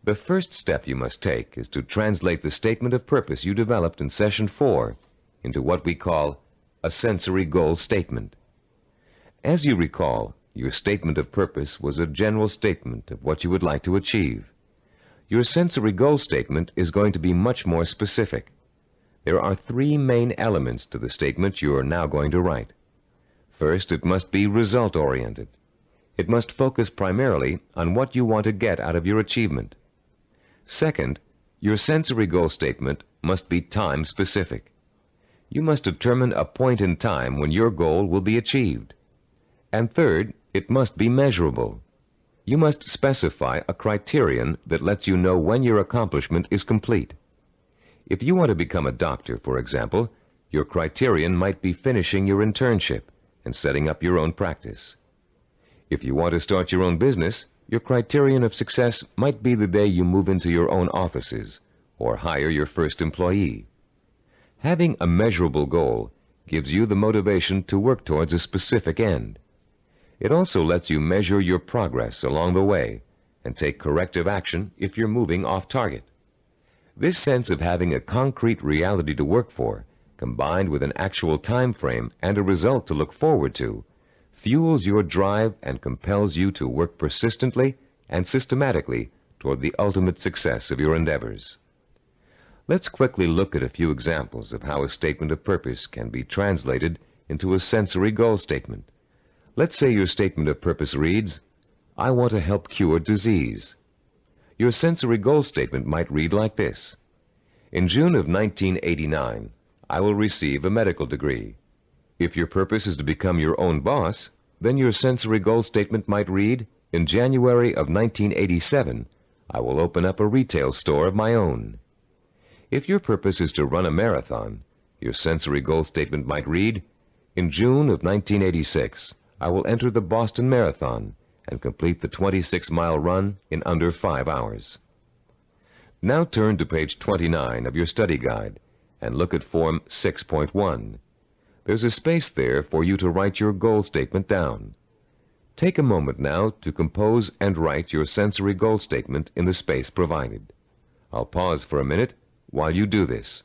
The first step you must take is to translate the statement of purpose you developed in Session 4 into what we call a sensory goal statement. As you recall, your statement of purpose was a general statement of what you would like to achieve. Your sensory goal statement is going to be much more specific. There are three main elements to the statement you are now going to write. First, it must be result-oriented. It must focus primarily on what you want to get out of your achievement. Second, your sensory goal statement must be time-specific. You must determine a point in time when your goal will be achieved. And third, it must be measurable. You must specify a criterion that lets you know when your accomplishment is complete. If you want to become a doctor, for example, your criterion might be finishing your internship and setting up your own practice. If you want to start your own business, your criterion of success might be the day you move into your own offices or hire your first employee. Having a measurable goal gives you the motivation to work towards a specific end. It also lets you measure your progress along the way and take corrective action if you're moving off target. This sense of having a concrete reality to work for, combined with an actual time frame and a result to look forward to, fuels your drive and compels you to work persistently and systematically toward the ultimate success of your endeavors. Let's quickly look at a few examples of how a statement of purpose can be translated into a sensory goal statement. Let's say your statement of purpose reads, I want to help cure disease. Your sensory goal statement might read like this. In June of 1989, I will receive a medical degree. If your purpose is to become your own boss, then your sensory goal statement might read, in January of 1987, I will open up a retail store of my own. If your purpose is to run a marathon, your sensory goal statement might read, in June of 1986, I will enter the Boston Marathon and complete the 26-mile run in under 5 hours. Now turn to page 29 of your study guide and look at Form 6.1. There's a space there for you to write your goal statement down. Take a moment now to compose and write your sensory goal statement in the space provided. I'll pause for a minute while you do this.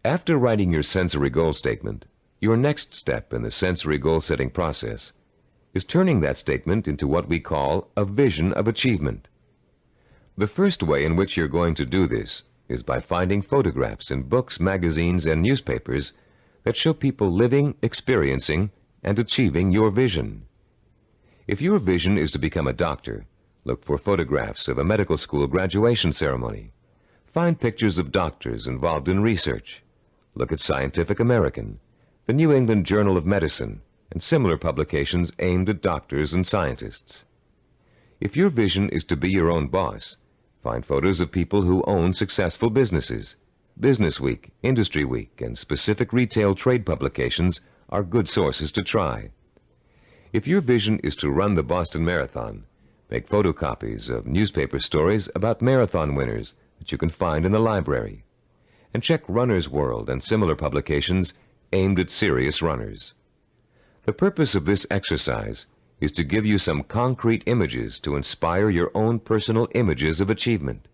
After writing your sensory goal statement, your next step in the sensory goal setting process is turning that statement into what we call a vision of achievement. The first way in which you're going to do this is by finding photographs in books, magazines, and newspapers that show people living, experiencing, and achieving your vision. If your vision is to become a doctor, look for photographs of a medical school graduation ceremony. Find pictures of doctors involved in research. Look at Scientific American, the New England Journal of Medicine, and similar publications aimed at doctors and scientists. If your vision is to be your own boss, find photos of people who own successful businesses. Business Week, Industry Week, and specific retail trade publications are good sources to try. If your vision is to run the Boston Marathon, make photocopies of newspaper stories about marathon winners that you can find in the library. And check Runner's World and similar publications aimed at serious runners. The purpose of this exercise is to give you some concrete images to inspire your own personal images of achievement.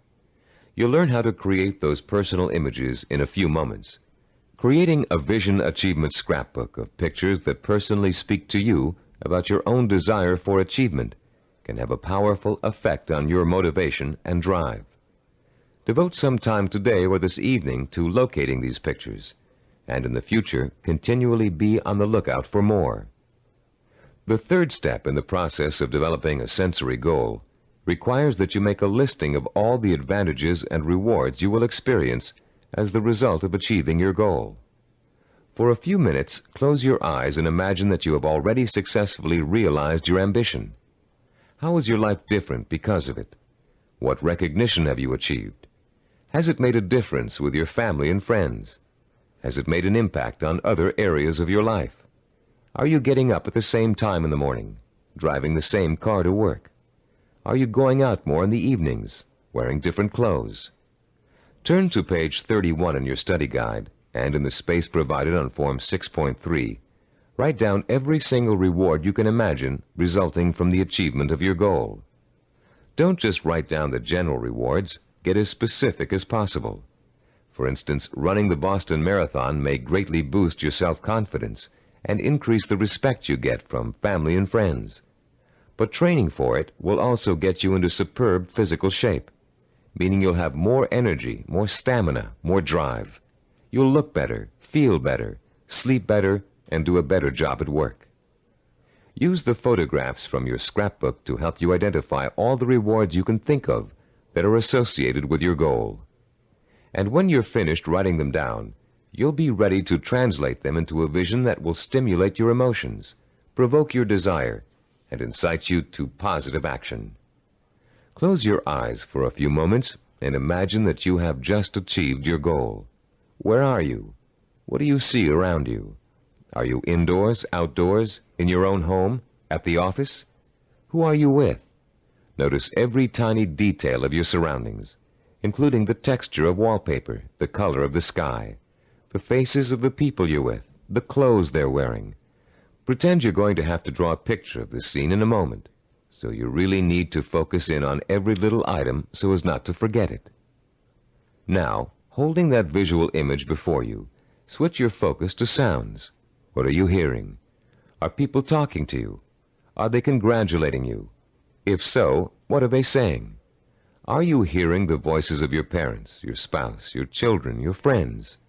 You'll learn how to create those personal images in a few moments. Creating a vision achievement scrapbook of pictures that personally speak to you about your own desire for achievement can have a powerful effect on your motivation and drive. Devote some time today or this evening to locating these pictures, and in the future, continually be on the lookout for more. The third step in the process of developing a sensory goal requires that you make a listing of all the advantages and rewards you will experience as the result of achieving your goal. For a few minutes, close your eyes and imagine that you have already successfully realized your ambition. How is your life different because of it? What recognition have you achieved? Has it made a difference with your family and friends? Has it made an impact on other areas of your life? Are you getting up at the same time in the morning, driving the same car to work? Are you going out more in the evenings, wearing different clothes? Turn to page 31 in your study guide, and in the space provided on Form 6.3, write down every single reward you can imagine resulting from the achievement of your goal. Don't just write down the general rewards, get as specific as possible. For instance, running the Boston Marathon may greatly boost your self-confidence and increase the respect you get from family and friends. But training for it will also get you into superb physical shape, meaning you'll have more energy, more stamina, more drive. You'll look better, feel better, sleep better, and do a better job at work. Use the photographs from your scrapbook to help you identify all the rewards you can think of that are associated with your goal. And when you're finished writing them down, you'll be ready to translate them into a vision that will stimulate your emotions, provoke your desire, and incite you to positive action. Close your eyes for a few moments and imagine that you have just achieved your goal. Where are you? What do you see around you? Are you indoors, outdoors, in your own home, at the office? Who are you with? Notice every tiny detail of your surroundings, including the texture of wallpaper, the color of the sky, the faces of the people you're with, the clothes they're wearing. Pretend you're going to have to draw a picture of the scene in a moment, so you really need to focus in on every little item so as not to forget it. Now, holding that visual image before you, switch your focus to sounds. What are you hearing? Are people talking to you? Are they congratulating you? If so, what are they saying? Are you hearing the voices of your parents, your spouse, your children, your friends?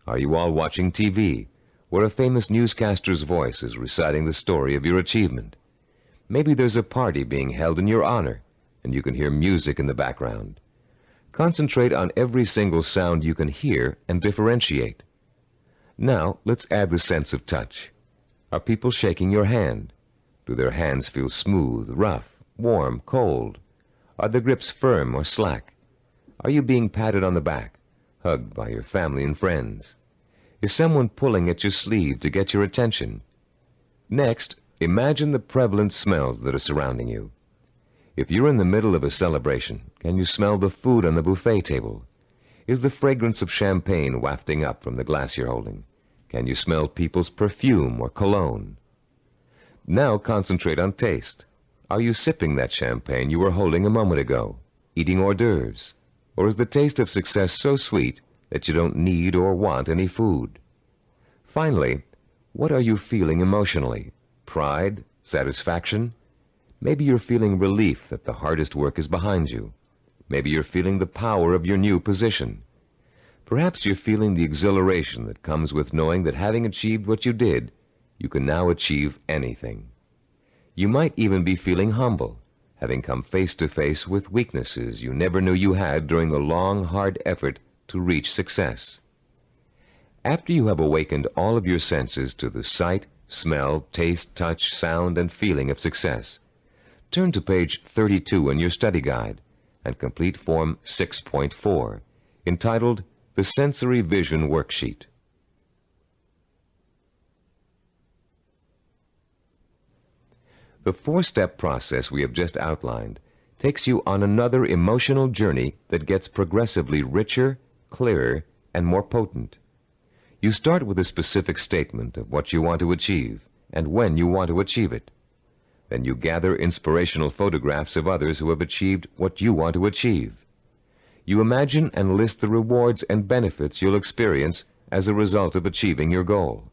Are you all watching TV, where a famous newscaster's voice is reciting the story of your achievement? Maybe there's a party being held in your honor, and you can hear music in the background. Concentrate on every single sound you can hear and differentiate. Now, let's add the sense of touch. Are people shaking your hand? Do their hands feel smooth, rough, warm, cold? Are the grips firm or slack? Are you being patted on the back, hugged by your family and friends? Is someone pulling at your sleeve to get your attention? Next, imagine the prevalent smells that are surrounding you. If you're in the middle of a celebration, can you smell the food on the buffet table? Is the fragrance of champagne wafting up from the glass you're holding? Can you smell people's perfume or cologne? Now concentrate on taste. Are you sipping that champagne you were holding a moment ago, eating hors d'oeuvres? Or is the taste of success so sweet that you don't need or want any food? Finally, what are you feeling emotionally? Pride? Satisfaction? Maybe you're feeling relief that the hardest work is behind you. Maybe you're feeling the power of your new position. Perhaps you're feeling the exhilaration that comes with knowing that having achieved what you did, you can now achieve anything. You might even be feeling humble, having come face to face with weaknesses you never knew you had during the long, hard effort to reach success. After you have awakened all of your senses to the sight, smell, taste, touch, sound, and feeling of success, turn to page 32 in your study guide and complete Form 6.4, entitled The Sensory Vision Worksheet. The four-step process we have just outlined takes you on another emotional journey that gets progressively richer, clearer, and more potent. You start with a specific statement of what you want to achieve and when you want to achieve it. Then you gather inspirational photographs of others who have achieved what you want to achieve. You imagine and list the rewards and benefits you'll experience as a result of achieving your goal.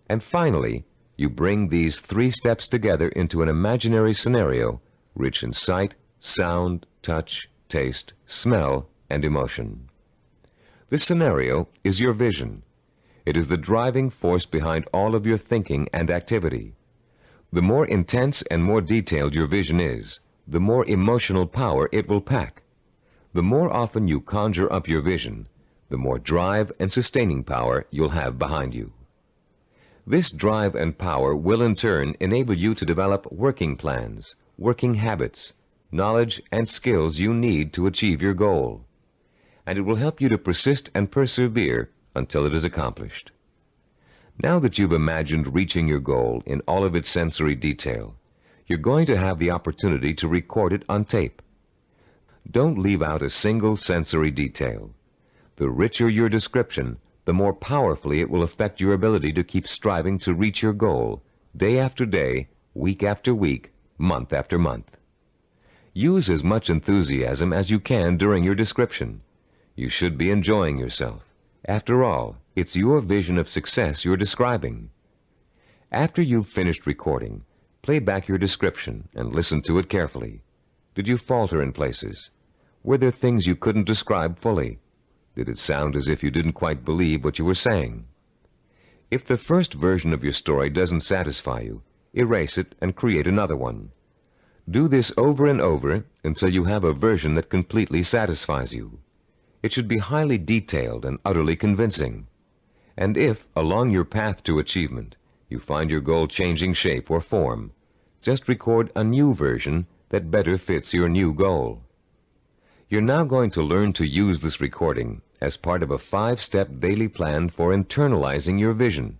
And finally, you bring these three steps together into an imaginary scenario rich in sight, sound, touch, taste, smell, and emotion. This scenario is your vision. It is the driving force behind all of your thinking and activity. The more intense and more detailed your vision is, the more emotional power it will pack. The more often you conjure up your vision, the more drive and sustaining power you'll have behind you. This drive and power will in turn enable you to develop working plans, working habits, knowledge, and skills you need to achieve your goal. and it will help you to persist and persevere until it is accomplished. Now that you've imagined reaching your goal in all of its sensory detail, you're going to have the opportunity to record it on tape. Don't leave out a single sensory detail. The richer your description, the more powerfully it will affect your ability to keep striving to reach your goal, day after day, week after week, month after month. Use as much enthusiasm as you can during your description. You should be enjoying yourself. After all, it's your vision of success you're describing. After you've finished recording, play back your description and listen to it carefully. Did you falter in places? Were there things you couldn't describe fully? Did it sound as if you didn't quite believe what you were saying? If the first version of your story doesn't satisfy you, erase it and create another one. Do this over and over until you have a version that completely satisfies you. It should be highly detailed and utterly convincing. And if, along your path to achievement, you find your goal changing shape or form, just record a new version that better fits your new goal. You're now going to learn to use this recording as part of a 5-step daily plan for internalizing your vision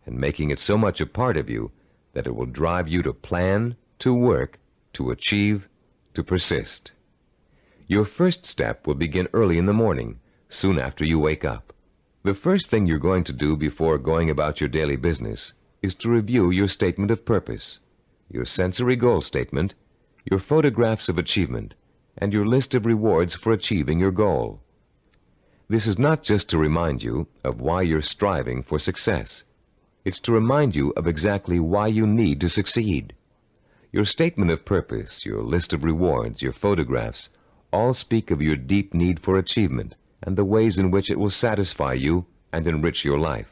and making it so much a part of you that it will drive you to plan, to work, to achieve, to persist. Your first step will begin early in the morning, soon after you wake up. The first thing you're going to do before going about your daily business is to review your statement of purpose, your sensory goal statement, your photographs of achievement, and your list of rewards for achieving your goal. This is not just to remind you of why you're striving for success. It's to remind you of exactly why you need to succeed. Your statement of purpose, your list of rewards, your photographs, all speak of your deep need for achievement and the ways in which it will satisfy you and enrich your life.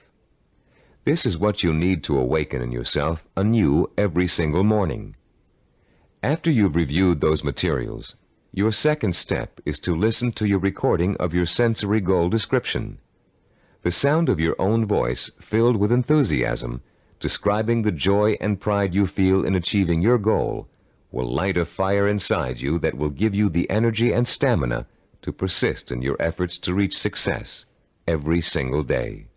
This is what you need to awaken in yourself anew every single morning. After you've reviewed those materials, your second step is to listen to your recording of your sensory goal description. The sound of your own voice, filled with enthusiasm, describing the joy and pride you feel in achieving your goal, will light a fire inside you that will give you the energy and stamina to persist in your efforts to reach success every single day.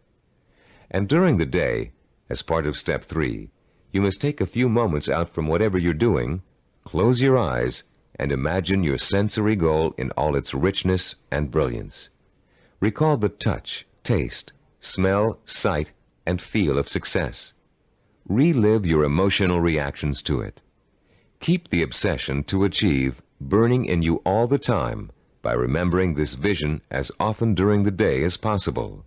And during the day, as part of step 3, you must take a few moments out from whatever you're doing, close your eyes, and imagine your sensory goal in all its richness and brilliance. Recall the touch, taste, smell, sight, and feel of success. Relive your emotional reactions to it. Keep the obsession to achieve burning in you all the time by remembering this vision as often during the day as possible.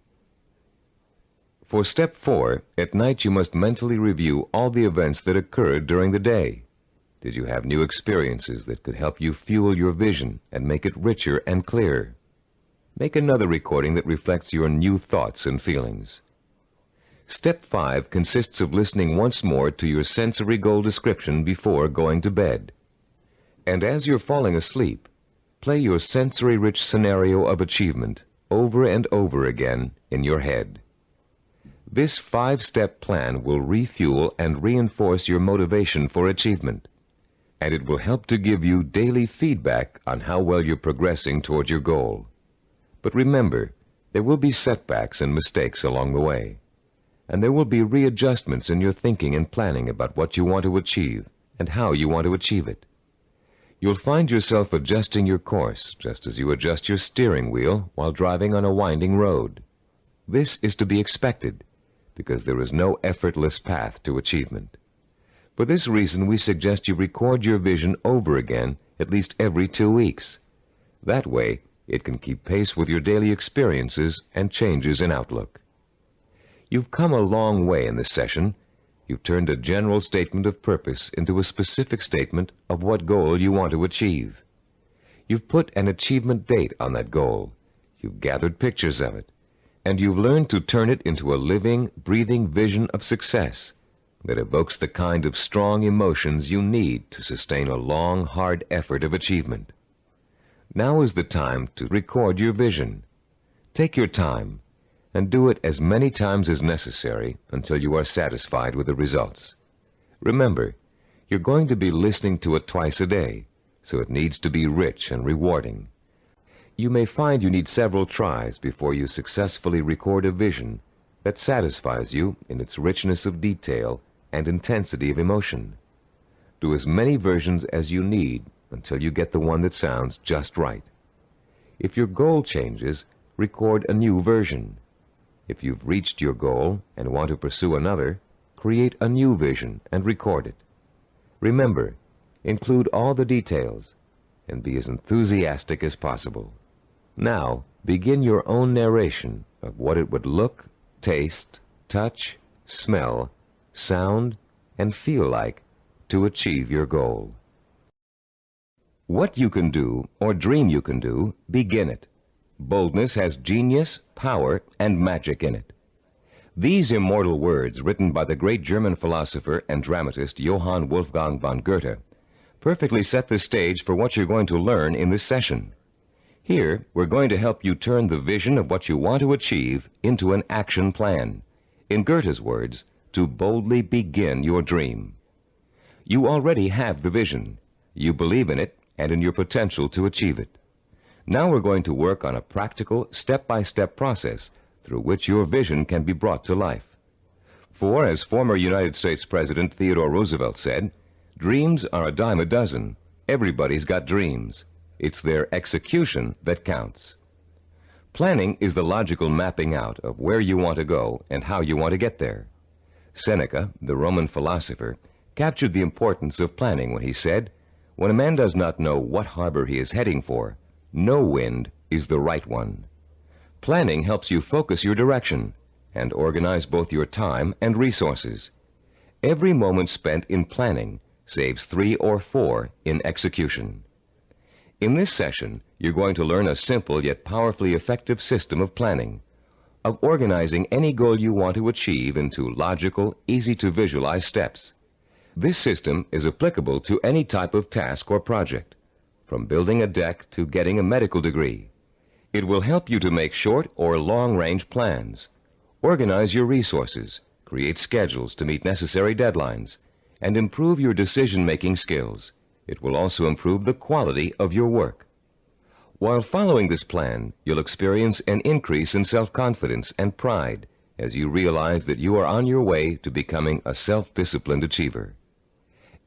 For step 4, at night you must mentally review all the events that occurred during the day. Did you have new experiences that could help you fuel your vision and make it richer and clearer? Make another recording that reflects your new thoughts and feelings. Step 5 consists of listening once more to your sensory goal description before going to bed. And as you're falling asleep, play your sensory-rich scenario of achievement over and over again in your head. This 5-step plan will refuel and reinforce your motivation for achievement, and it will help to give you daily feedback on how well you're progressing toward your goal. But remember, there will be setbacks and mistakes along the way, and there will be readjustments in your thinking and planning about what you want to achieve and how you want to achieve it. You'll find yourself adjusting your course just as you adjust your steering wheel while driving on a winding road. This is to be expected because there is no effortless path to achievement. For this reason, we suggest you record your vision over again at least every 2 weeks. That way, it can keep pace with your daily experiences and changes in outlook. You've come a long way in this session. You've turned a general statement of purpose into a specific statement of what goal you want to achieve. You've put an achievement date on that goal. You've gathered pictures of it. And you've learned to turn it into a living, breathing vision of success that evokes the kind of strong emotions you need to sustain a long, hard effort of achievement. Now is the time to record your vision. Take your time and do it as many times as necessary until you are satisfied with the results. Remember, you're going to be listening to it twice a day, so it needs to be rich and rewarding. You may find you need several tries before you successfully record a vision that satisfies you in its richness of detail and intensity of emotion. Do as many versions as you need until you get the one that sounds just right. If your goal changes, record a new version. If you've reached your goal and want to pursue another, create a new vision and record it. Remember, include all the details and be as enthusiastic as possible. Now, begin your own narration of what it would look, taste, touch, smell, sound, and feel like to achieve your goal. What you can do, or dream you can do, begin it. Boldness has genius, power, and magic in it. These immortal words, written by the great German philosopher and dramatist Johann Wolfgang von Goethe, perfectly set the stage for what you're going to learn in this session. Here, we're going to help you turn the vision of what you want to achieve into an action plan. In Goethe's words, to boldly begin your dream. You already have the vision. You believe in it and in your potential to achieve it. Now we're going to work on a practical, step-by-step process through which your vision can be brought to life. For, as former United States President Theodore Roosevelt said, dreams are a dime a dozen. Everybody's got dreams. It's their execution that counts. Planning is the logical mapping out of where you want to go and how you want to get there. Seneca, the Roman philosopher, captured the importance of planning when he said, "When a man does not know what harbor he is heading for, no wind is the right one." Planning helps you focus your direction and organize both your time and resources. Every moment spent in planning saves 3 or 4 in execution. In this session, you're going to learn a simple yet powerfully effective system of planning, of organizing any goal you want to achieve into logical, easy-to-visualize steps. This system is applicable to any type of task or project, from building a deck to getting a medical degree. It will help you to make short or long-range plans, organize your resources, create schedules to meet necessary deadlines, and improve your decision-making skills. It will also improve the quality of your work. While following this plan, you'll experience an increase in self-confidence and pride as you realize that you are on your way to becoming a self-disciplined achiever.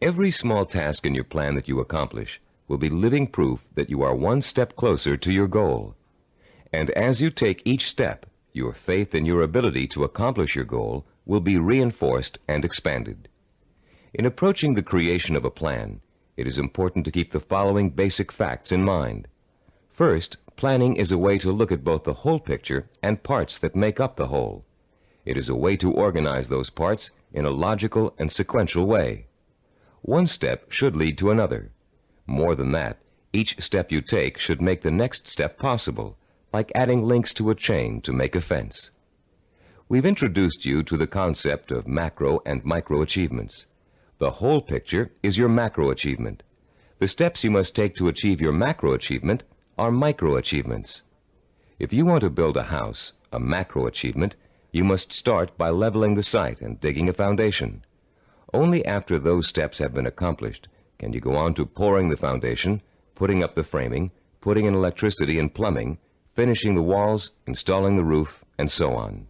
Every small task in your plan that you accomplish will be living proof that you are one step closer to your goal. And as you take each step, your faith in your ability to accomplish your goal will be reinforced and expanded. In approaching the creation of a plan, it is important to keep the following basic facts in mind. First, planning is a way to look at both the whole picture and parts that make up the whole. It is a way to organize those parts in a logical and sequential way. One step should lead to another. More than that, each step you take should make the next step possible, like adding links to a chain to make a fence. We've introduced you to the concept of macro and micro achievements. The whole picture is your macro achievement. The steps you must take to achieve your macro achievement are micro achievements. If you want to build a house, a macro achievement, you must start by leveling the site and digging a foundation. Only after those steps have been accomplished can you go on to pouring the foundation, putting up the framing, putting in electricity and plumbing, finishing the walls, installing the roof, and so on.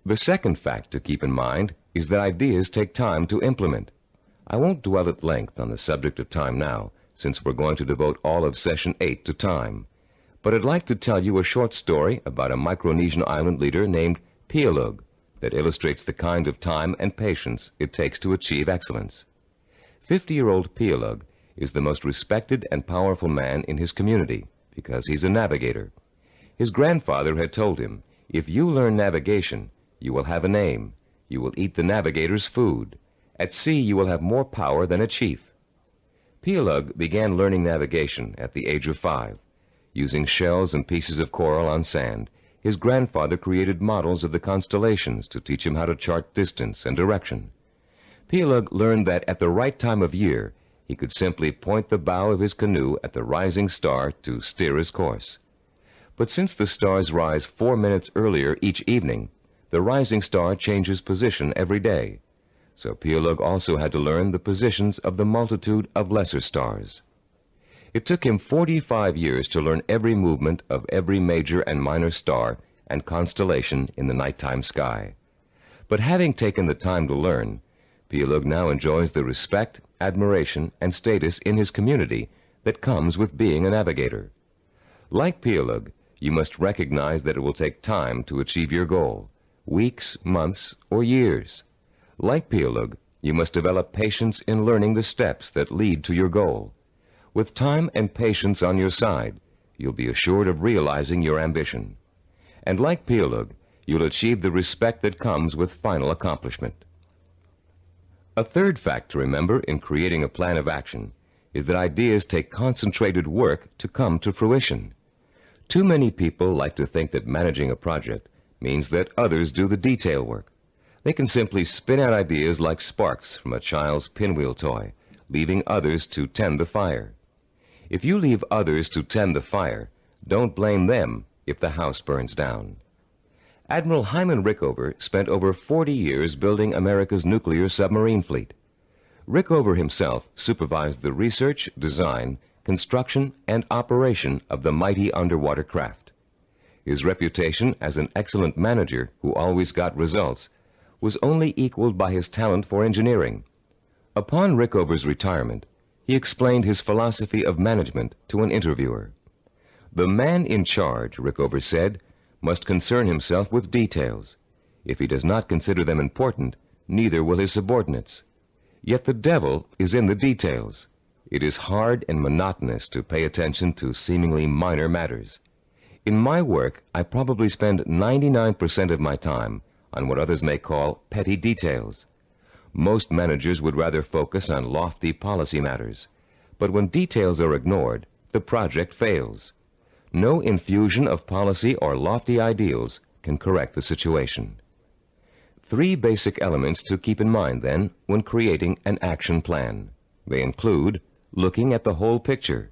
The second fact to keep in mind is that ideas take time to implement. I won't dwell at length on the subject of time now, since we're going to devote all of Session 8 to time. But I'd like to tell you a short story about a Micronesian island leader named Pialug that illustrates the kind of time and patience it takes to achieve excellence. 50-year-old Pialug is the most respected and powerful man in his community because he's a navigator. His grandfather had told him, "If you learn navigation, you will have a name. You will eat the navigator's food. At sea, you will have more power than a chief." Pialug began learning navigation at the age of 5. Using shells and pieces of coral on sand, his grandfather created models of the constellations to teach him how to chart distance and direction. Pialug learned that at the right time of year, he could simply point the bow of his canoe at the rising star to steer his course. But since the stars rise 4 minutes earlier each evening, the rising star changes position every day. So Pialug also had to learn the positions of the multitude of lesser stars. It took him 45 years to learn every movement of every major and minor star and constellation in the nighttime sky. But having taken the time to learn, Pielug now enjoys the respect, admiration, and status in his community that comes with being a navigator. Like Pielug, you must recognize that it will take time to achieve your goal, weeks, months, or years. Like Pielug, you must develop patience in learning the steps that lead to your goal. With time and patience on your side, you'll be assured of realizing your ambition. And like Pielug, you'll achieve the respect that comes with final accomplishment. A third fact to remember in creating a plan of action is that ideas take concentrated work to come to fruition. Too many people like to think that managing a project means that others do the detail work. They can simply spin out ideas like sparks from a child's pinwheel toy, leaving others to tend the fire. If you leave others to tend the fire, don't blame them if the house burns down. Admiral Hyman Rickover spent over 40 years building America's nuclear submarine fleet. Rickover himself supervised the research, design, construction, and operation of the mighty underwater craft. His reputation as an excellent manager who always got results was only equaled by his talent for engineering. Upon Rickover's retirement, he explained his philosophy of management to an interviewer. The man in charge, Rickover said, must concern himself with details. If he does not consider them important, neither will his subordinates. Yet the devil is in the details. It is hard and monotonous to pay attention to seemingly minor matters. In my work, I probably spend 99% of my time on what others may call petty details. Most managers would rather focus on lofty policy matters. But when details are ignored, the project fails. No infusion of policy or lofty ideals can correct the situation. 3 basic elements to keep in mind, then, when creating an action plan. They include looking at the whole picture,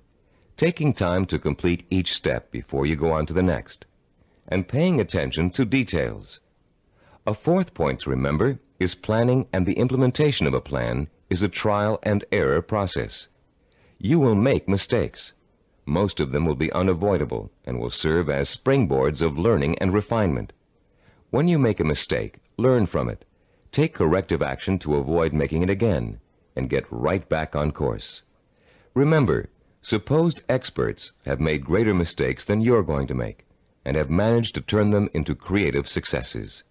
taking time to complete each step before you go on to the next, and paying attention to details. A 4th point to remember is planning, and the implementation of a plan is a trial and error process. You will make mistakes. Most of them will be unavoidable and will serve as springboards of learning and refinement. When you make a mistake, learn from it. Take corrective action to avoid making it again, and get right back on course. Remember, supposed experts have made greater mistakes than you're going to make, and have managed to turn them into creative successes.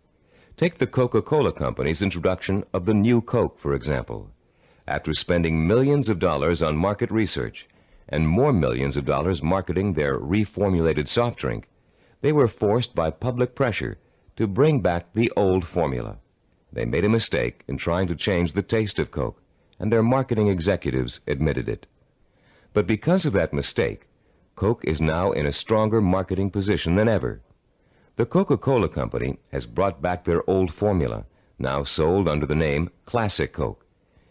Take the Coca-Cola Company's introduction of the new Coke, for example. After spending millions of dollars on market research, and more millions of dollars marketing their reformulated soft drink, they were forced by public pressure to bring back the old formula. They made a mistake in trying to change the taste of Coke, and their marketing executives admitted it. But because of that mistake, Coke is now in a stronger marketing position than ever. The Coca-Cola Company has brought back their old formula, now sold under the name Classic Coke,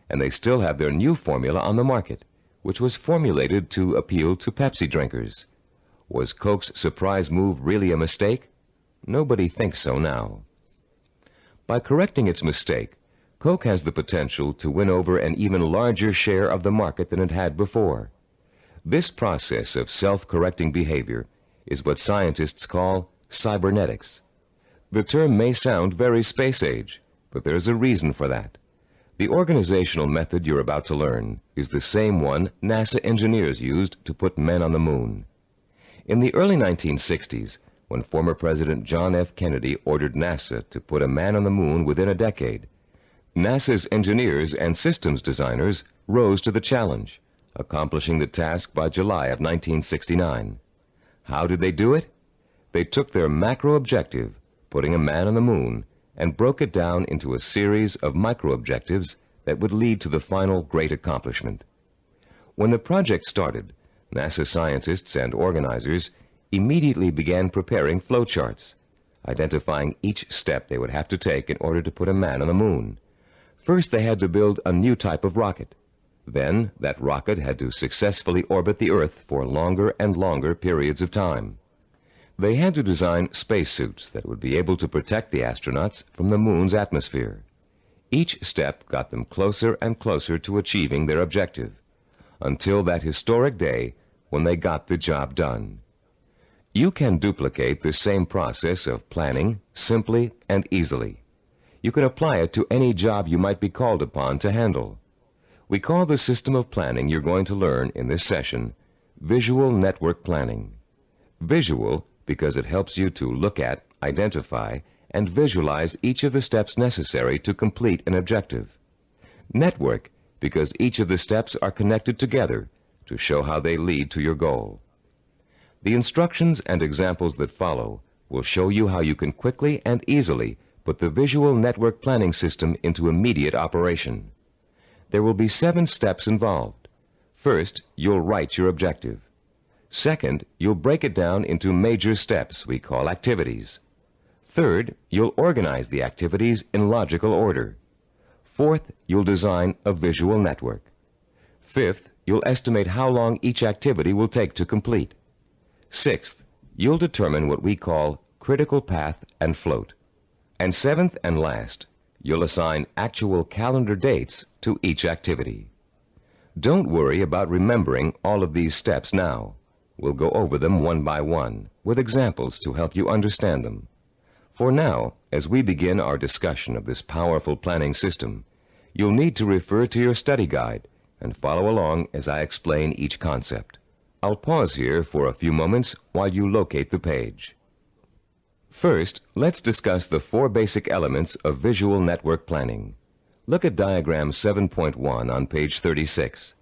and they still have their new formula on the market, which was formulated to appeal to Pepsi drinkers. Was Coke's surprise move really a mistake? Nobody thinks so now. By correcting its mistake, Coke has the potential to win over an even larger share of the market than it had before. This process of self-correcting behavior is what scientists call cybernetics. The term may sound very space-age, but there's a reason for that. The organizational method you're about to learn is the same one NASA engineers used to put men on the moon. In the early 1960s, when former President John F. Kennedy ordered NASA to put a man on the moon within a decade, NASA's engineers and systems designers rose to the challenge, accomplishing the task by July of 1969. How did they do it? They took their macro objective, putting a man on the moon, and broke it down into a series of micro-objectives that would lead to the final great accomplishment. When the project started, NASA scientists and organizers immediately began preparing flowcharts, identifying each step they would have to take in order to put a man on the moon. First, they had to build a new type of rocket. Then, that rocket had to successfully orbit the Earth for longer and longer periods of time. They had to design spacesuits that would be able to protect the astronauts from the moon's atmosphere. Each step got them closer and closer to achieving their objective, until that historic day when they got the job done. You can duplicate the same process of planning simply and easily. You can apply it to any job you might be called upon to handle. We call the system of planning you're going to learn in this session visual network planning. Visual because it helps you to look at, identify, and visualize each of the steps necessary to complete an objective. Network because each of the steps are connected together to show how they lead to your goal. The instructions and examples that follow will show you how you can quickly and easily put the visual network planning system into immediate operation. There will be 7 steps involved. First, you'll write your objective. Second, you'll break it down into major steps we call activities. Third, you'll organize the activities in logical order. Fourth, you'll design a visual network. Fifth, you'll estimate how long each activity will take to complete. Sixth, you'll determine what we call critical path and float. And seventh and last, you'll assign actual calendar dates to each activity. Don't worry about remembering all of these steps now. We'll go over them one by one, with examples to help you understand them. For now, as we begin our discussion of this powerful planning system, you'll need to refer to your study guide and follow along as I explain each concept. I'll pause here for a few moments while you locate the page. First, let's discuss the 4 basic elements of visual network planning. Look at diagram 7.1 on page 36.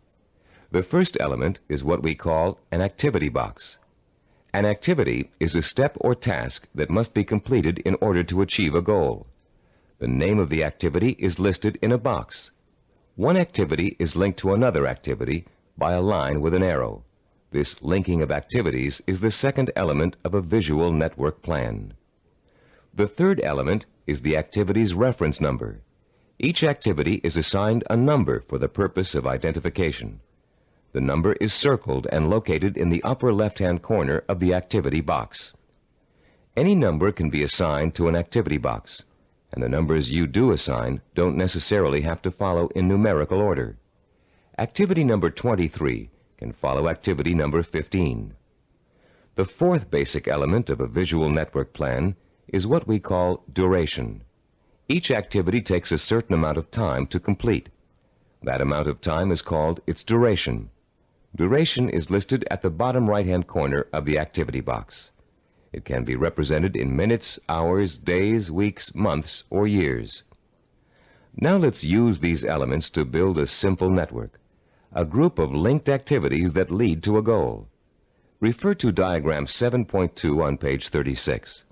The first element is what we call an activity box. An activity is a step or task that must be completed in order to achieve a goal. The name of the activity is listed in a box. One activity is linked to another activity by a line with an arrow. This linking of activities is the second element of a visual network plan. The third element is the activity's reference number. Each activity is assigned a number for the purpose of identification. The number is circled and located in the upper left-hand corner of the activity box. Any number can be assigned to an activity box, and the numbers you do assign don't necessarily have to follow in numerical order. Activity number 23 can follow activity number 15. The fourth basic element of a visual network plan is what we call duration. Each activity takes a certain amount of time to complete. That amount of time is called its duration. Duration is listed at the bottom right-hand corner of the activity box. It can be represented in minutes, hours, days, weeks, months, or years. Now let's use these elements to build a simple network, a group of linked activities that lead to a goal. Refer to diagram 7.2 on page 36.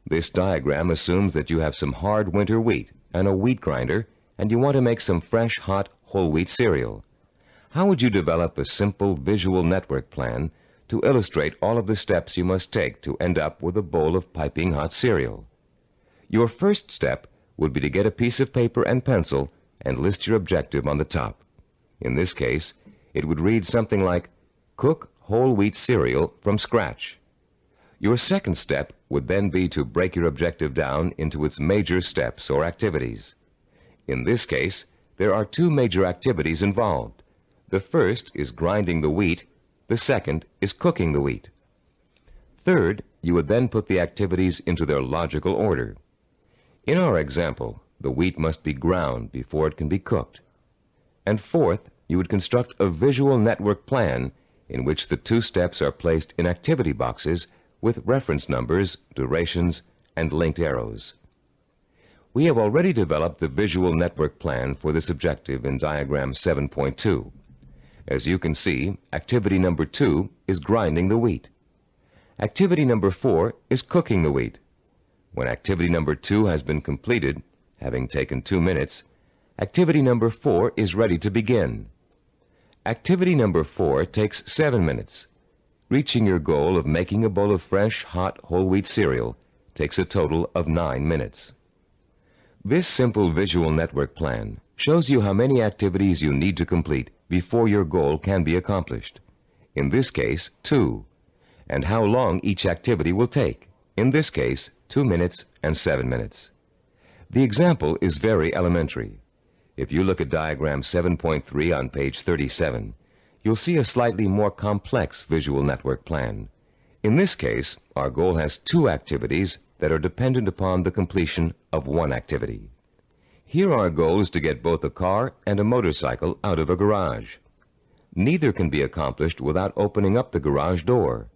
This diagram assumes that you have some hard winter wheat and a wheat grinder, and you want to make some fresh, hot, whole wheat cereal. How would you develop a simple visual network plan to illustrate all of the steps you must take to end up with a bowl of piping hot cereal? Your first step would be to get a piece of paper and pencil and list your objective on the top. In this case, it would read something like, cook whole wheat cereal from scratch. Your second step would then be to break your objective down into its major steps or activities. In this case, there are 2 major activities involved. The first is grinding the wheat. The second is cooking the wheat. Third, you would then put the activities into their logical order. In our example, the wheat must be ground before it can be cooked. And fourth, you would construct a visual network plan in which the 2 steps are placed in activity boxes with reference numbers, durations, and linked arrows. We have already developed the visual network plan for this objective in diagram 7.2. As you can see, activity number 2 is grinding the wheat. Activity number 4 is cooking the wheat. When activity number 2 has been completed, having taken 2 minutes, activity number 4 is ready to begin. Activity number 4 takes 7 minutes. Reaching your goal of making a bowl of fresh, hot, whole wheat cereal takes a total of 9 minutes. This simple visual network plan shows you how many activities you need to complete before your goal can be accomplished. In this case, 2. And how long each activity will take. In this case, 2 minutes and 7 minutes. The example is very elementary. If you look at diagram 7.3 on page 37, you'll see a slightly more complex visual network plan. In this case, our goal has two activities that are dependent upon the completion of one activity. Here our goal is to get both a car and a motorcycle out of a garage. Neither can be accomplished without opening up the garage door.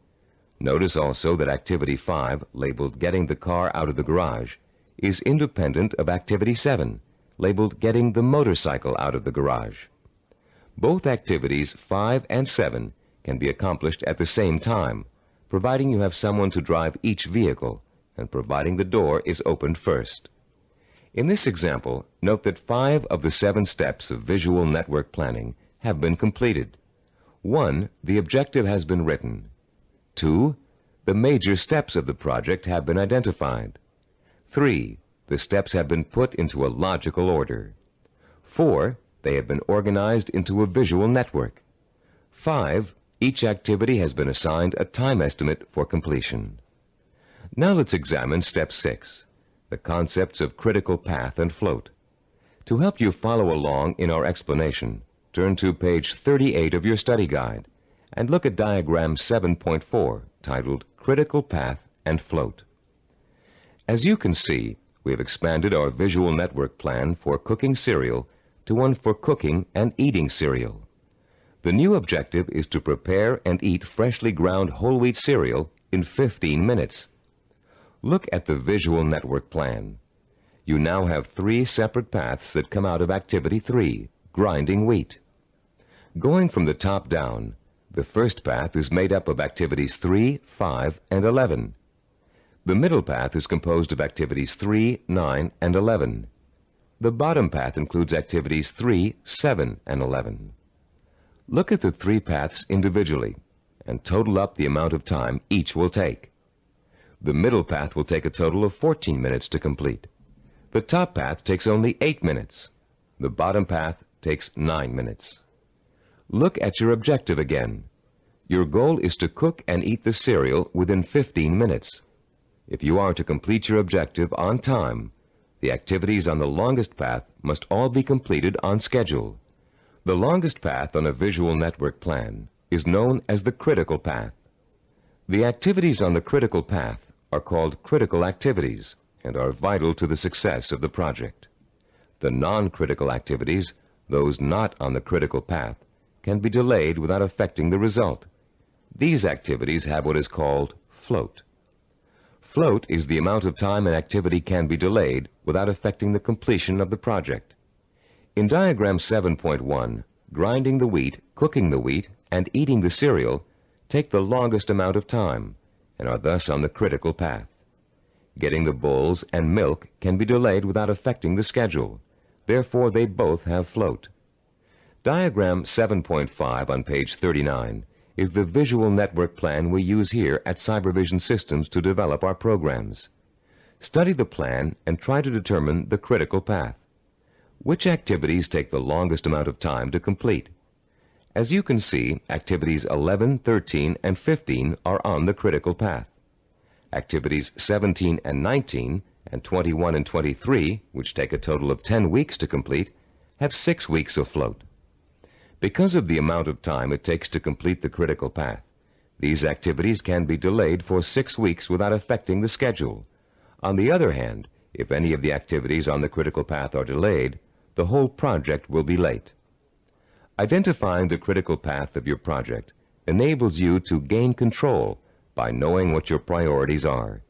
Notice also that Activity 5, labeled Getting the Car Out of the Garage, is independent of Activity 7, labeled Getting the Motorcycle Out of the Garage. Both activities 5 and 7 can be accomplished at the same time, providing you have someone to drive each vehicle and providing the door is opened first. In this example, note that 5 of the 7 steps of visual network planning have been completed. 1, the objective has been written. 2, the major steps of the project have been identified. 3, the steps have been put into a logical order. 4, they have been organized into a visual network. 5, each activity has been assigned a time estimate for completion. Now let's examine Step 6, the concepts of critical path and float. To help you follow along in our explanation, turn to page 38 of your study guide and look at diagram 7.4, titled Critical Path and Float. As you can see, we have expanded our visual network plan for cooking cereal to one for cooking and eating cereal. The new objective is to prepare and eat freshly ground whole wheat cereal in 15 minutes. Look at the visual network plan. You now have 3 separate paths that come out of Activity 3, grinding wheat. Going from the top down, the first path is made up of Activities 3, 5, and 11. The middle path is composed of Activities 3, 9, and 11. The bottom path includes Activities 3, 7, and 11. Look at the 3 paths individually and total up the amount of time each will take. The middle path will take a total of 14 minutes to complete. The top path takes only 8 minutes. The bottom path takes 9 minutes. Look at your objective again. Your goal is to cook and eat the cereal within 15 minutes. If you are to complete your objective on time, the activities on the longest path must all be completed on schedule. The longest path on a visual network plan is known as the critical path. The activities on the critical path are called critical activities and are vital to the success of the project. The non-critical activities, those not on the critical path, can be delayed without affecting the result. These activities have what is called float. Float is the amount of time an activity can be delayed without affecting the completion of the project. In diagram 7.1, grinding the wheat, cooking the wheat, and eating the cereal take the longest amount of time and are thus on the critical path. Getting the bowls and milk can be delayed without affecting the schedule. Therefore, they both have float. Diagram 7.5 on page 39 is the visual network plan we use here at Cybervision Systems to develop our programs. Study the plan and try to determine the critical path. Which activities take the longest amount of time to complete? As you can see, activities 11, 13, and 15 are on the critical path. Activities 17 and 19, and 21 and 23, which take a total of 10 weeks to complete, have 6 weeks of float. Because of the amount of time it takes to complete the critical path, these activities can be delayed for 6 weeks without affecting the schedule. On the other hand, if any of the activities on the critical path are delayed, the whole project will be late. Identifying the critical path of your project enables you to gain control by knowing what your priorities are.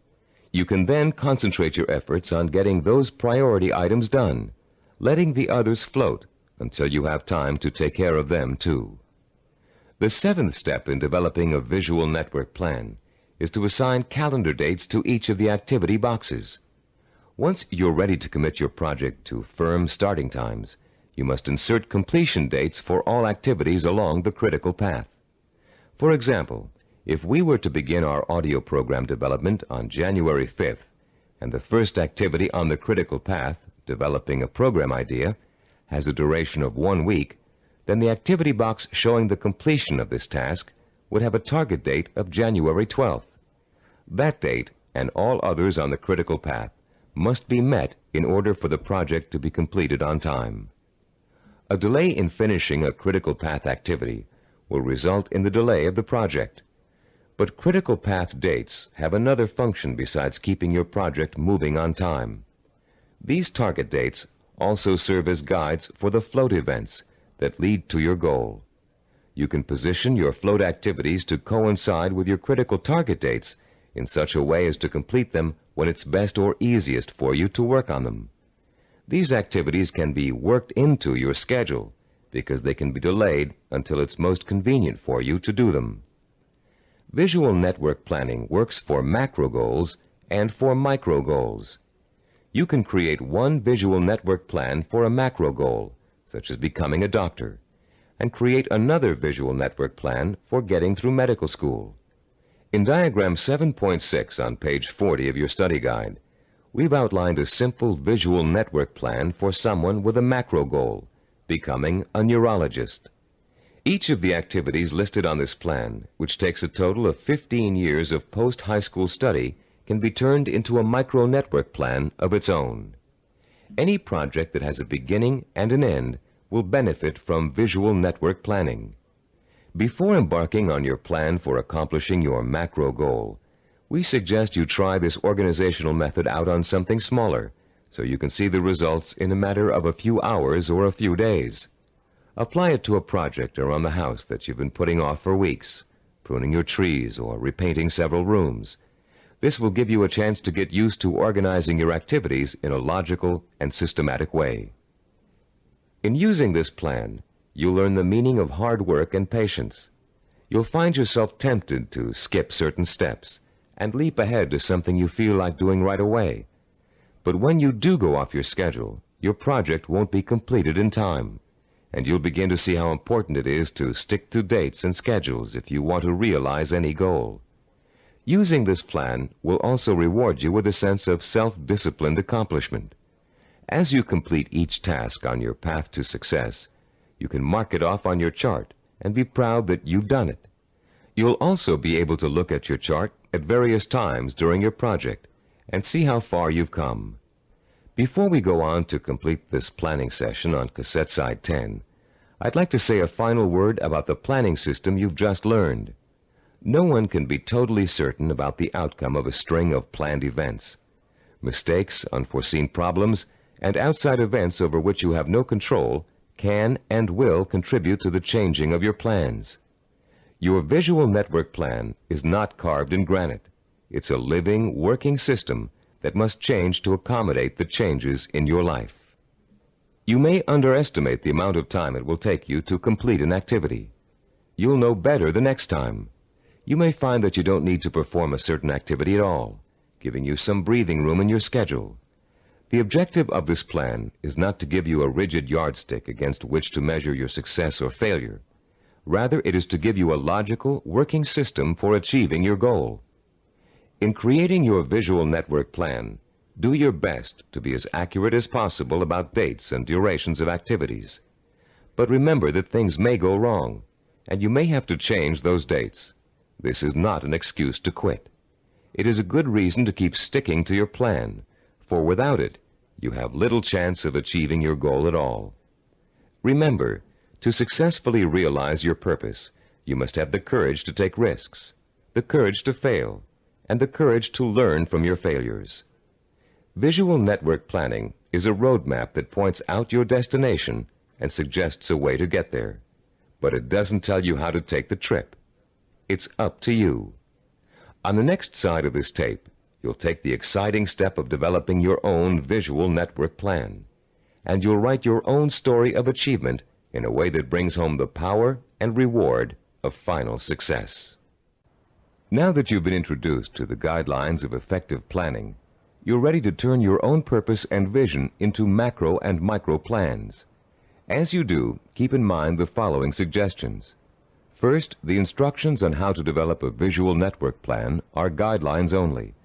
You can then concentrate your efforts on getting those priority items done, letting the others float until you have time to take care of them too. The 7th step in developing a visual network plan is to assign calendar dates to each of the activity boxes. Once you're ready to commit your project to firm starting times, you must insert completion dates for all activities along the critical path. For example, if we were to begin our audio program development on January 5th, and the first activity on the critical path, developing a program idea, has a duration of 1 week, then the activity box showing the completion of this task would have a target date of January 12th. That date, and all others on the critical path, must be met in order for the project to be completed on time. A delay in finishing a critical path activity will result in the delay of the project. But critical path dates have another function besides keeping your project moving on time. These target dates also serve as guides for the float events that lead to your goal. You can position your float activities to coincide with your critical target dates in such a way as to complete them when it's best or easiest for you to work on them. These activities can be worked into your schedule because they can be delayed until it's most convenient for you to do them. Visual network planning works for macro goals and for micro goals. You can create one visual network plan for a macro goal, such as becoming a doctor, and create another visual network plan for getting through medical school. In diagram 7.6 on page 40 of your study guide, we've outlined a simple visual network plan for someone with a macro goal, becoming a neurologist. Each of the activities listed on this plan, which takes a total of 15 years of post-high school study, can be turned into a micro-network plan of its own. Any project that has a beginning and an end will benefit from visual network planning. Before embarking on your plan for accomplishing your macro goal, we suggest you try this organizational method out on something smaller, so you can see the results in a matter of a few hours or a few days. Apply it to a project around the house that you've been putting off for weeks, pruning your trees or repainting several rooms. This will give you a chance to get used to organizing your activities in a logical and systematic way. In using this plan, you'll learn the meaning of hard work and patience. You'll find yourself tempted to skip certain steps and leap ahead to something you feel like doing right away. But when you do go off your schedule, your project won't be completed in time, and you'll begin to see how important it is to stick to dates and schedules if you want to realize any goal. Using this plan will also reward you with a sense of self-disciplined accomplishment. As you complete each task on your path to success, you can mark it off on your chart and be proud that you've done it. You'll also be able to look at your chart at various times during your project and see how far you've come. Before we go on to complete this planning session on cassette side 10, I'd like to say a final word about the planning system you've just learned. No one can be totally certain about the outcome of a string of planned events. Mistakes, unforeseen problems, and outside events over which you have no control can and will contribute to the changing of your plans. Your visual network plan is not carved in granite. It's a living, working system that must change to accommodate the changes in your life. You may underestimate the amount of time it will take you to complete an activity. You'll know better the next time. You may find that you don't need to perform a certain activity at all, giving you some breathing room in your schedule. The objective of this plan is not to give you a rigid yardstick against which to measure your success or failure. Rather, it is to give you a logical, working system for achieving your goal. In creating your visual network plan, do your best to be as accurate as possible about dates and durations of activities. But remember that things may go wrong, and you may have to change those dates. This is not an excuse to quit. It is a good reason to keep sticking to your plan, for without it, you have little chance of achieving your goal at all. Remember, to successfully realize your purpose, you must have the courage to take risks, the courage to fail, and the courage to learn from your failures. Visual network planning is a roadmap that points out your destination and suggests a way to get there. But it doesn't tell you how to take the trip. It's up to you. On the next side of this tape, you'll take the exciting step of developing your own visual network plan, and you'll write your own story of achievement in a way that brings home the power and reward of final success. Now that you've been introduced to the guidelines of effective planning, you're ready to turn your own purpose and vision into macro and micro plans. As you do, keep in mind the following suggestions. First, the instructions on how to develop a visual network plan are guidelines only,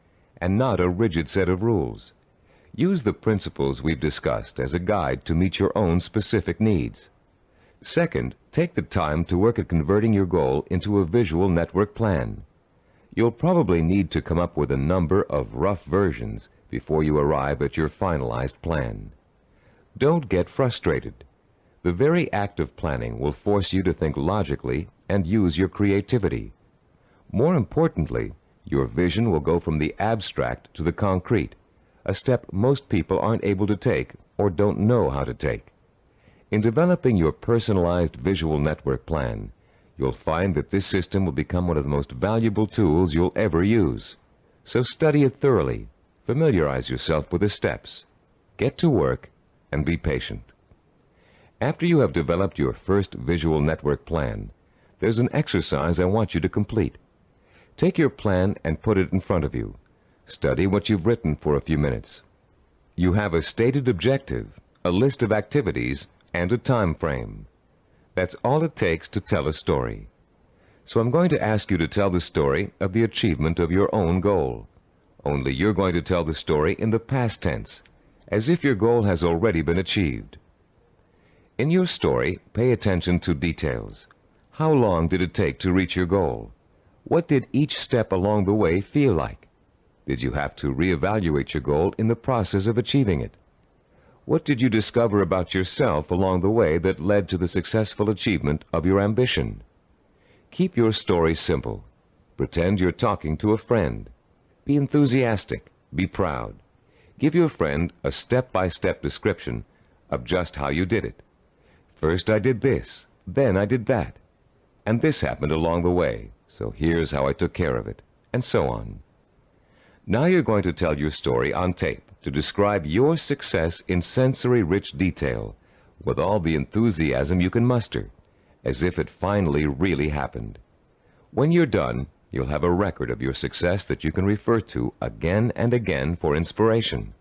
and not a rigid set of rules. Use the principles we've discussed as a guide to meet your own specific needs. Second, take the time to work at converting your goal into a visual network plan. You'll probably need to come up with a number of rough versions before you arrive at your finalized plan. Don't get frustrated. The very act of planning will force you to think logically and use your creativity. More importantly, your vision will go from the abstract to the concrete, a step most people aren't able to take or don't know how to take. In developing your personalized visual network plan, you'll find that this system will become one of the most valuable tools you'll ever use. So study it thoroughly, familiarize yourself with the steps, get to work, and be patient. After you have developed your first visual network plan, there's an exercise I want you to complete. Take your plan and put it in front of you. Study what you've written for a few minutes. You have a stated objective, a list of activities, and a time frame. That's all it takes to tell a story. So I'm going to ask you to tell the story of the achievement of your own goal. Only you're going to tell the story in the past tense, as if your goal has already been achieved. In your story, pay attention to details. How long did it take to reach your goal? What did each step along the way feel like? Did you have to reevaluate your goal in the process of achieving it? What did you discover about yourself along the way that led to the successful achievement of your ambition? Keep your story simple. Pretend you're talking to a friend. Be enthusiastic. Be proud. Give your friend a step-by-step description of just how you did it. First I did this, then I did that, and this happened along the way, so here's how I took care of it, and so on. Now you're going to tell your story on tape to describe your success in sensory-rich detail, with all the enthusiasm you can muster, as if it finally really happened. When you're done, you'll have a record of your success that you can refer to again and again for inspiration.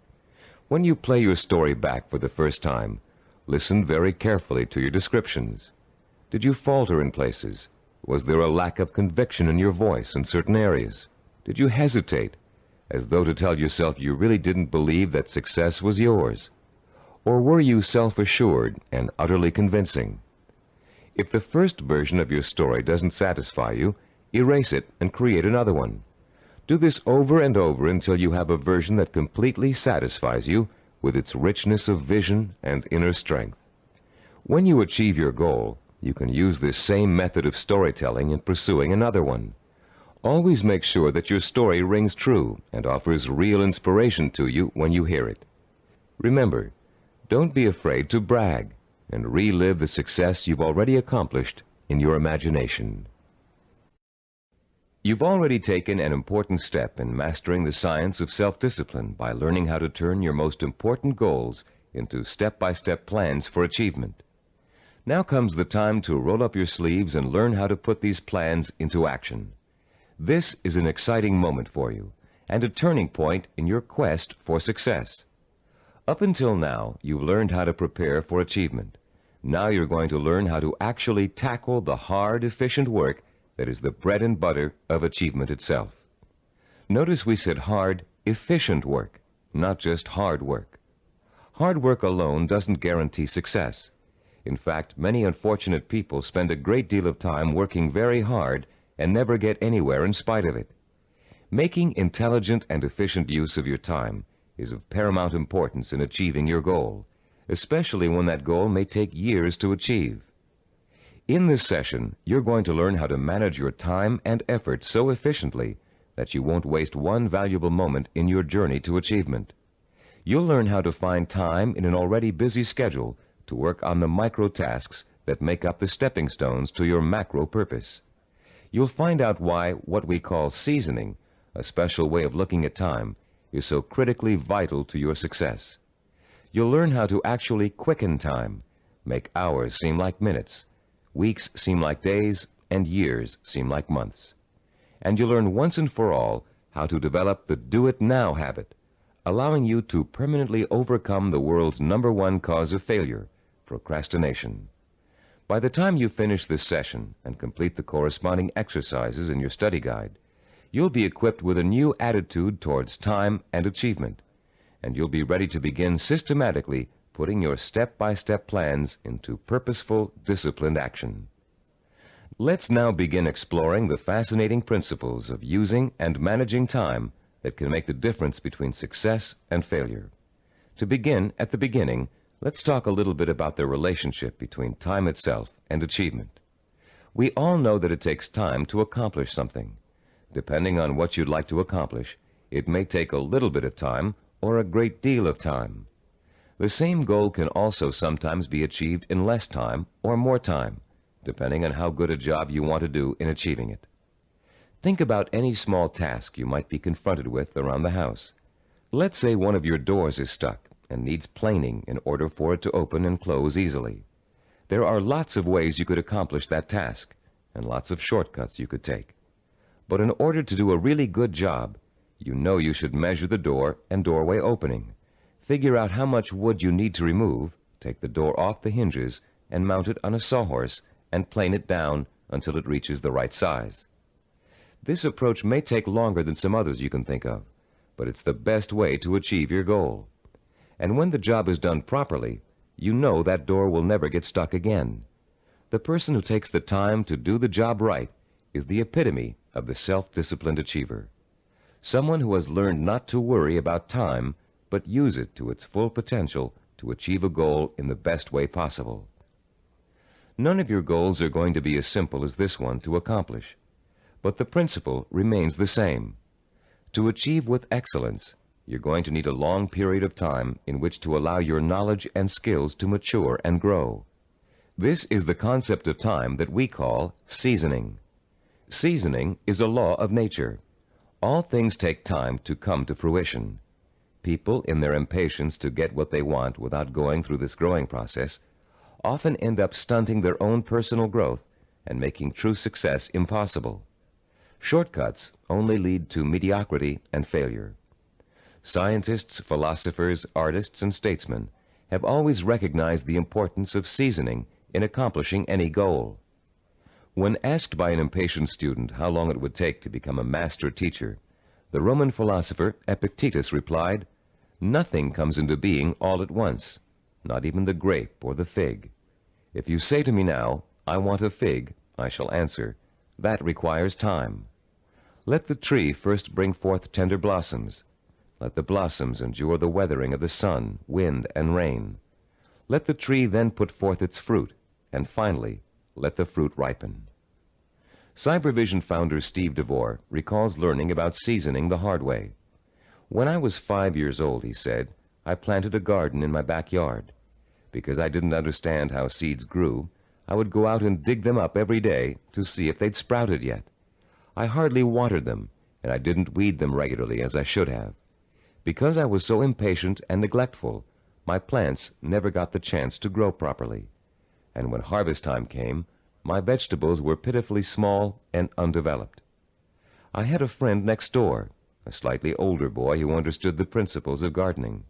When you play your story back for the first time, listen very carefully to your descriptions. Did you falter in places? Was there a lack of conviction in your voice in certain areas? Did you hesitate, as though to tell yourself you really didn't believe that success was yours? Or were you self-assured and utterly convincing? If the first version of your story doesn't satisfy you, erase it and create another one. Do this over and over until you have a version that completely satisfies you with its richness of vision and inner strength. When you achieve your goal, you can use this same method of storytelling in pursuing another one. Always make sure that your story rings true and offers real inspiration to you when you hear it. Remember, don't be afraid to brag and relive the success you've already accomplished in your imagination. You've already taken an important step in mastering the science of self-discipline by learning how to turn your most important goals into step-by-step plans for achievement. Now comes the time to roll up your sleeves and learn how to put these plans into action. This is an exciting moment for you and a turning point in your quest for success. Up until now, you've learned how to prepare for achievement. Now you're going to learn how to actually tackle the hard, efficient work that is the bread and butter of achievement itself. Notice we said hard, efficient work, not just hard work. Hard work alone doesn't guarantee success. In fact, many unfortunate people spend a great deal of time working very hard and never get anywhere in spite of it. Making intelligent and efficient use of your time is of paramount importance in achieving your goal, especially when that goal may take years to achieve. In this session, you're going to learn how to manage your time and effort so efficiently that you won't waste one valuable moment in your journey to achievement. You'll learn how to find time in an already busy schedule to work on the micro tasks that make up the stepping stones to your macro purpose. You'll find out why what we call seasoning, a special way of looking at time, is so critically vital to your success. You'll learn how to actually quicken time, make hours seem like minutes, weeks seem like days, and years seem like months. And you'll learn once and for all how to develop the do-it-now habit, allowing you to permanently overcome the world's #1 cause of failure, procrastination. By the time you finish this session and complete the corresponding exercises in your study guide, you'll be equipped with a new attitude towards time and achievement, and you'll be ready to begin systematically putting your step-by-step plans into purposeful, disciplined action. Let's now begin exploring the fascinating principles of using and managing time that can make the difference between success and failure. To begin at the beginning, let's talk a little bit about the relationship between time itself and achievement. We all know that it takes time to accomplish something. Depending on what you'd like to accomplish, it may take a little bit of time or a great deal of time. The same goal can also sometimes be achieved in less time or more time, depending on how good a job you want to do in achieving it. Think about any small task you might be confronted with around the house. Let's say one of your doors is stuck and needs planing in order for it to open and close easily. There are lots of ways you could accomplish that task, and lots of shortcuts you could take. But in order to do a really good job, you know you should measure the door and doorway opening, figure out how much wood you need to remove, take the door off the hinges, and mount it on a sawhorse and plane it down until it reaches the right size. This approach may take longer than some others you can think of, but it's the best way to achieve your goal. And when the job is done properly, you know that door will never get stuck again. The person who takes the time to do the job right is the epitome of the self-disciplined achiever. Someone who has learned not to worry about time, but use it to its full potential to achieve a goal in the best way possible. None of your goals are going to be as simple as this one to accomplish, but the principle remains the same. To achieve with excellence, you're going to need a long period of time in which to allow your knowledge and skills to mature and grow. This is the concept of time that we call seasoning. Seasoning is a law of nature. All things take time to come to fruition. People, in their impatience to get what they want without going through this growing process, often end up stunting their own personal growth and making true success impossible. Shortcuts only lead to mediocrity and failure. Scientists, philosophers, artists, and statesmen have always recognized the importance of seasoning in accomplishing any goal. When asked by an impatient student how long it would take to become a master teacher, the Roman philosopher Epictetus replied, "Nothing comes into being all at once, not even the grape or the fig. If you say to me now, 'I want a fig,' I shall answer, 'That requires time.' Let the tree first bring forth tender blossoms. Let the blossoms endure the weathering of the sun, wind, and rain. Let the tree then put forth its fruit, and finally, let the fruit ripen." Cybervision founder Steve DeVore recalls learning about seasoning the hard way. "When I was 5 years old," he said, "I planted a garden in my backyard. Because I didn't understand how seeds grew, I would go out and dig them up every day to see if they'd sprouted yet. I hardly watered them, and I didn't weed them regularly as I should have. Because I was so impatient and neglectful, my plants never got the chance to grow properly. And when harvest time came, my vegetables were pitifully small and undeveloped. I had a friend next door, a slightly older boy who understood the principles of gardening.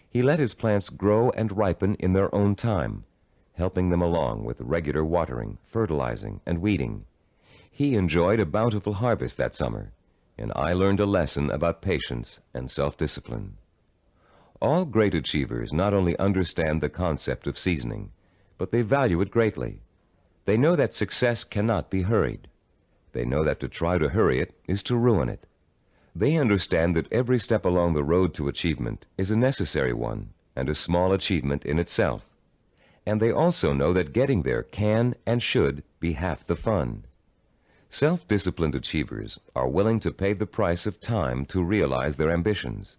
He let his plants grow and ripen in their own time, helping them along with regular watering, fertilizing, and weeding. He enjoyed a bountiful harvest that summer, and I learned a lesson about patience and self-discipline." All great achievers not only understand the concept of seasoning, but they value it greatly. They know that success cannot be hurried. They know that to try to hurry it is to ruin it. They understand that every step along the road to achievement is a necessary one and a small achievement in itself. And they also know that getting there can and should be half the fun. Self-disciplined achievers are willing to pay the price of time to realize their ambitions.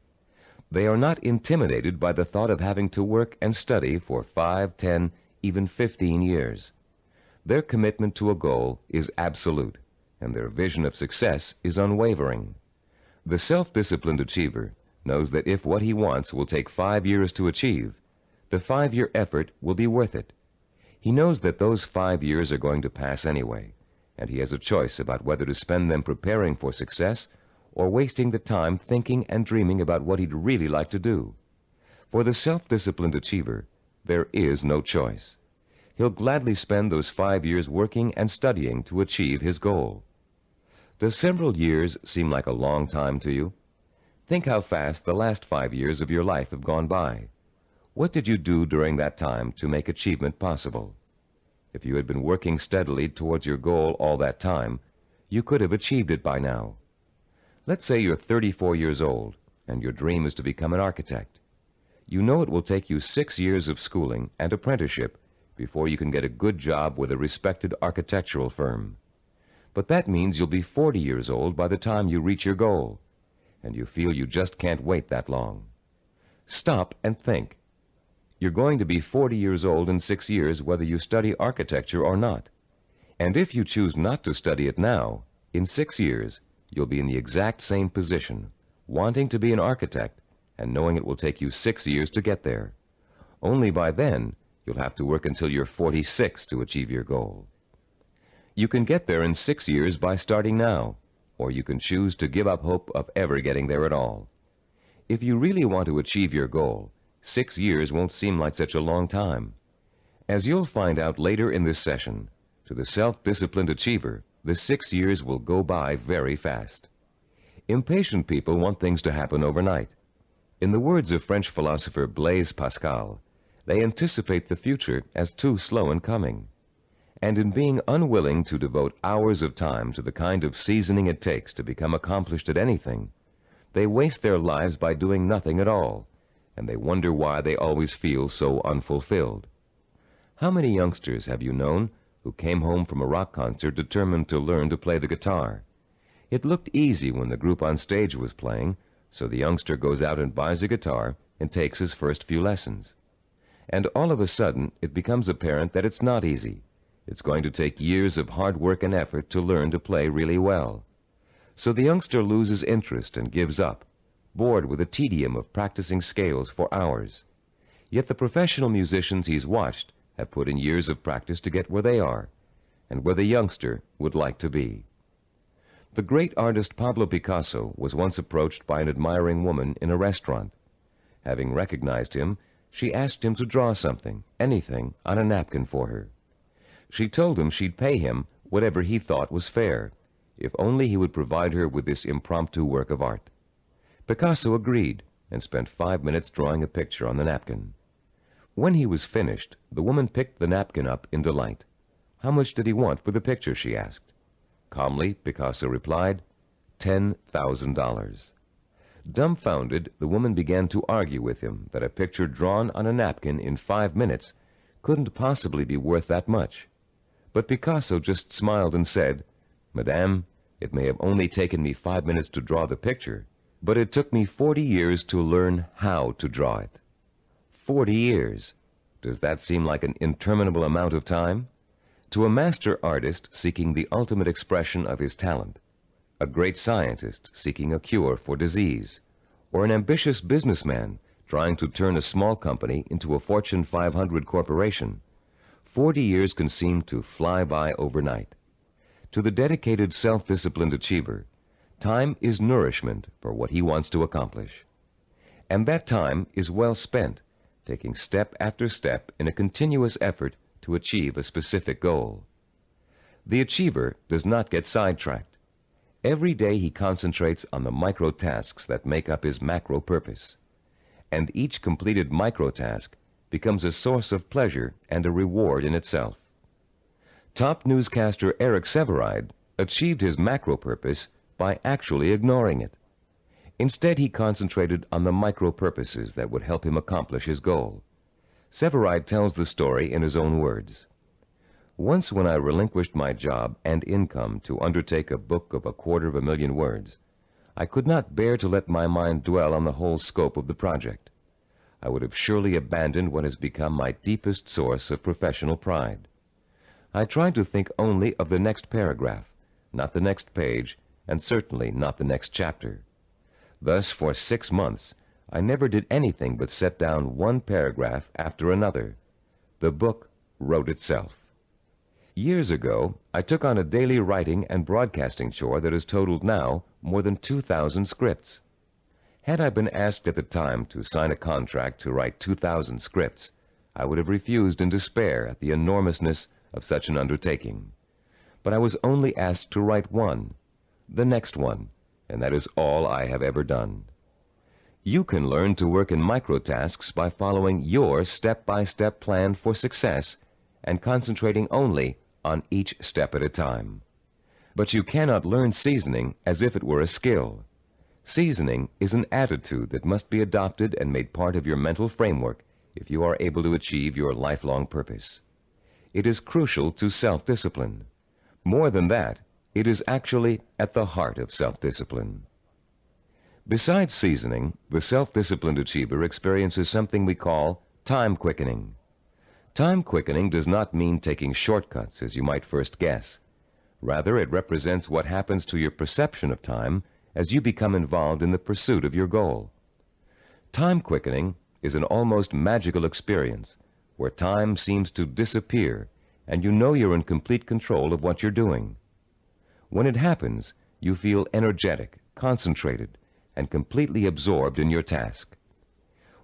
They are not intimidated by the thought of having to work and study for 5, 10, even 15 years. Their commitment to a goal is absolute, and their vision of success is unwavering. The self-disciplined achiever knows that if what he wants will take 5 years to achieve, the 5-year effort will be worth it. He knows that those 5 years are going to pass anyway, and he has a choice about whether to spend them preparing for success or wasting the time thinking and dreaming about what he'd really like to do. For the self-disciplined achiever, there is no choice. He'll gladly spend those 5 years working and studying to achieve his goal. Does several years seem like a long time to you? Think how fast the last 5 years of your life have gone by. What did you do during that time to make achievement possible? If you had been working steadily towards your goal all that time, you could have achieved it by now. Let's say you're 34 years old, and your dream is to become an architect. You know it will take you 6 years of schooling and apprenticeship before you can get a good job with a respected architectural firm. But that means you'll be 40 years old by the time you reach your goal, and you feel you just can't wait that long. Stop and think. You're going to be 40 years old in 6 years whether you study architecture or not. And if you choose not to study it now, in 6 years, you'll be in the exact same position, wanting to be an architect and knowing it will take you 6 years to get there. Only by then, you'll have to work until you're 46 to achieve your goal. You can get there in 6 years by starting now, or you can choose to give up hope of ever getting there at all. If you really want to achieve your goal, 6 years won't seem like such a long time. As you'll find out later in this session, to the self-disciplined achiever, the 6 years will go by very fast. Impatient people want things to happen overnight. In the words of French philosopher Blaise Pascal, they anticipate the future as too slow in coming. And in being unwilling to devote hours of time to the kind of seasoning it takes to become accomplished at anything, they waste their lives by doing nothing at all, and they wonder why they always feel so unfulfilled. How many youngsters have you known who came home from a rock concert determined to learn to play the guitar? It looked easy when the group on stage was playing, so the youngster goes out and buys a guitar and takes his first few lessons. And all of a sudden, it becomes apparent that it's not easy. It's going to take years of hard work and effort to learn to play really well. So the youngster loses interest and gives up, bored with the tedium of practicing scales for hours. Yet the professional musicians he's watched have put in years of practice to get where they are, and where the youngster would like to be. The great artist Pablo Picasso was once approached by an admiring woman in a restaurant. Having recognized him, she asked him to draw something, anything, on a napkin for her. She told him she'd pay him whatever he thought was fair, if only he would provide her with this impromptu work of art. Picasso agreed and spent 5 minutes drawing a picture on the napkin. When he was finished, the woman picked the napkin up in delight. How much did he want for the picture, she asked. Calmly, Picasso replied, $10,000. Dumbfounded, the woman began to argue with him that a picture drawn on a napkin in 5 minutes couldn't possibly be worth that much. But Picasso just smiled and said, Madame, it may have only taken me 5 minutes to draw the picture, but it took me 40 years to learn how to draw it. 40 years. Does that seem like an interminable amount of time? To a master artist seeking the ultimate expression of his talent, a great scientist seeking a cure for disease, or an ambitious businessman trying to turn a small company into a Fortune 500 corporation, 40 years can seem to fly by overnight. To the dedicated self-disciplined achiever, time is nourishment for what he wants to accomplish. And that time is well spent, taking step after step in a continuous effort to achieve a specific goal. The achiever does not get sidetracked. Every day he concentrates on the micro tasks that make up his macro purpose. And each completed micro task becomes a source of pleasure and a reward in itself. Top newscaster Eric Sevareid achieved his macro purpose by actually ignoring it. Instead, he concentrated on the micro purposes that would help him accomplish his goal. Sevareid tells the story in his own words. Once when I relinquished my job and income to undertake a book of 250,000 words, I could not bear to let my mind dwell on the whole scope of the project. I would have surely abandoned what has become my deepest source of professional pride. I tried to think only of the next paragraph, not the next page, and certainly not the next chapter. Thus, for 6 months, I never did anything but set down one paragraph after another. The book wrote itself. Years ago, I took on a daily writing and broadcasting chore that has totaled now more than 2,000 scripts. Had I been asked at the time to sign a contract to write 2,000 scripts, I would have refused in despair at the enormousness of such an undertaking. But I was only asked to write one, the next one, and that is all I have ever done. You can learn to work in microtasks by following your step-by-step plan for success and concentrating only on each step at a time. But you cannot learn seasoning as if it were a skill. Seasoning is an attitude that must be adopted and made part of your mental framework if you are able to achieve your lifelong purpose. it is crucial to self-discipline. More than that, it is actually at the heart of self-discipline. Besides seasoning, the self-disciplined achiever experiences something we call time quickening. Time quickening does not mean taking shortcuts, as you might first guess. Rather, it represents what happens to your perception of time as you become involved in the pursuit of your goal. Time quickening is an almost magical experience where time seems to disappear and you know you're in complete control of what you're doing. When it happens, you feel energetic, concentrated, and completely absorbed in your task.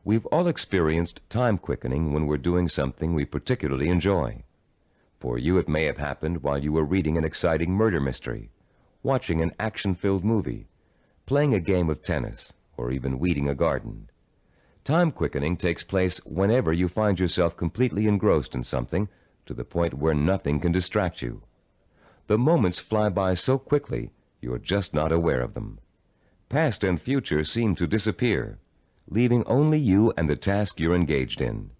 We've all experienced time quickening when we're doing something we particularly enjoy. For you, it may have happened while you were reading an exciting murder mystery, watching an action-filled movie, playing a game of tennis, or even weeding a garden. Time quickening takes place whenever you find yourself completely engrossed in something to the point where nothing can distract you. The moments fly by so quickly, you're just not aware of them. Past and future seem to disappear, leaving only you and the task you're engaged in.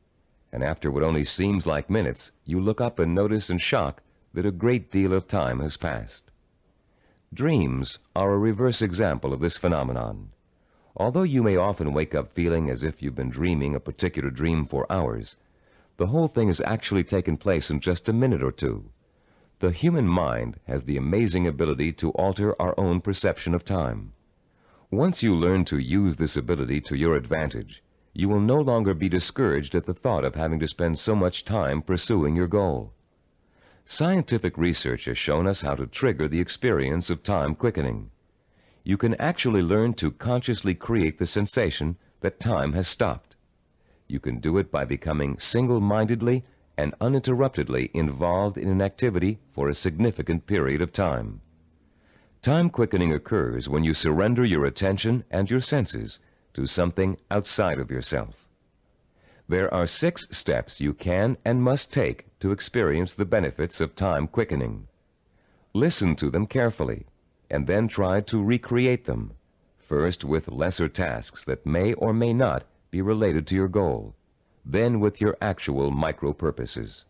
And after what only seems like minutes, you look up and notice in shock that a great deal of time has passed. Dreams are a reverse example of this phenomenon. Although you may often wake up feeling as if you've been dreaming a particular dream for hours, the whole thing has actually taken place in just a minute or two. The human mind has the amazing ability to alter our own perception of time. Once you learn to use this ability to your advantage, you will no longer be discouraged at the thought of having to spend so much time pursuing your goal. Scientific research has shown us how to trigger the experience of time quickening. You can actually learn to consciously create the sensation that time has stopped. You can do it by becoming single-mindedly and uninterruptedly involved in an activity for a significant period of time. Time quickening occurs when you surrender your attention and your senses to something outside of yourself. There are 6 steps you can and must take to experience the benefits of time quickening. Listen to them carefully, and then try to recreate them, first with lesser tasks that may or may not be related to your goal, then with your actual micro-purposes.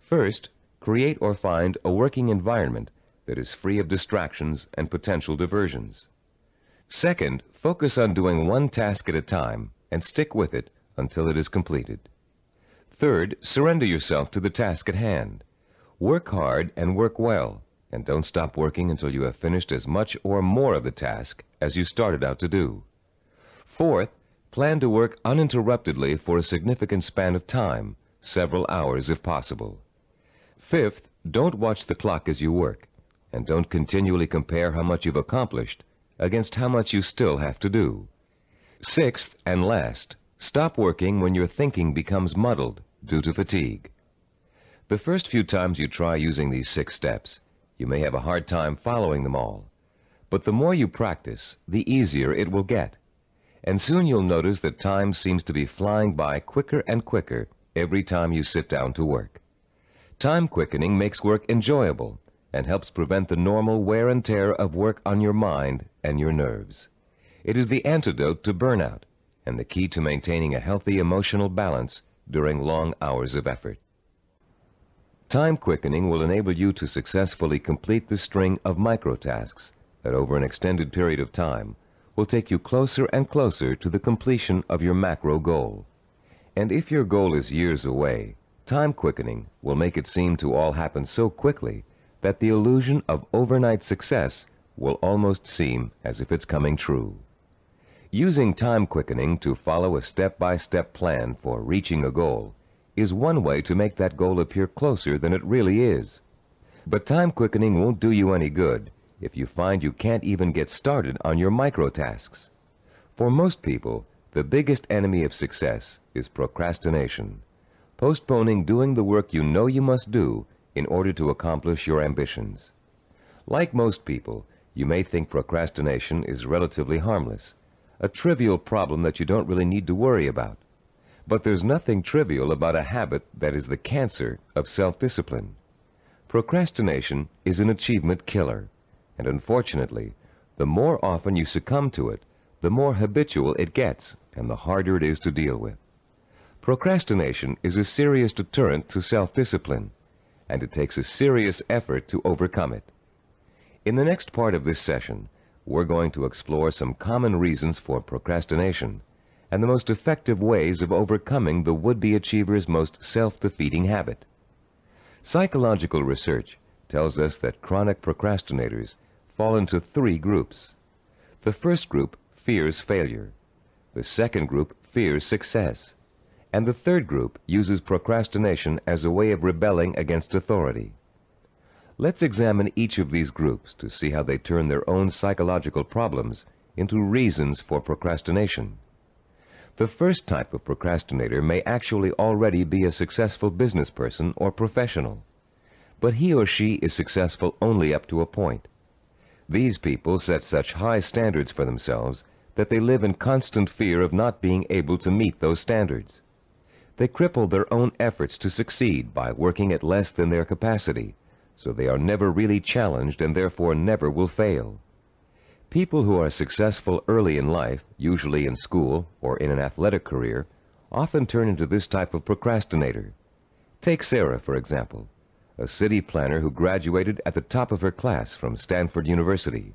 First, create or find a working environment that is free of distractions and potential diversions. Second, focus on doing one task at a time and stick with it until it is completed. Third, surrender yourself to the task at hand. Work hard and work well, and don't stop working until you have finished as much or more of the task as you started out to do. Fourth, plan to work uninterruptedly for a significant span of time, several hours if possible. Fifth, don't watch the clock as you work, and don't continually compare how much you've accomplished against how much you still have to do. Sixth and last, stop working when your thinking becomes muddled due to fatigue. The first few times you try using these 6 steps, you may have a hard time following them all. But the more you practice, the easier it will get. And soon you'll notice that time seems to be flying by quicker and quicker every time you sit down to work. Time quickening makes work enjoyable and helps prevent the normal wear and tear of work on your mind and your nerves. It is the antidote to burnout and the key to maintaining a healthy emotional balance during long hours of effort. Time quickening will enable you to successfully complete the string of micro-tasks that over an extended period of time will take you closer and closer to the completion of your macro goal. And if your goal is years away, time quickening will make it seem to all happen so quickly that the illusion of overnight success will almost seem as if it's coming true. Using time quickening to follow a step-by-step plan for reaching a goal is one way to make that goal appear closer than it really is. But time quickening won't do you any good if you find you can't even get started on your micro-tasks. For most people, the biggest enemy of success is procrastination, postponing doing the work you know you must do in order to accomplish your ambitions. Like most people, you may think procrastination is relatively harmless, a trivial problem that you don't really need to worry about. But there's nothing trivial about a habit that is the cancer of self-discipline. Procrastination is an achievement killer, and unfortunately, the more often you succumb to it, the more habitual it gets and the harder it is to deal with. Procrastination is a serious deterrent to self-discipline, and it takes a serious effort to overcome it. In the next part of this session, we're going to explore some common reasons for procrastination and the most effective ways of overcoming the would-be achiever's most self-defeating habit. Psychological research tells us that chronic procrastinators fall into three groups. The first group fears failure. The second group fears success. And the third group uses procrastination as a way of rebelling against authority. Let's examine each of these groups to see how they turn their own psychological problems into reasons for procrastination. The first type of procrastinator may actually already be a successful business person or professional, but he or she is successful only up to a point. These people set such high standards for themselves that they live in constant fear of not being able to meet those standards. They cripple their own efforts to succeed by working at less than their capacity, so they are never really challenged and therefore never will fail. People who are successful early in life, usually in school or in an athletic career, often turn into this type of procrastinator. Take Sarah, for example, a city planner who graduated at the top of her class from Stanford University.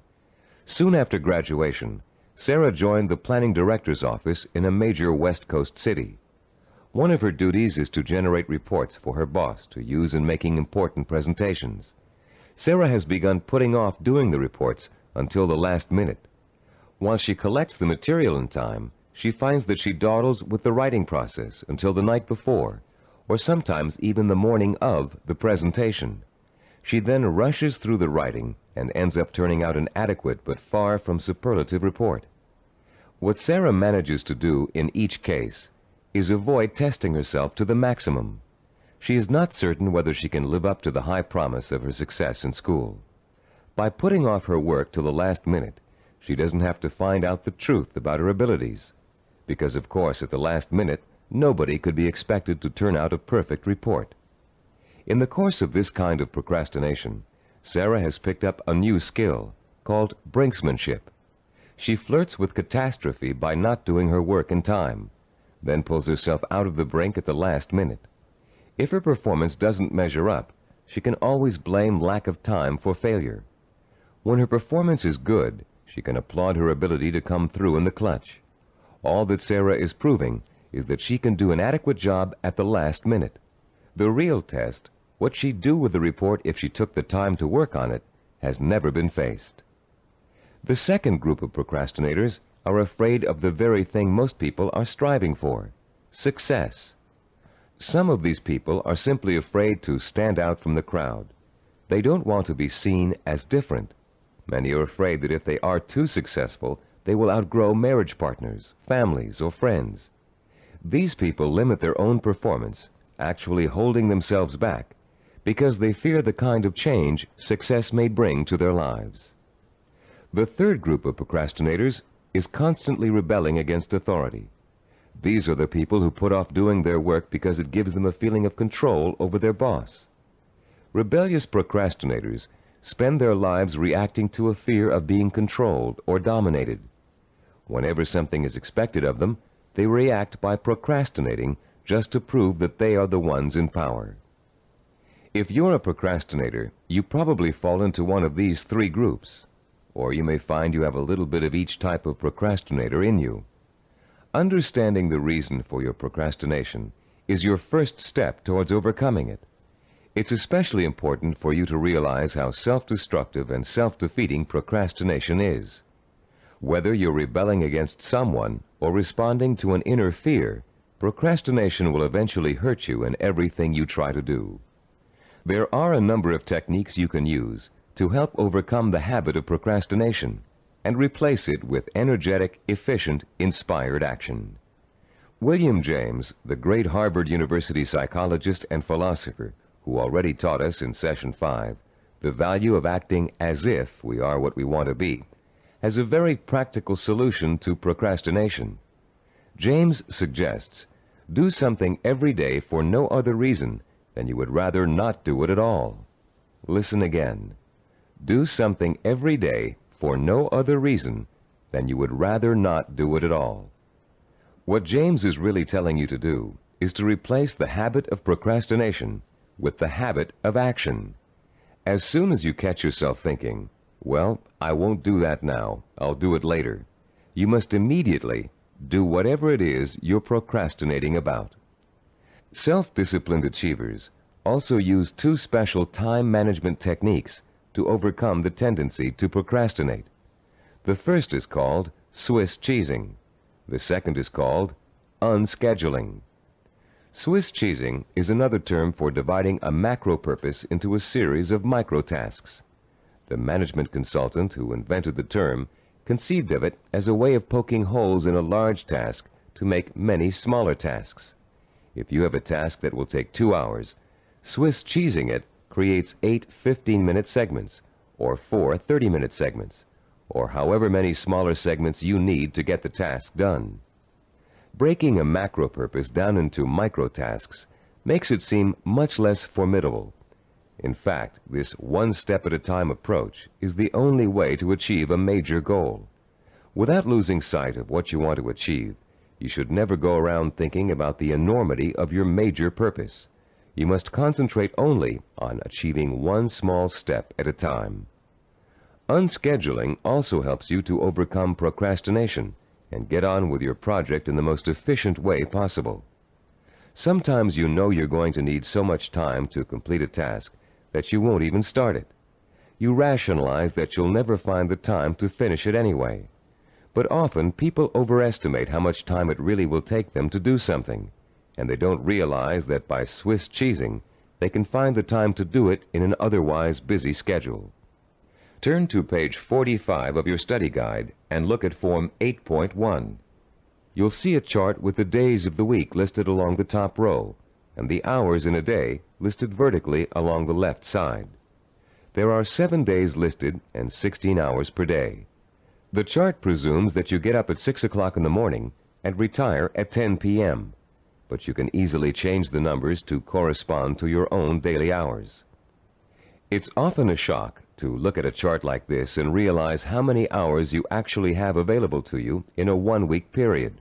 Soon after graduation, Sarah joined the planning director's office in a major West Coast city. One of her duties is to generate reports for her boss to use in making important presentations. Sarah has begun putting off doing the reports until the last minute. Once she collects the material in time, she finds that she dawdles with the writing process until the night before, or sometimes even the morning of the presentation. She then rushes through the writing and ends up turning out an adequate but far from superlative report. What Sarah manages to do in each case is avoid testing herself to the maximum. She is not certain whether she can live up to the high promise of her success in school. By putting off her work till the last minute, she doesn't have to find out the truth about her abilities, because of course at the last minute nobody could be expected to turn out a perfect report. In the course of this kind of procrastination, Sarah has picked up a new skill called brinksmanship. She flirts with catastrophe by not doing her work in time, then pulls herself out of the brink at the last minute. If her performance doesn't measure up, she can always blame lack of time for failure. When her performance is good, she can applaud her ability to come through in the clutch. All that Sarah is proving is that she can do an adequate job at the last minute. The real test, what she'd do with the report if she took the time to work on it, has never been faced. The second group of procrastinators are afraid of the very thing most people are striving for, success. Some of these people are simply afraid to stand out from the crowd. They don't want to be seen as different. Many are afraid that if they are too successful, they will outgrow marriage partners, families, or friends. These people limit their own performance, actually holding themselves back, because they fear the kind of change success may bring to their lives. The third group of procrastinators is constantly rebelling against authority. These are the people who put off doing their work because it gives them a feeling of control over their boss. Rebellious procrastinators spend their lives reacting to a fear of being controlled or dominated. Whenever something is expected of them, they react by procrastinating just to prove that they are the ones in power. If you're a procrastinator, you probably fall into one of these three groups, or you may find you have a little bit of each type of procrastinator in you. Understanding the reason for your procrastination is your first step towards overcoming it. It's especially important for you to realize how self-destructive and self-defeating procrastination is. Whether you're rebelling against someone or responding to an inner fear, procrastination will eventually hurt you in everything you try to do. There are a number of techniques you can use to help overcome the habit of procrastination and replace it with energetic, efficient, inspired action. William James, the great Harvard University psychologist and philosopher, who already taught us in Session 5 the value of acting as if we are what we want to be, has a very practical solution to procrastination. James suggests, do something every day for no other reason than you would rather not do it at all. Listen again. Do something every day for no other reason than you would rather not do it at all. What James is really telling you to do is to replace the habit of procrastination with the habit of action. As soon as you catch yourself thinking, well, I won't do that now, I'll do it later, you must immediately do whatever it is you're procrastinating about. Self-disciplined achievers also use two special time management techniques to overcome the tendency to procrastinate. The first is called Swiss cheesing. The second is called unscheduling. Swiss cheesing is another term for dividing a macro purpose into a series of micro tasks. The management consultant who invented the term conceived of it as a way of poking holes in a large task to make many smaller tasks. If you have a task that will take 2 hours, Swiss cheesing it creates 8 15-minute segments, or 4 30-minute segments, or however many smaller segments you need to get the task done. Breaking a macro purpose down into micro tasks makes it seem much less formidable. In fact, this one-step-at-a-time approach is the only way to achieve a major goal. Without losing sight of what you want to achieve, you should never go around thinking about the enormity of your major purpose. You must concentrate only on achieving one small step at a time. Unscheduling also helps you to overcome procrastination and get on with your project in the most efficient way possible. Sometimes you know you're going to need so much time to complete a task that you won't even start it. You rationalize that you'll never find the time to finish it anyway. But often people overestimate how much time it really will take them to do something, and they don't realize that by Swiss cheesing, they can find the time to do it in an otherwise busy schedule. Turn to page 45 of your study guide and look at Form 8.1. You'll see a chart with the days of the week listed along the top row, and the hours in a day listed vertically along the left side. There are 7 days listed and 16 hours per day. The chart presumes that you get up at 6 o'clock in the morning and retire at 10 p.m., but you can easily change the numbers to correspond to your own daily hours. It's often a shock to look at a chart like this and realize how many hours you actually have available to you in a one-week period.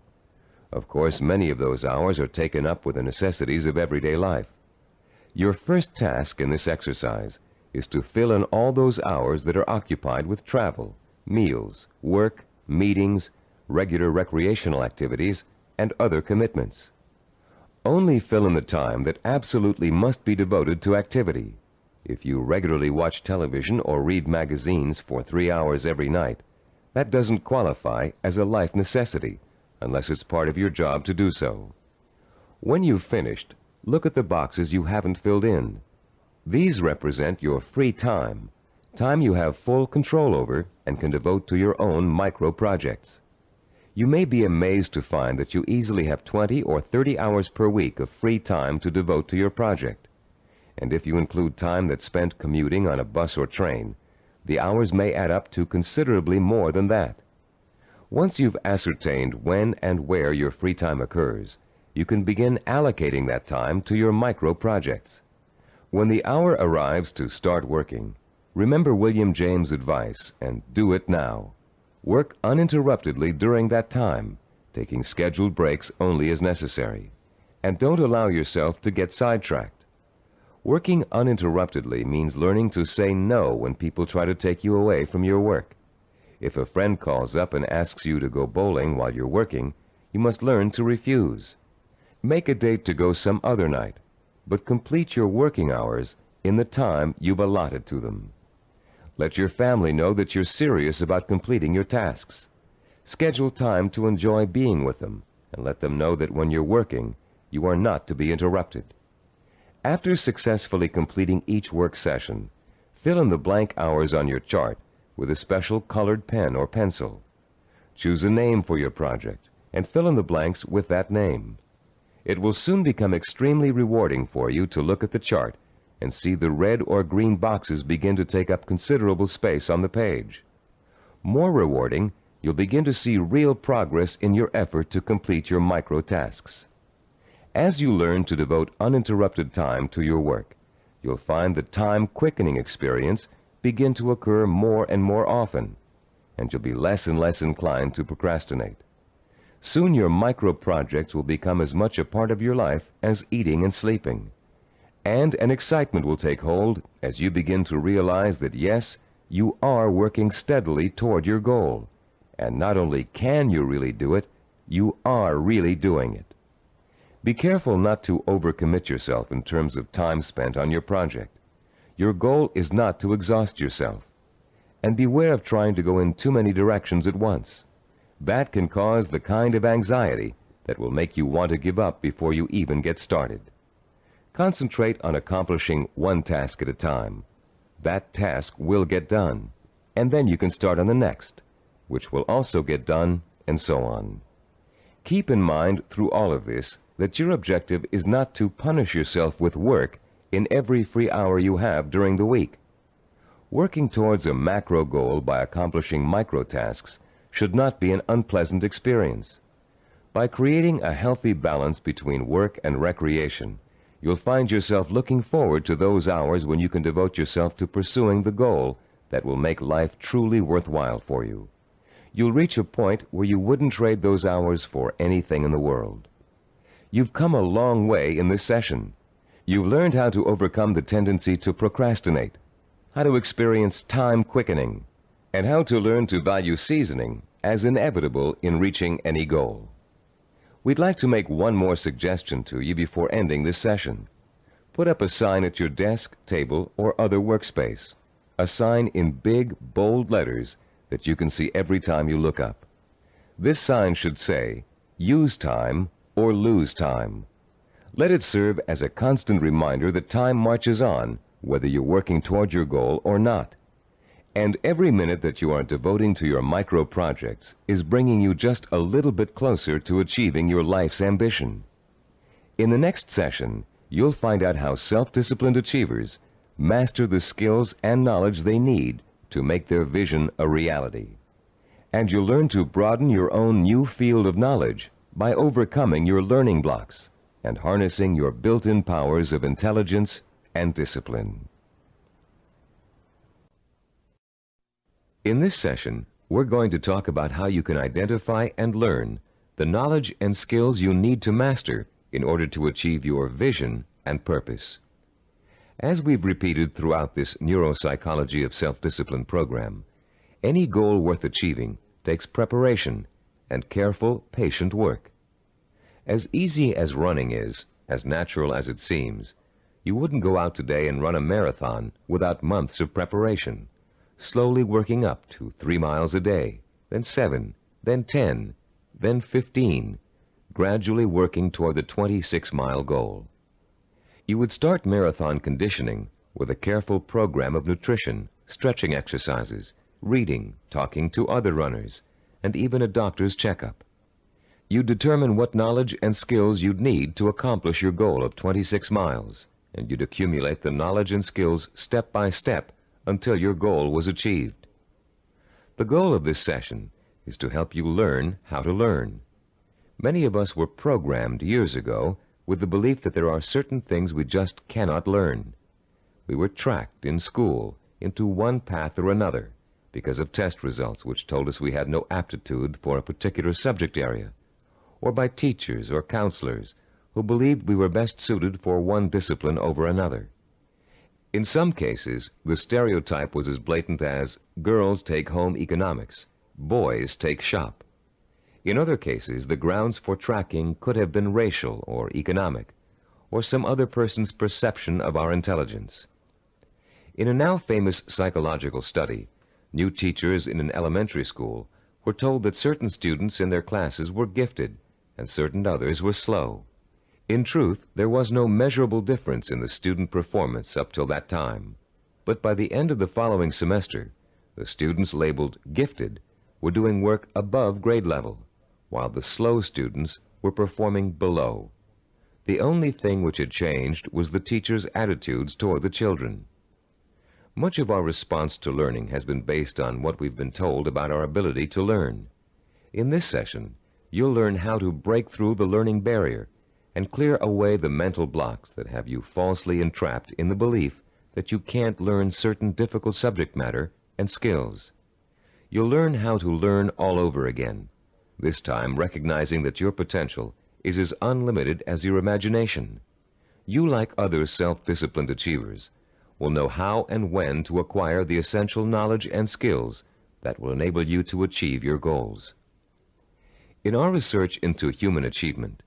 Of course, many of those hours are taken up with the necessities of everyday life. Your first task in this exercise is to fill in all those hours that are occupied with travel, meals, work, meetings, regular recreational activities, and other commitments. Only fill in the time that absolutely must be devoted to activity. If you regularly watch television or read magazines for 3 hours every night, that doesn't qualify as a life necessity unless it's part of your job to do so. When you've finished, look at the boxes you haven't filled in. These represent your free time, time you have full control over and can devote to your own micro projects. You may be amazed to find that you easily have 20 or 30 hours per week of free time to devote to your project. And if you include time that's spent commuting on a bus or train, the hours may add up to considerably more than that. Once you've ascertained when and where your free time occurs, you can begin allocating that time to your micro projects. When the hour arrives to start working, remember William James' advice and do it now. Work uninterruptedly during that time, taking scheduled breaks only as necessary. And don't allow yourself to get sidetracked. Working uninterruptedly means learning to say no when people try to take you away from your work. If a friend calls up and asks you to go bowling while you're working, you must learn to refuse. Make a date to go some other night, but complete your working hours in the time you've allotted to them. Let your family know that you're serious about completing your tasks. Schedule time to enjoy being with them, and let them know that when you're working, you are not to be interrupted. After successfully completing each work session, fill in the blank hours on your chart with a special colored pen or pencil. Choose a name for your project and fill in the blanks with that name. It will soon become extremely rewarding for you to look at the chart and see the red or green boxes begin to take up considerable space on the page. More rewarding, you'll begin to see real progress in your effort to complete your micro tasks. As you learn to devote uninterrupted time to your work, you'll find the time-quickening experience begin to occur more and more often, and you'll be less and less inclined to procrastinate. Soon your micro-projects will become as much a part of your life as eating and sleeping. And an excitement will take hold as you begin to realize that, yes, you are working steadily toward your goal. And not only can you really do it, you are really doing it. Be careful not to overcommit yourself in terms of time spent on your project. Your goal is not to exhaust yourself. And beware of trying to go in too many directions at once. That can cause the kind of anxiety that will make you want to give up before you even get started. Concentrate on accomplishing one task at a time. That task will get done, and then you can start on the next, which will also get done, and so on. Keep in mind through all of this that your objective is not to punish yourself with work in every free hour you have during the week. Working towards a macro goal by accomplishing micro tasks should not be an unpleasant experience. By creating a healthy balance between work and recreation, you'll find yourself looking forward to those hours when you can devote yourself to pursuing the goal that will make life truly worthwhile for you. You'll reach a point where you wouldn't trade those hours for anything in the world. You've come a long way in this session. You've learned how to overcome the tendency to procrastinate, how to experience time quickening, and how to learn to value seasoning as inevitable in reaching any goal. We'd like to make one more suggestion to you before ending this session. Put up a sign at your desk, table, or other workspace. A sign in big, bold letters that you can see every time you look up. This sign should say, "Use time or lose time." Let it serve as a constant reminder that time marches on, whether you're working toward your goal or not. And every minute that you are devoting to your micro projects is bringing you just a little bit closer to achieving your life's ambition. In the next session, you'll find out how self-disciplined achievers master the skills and knowledge they need to make their vision a reality. And you'll learn to broaden your own new field of knowledge by overcoming your learning blocks and harnessing your built-in powers of intelligence and discipline. In this session, we're going to talk about how you can identify and learn the knowledge and skills you need to master in order to achieve your vision and purpose. As we've repeated throughout this Neuropsychology of Self-Discipline program, any goal worth achieving takes preparation and careful, patient work. As easy as running is, as natural as it seems, you wouldn't go out today and run a marathon without months of preparation, slowly working up to 3 miles a day, then 7, then 10, then 15, gradually working toward the 26-mile goal. You would start marathon conditioning with a careful program of nutrition, stretching exercises, reading, talking to other runners, and even a doctor's checkup. You'd determine what knowledge and skills you'd need to accomplish your goal of 26 miles, and you'd accumulate the knowledge and skills step by step until your goal was achieved. The goal of this session is to help you learn how to learn. Many of us were programmed years ago with the belief that there are certain things we just cannot learn. We were tracked in school into one path or another because of test results which told us we had no aptitude for a particular subject area, or by teachers or counselors who believed we were best suited for one discipline over another. In some cases, the stereotype was as blatant as girls take home economics, boys take shop. In other cases, the grounds for tracking could have been racial or economic, or some other person's perception of our intelligence. In a now famous psychological study, new teachers in an elementary school were told that certain students in their classes were gifted and certain others were slow. In truth, there was no measurable difference in the student performance up till that time. But by the end of the following semester, the students labeled gifted were doing work above grade level, while the slow students were performing below. The only thing which had changed was the teachers' attitudes toward the children. Much of our response to learning has been based on what we've been told about our ability to learn. In this session, you'll learn how to break through the learning barrier and clear away the mental blocks that have you falsely entrapped in the belief that you can't learn certain difficult subject matter and skills. You'll learn how to learn all over again, this time recognizing that your potential is as unlimited as your imagination. You, like other self-disciplined achievers, will know how and when to acquire the essential knowledge and skills that will enable you to achieve your goals. In our research into human achievement,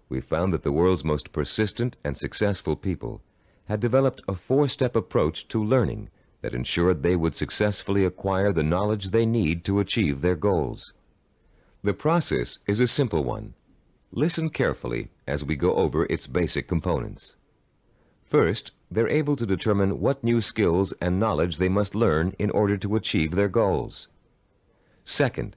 we found that the world's most persistent and successful people had developed a four-step approach to learning that ensured they would successfully acquire the knowledge they need to achieve their goals. The process is a simple one. Listen carefully as we go over its basic components. First, they're able to determine what new skills and knowledge they must learn in order to achieve their goals. Second,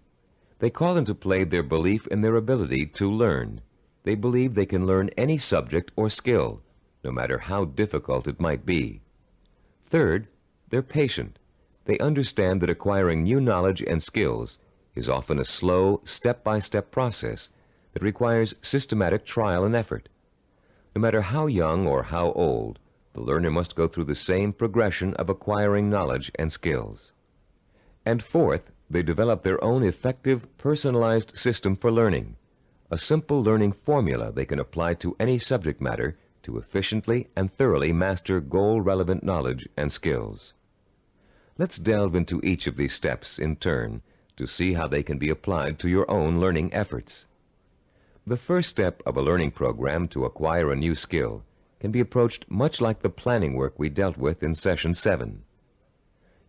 they call into play their belief in their ability to learn. They believe they can learn any subject or skill, no matter how difficult it might be. Third, they're patient. They understand that acquiring new knowledge and skills is often a slow, step-by-step process that requires systematic trial and effort. No matter how young or how old, the learner must go through the same progression of acquiring knowledge and skills. And fourth, they develop their own effective, personalized system for learning, a simple learning formula they can apply to any subject matter to efficiently and thoroughly master goal-relevant knowledge and skills. Let's delve into each of these steps in turn to see how they can be applied to your own learning efforts. The first step of a learning program to acquire a new skill can be approached much like the planning work we dealt with in Session 7.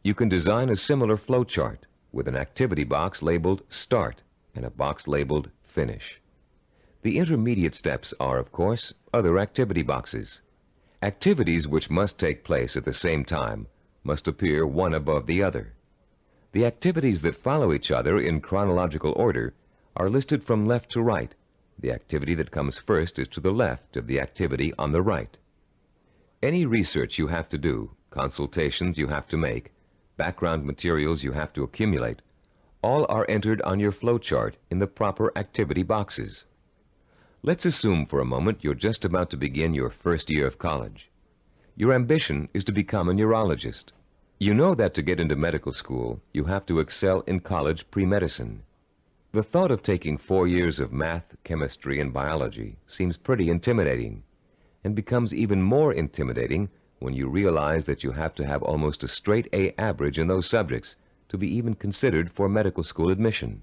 You can design a similar flow chart with an activity box labeled Start and a box labeled Finish. The intermediate steps are, of course, other activity boxes. Activities which must take place at the same time must appear one above the other. The activities that follow each other in chronological order are listed from left to right. The activity that comes first is to the left of the activity on the right. Any research you have to do, consultations you have to make, background materials you have to accumulate, all are entered on your flowchart in the proper activity boxes. Let's assume for a moment you're just about to begin your first year of college. Your ambition is to become a neurologist. You know that to get into medical school, you have to excel in college pre-medicine. The thought of taking 4 years of math, chemistry, and biology seems pretty intimidating, and becomes even more intimidating when you realize that you have to have almost a straight A average in those subjects to be even considered for medical school admission.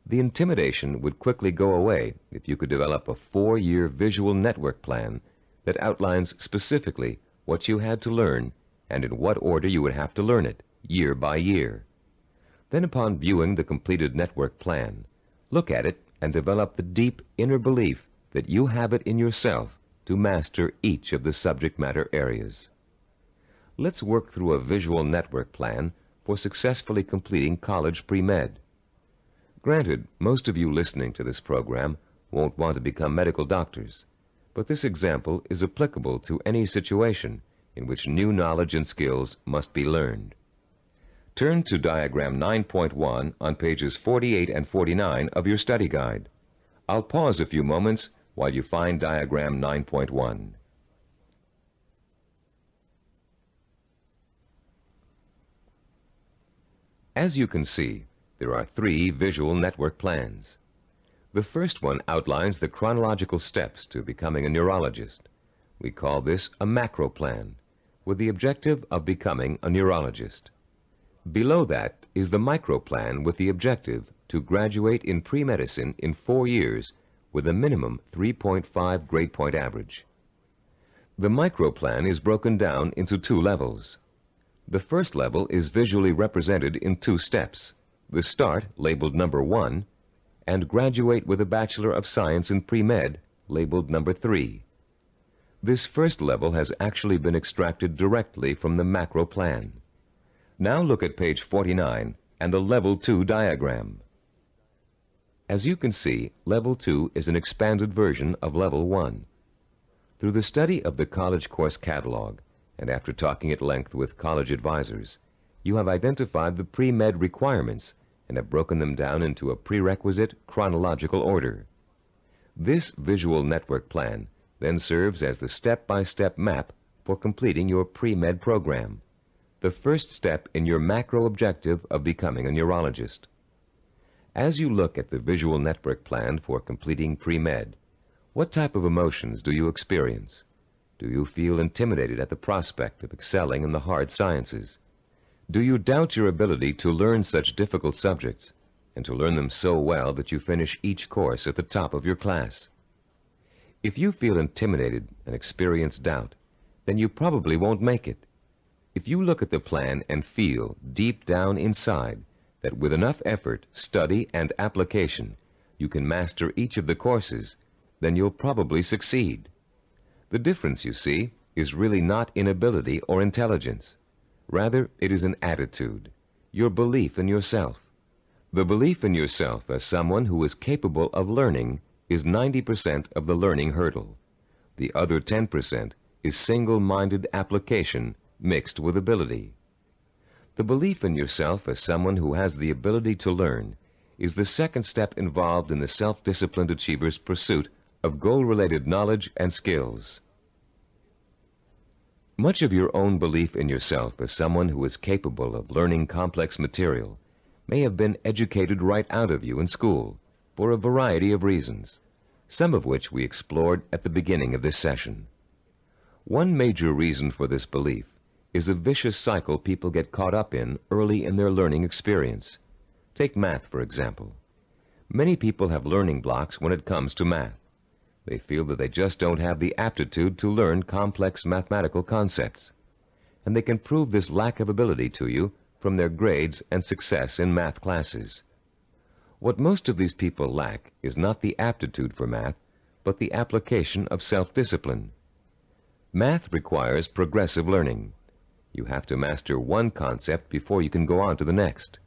The intimidation would quickly go away if you could develop a 4-year visual network plan that outlines specifically what you had to learn and in what order you would have to learn it, year by year. Then, upon viewing the completed network plan, look at it and develop the deep inner belief that you have it in yourself to master each of the subject matter areas. Let's work through a visual network plan for successfully completing college pre-med. Granted, most of you listening to this program won't want to become medical doctors, but this example is applicable to any situation in which new knowledge and skills must be learned. Turn to Diagram 9.1 on pages 48 and 49 of your study guide. I'll pause a few moments while you find Diagram 9.1. As you can see, there are 3 visual network plans. The first one outlines the chronological steps to becoming a neurologist. We call this a macro plan, with the objective of becoming a neurologist. Below that is the micro plan with the objective to graduate in pre-medicine in 4 years with a minimum 3.5 grade point average. The micro plan is broken down into 2 levels. The first level is visually represented in 2 steps: the Start, labeled number 1, and Graduate with a Bachelor of Science in Pre-Med, labeled number 3. This first level has actually been extracted directly from the macro plan. Now look at page 49 and the Level 2 diagram. As you can see, Level 2 is an expanded version of Level 1. Through the study of the college course catalog, and after talking at length with college advisors, you have identified the pre-med requirements and have broken them down into a prerequisite chronological order. This visual network plan then serves as the step-by-step map for completing your pre-med program, the first step in your macro objective of becoming a neurologist. As you look at the visual network plan for completing pre-med, what type of emotions do you experience? Do you feel intimidated at the prospect of excelling in the hard sciences? Do you doubt your ability to learn such difficult subjects and to learn them so well that you finish each course at the top of your class? If you feel intimidated and experience doubt, then you probably won't make it. If you look at the plan and feel deep down inside that with enough effort, study, and application, you can master each of the courses, then you'll probably succeed. The difference, you see, is really not in ability or intelligence. Rather, it is an attitude, your belief in yourself. The belief in yourself as someone who is capable of learning is 90% of the learning hurdle. The other 10% is single-minded application mixed with ability. The belief in yourself as someone who has the ability to learn is the second step involved in the self-disciplined achiever's pursuit of goal-related knowledge and skills. Much of your own belief in yourself as someone who is capable of learning complex material may have been educated right out of you in school for a variety of reasons, some of which we explored at the beginning of this session. One major reason for this belief is a vicious cycle people get caught up in early in their learning experience. Take math, for example. Many people have learning blocks when it comes to math. They feel that they just don't have the aptitude to learn complex mathematical concepts. And they can prove this lack of ability to you from their grades and success in math classes. What most of these people lack is not the aptitude for math, but the application of self-discipline. Math requires progressive learning. You have to master one concept before you can go on to the next.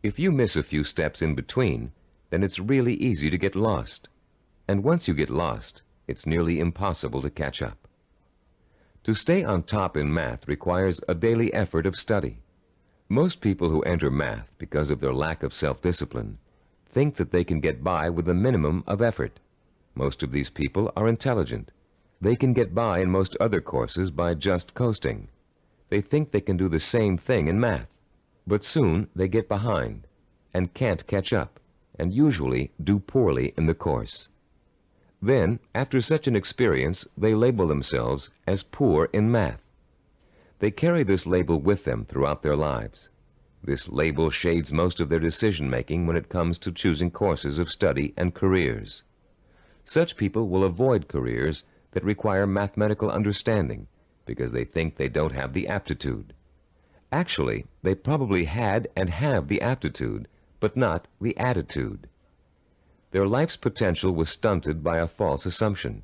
If you miss a few steps in between, then it's really easy to get lost. And once you get lost, it's nearly impossible to catch up. To stay on top in math requires a daily effort of study. Most people who enter math because of their lack of self-discipline think that they can get by with a minimum of effort. Most of these people are intelligent. They can get by in most other courses by just coasting. They think they can do the same thing in math, but soon they get behind and can't catch up, and usually do poorly in the course. Then, after such an experience, they label themselves as poor in math. They carry this label with them throughout their lives. This label shades most of their decision-making when it comes to choosing courses of study and careers. Such people will avoid careers that require mathematical understanding because they think they don't have the aptitude. Actually, they probably had and have the aptitude, but not the attitude. Their life's potential was stunted by a false assumption.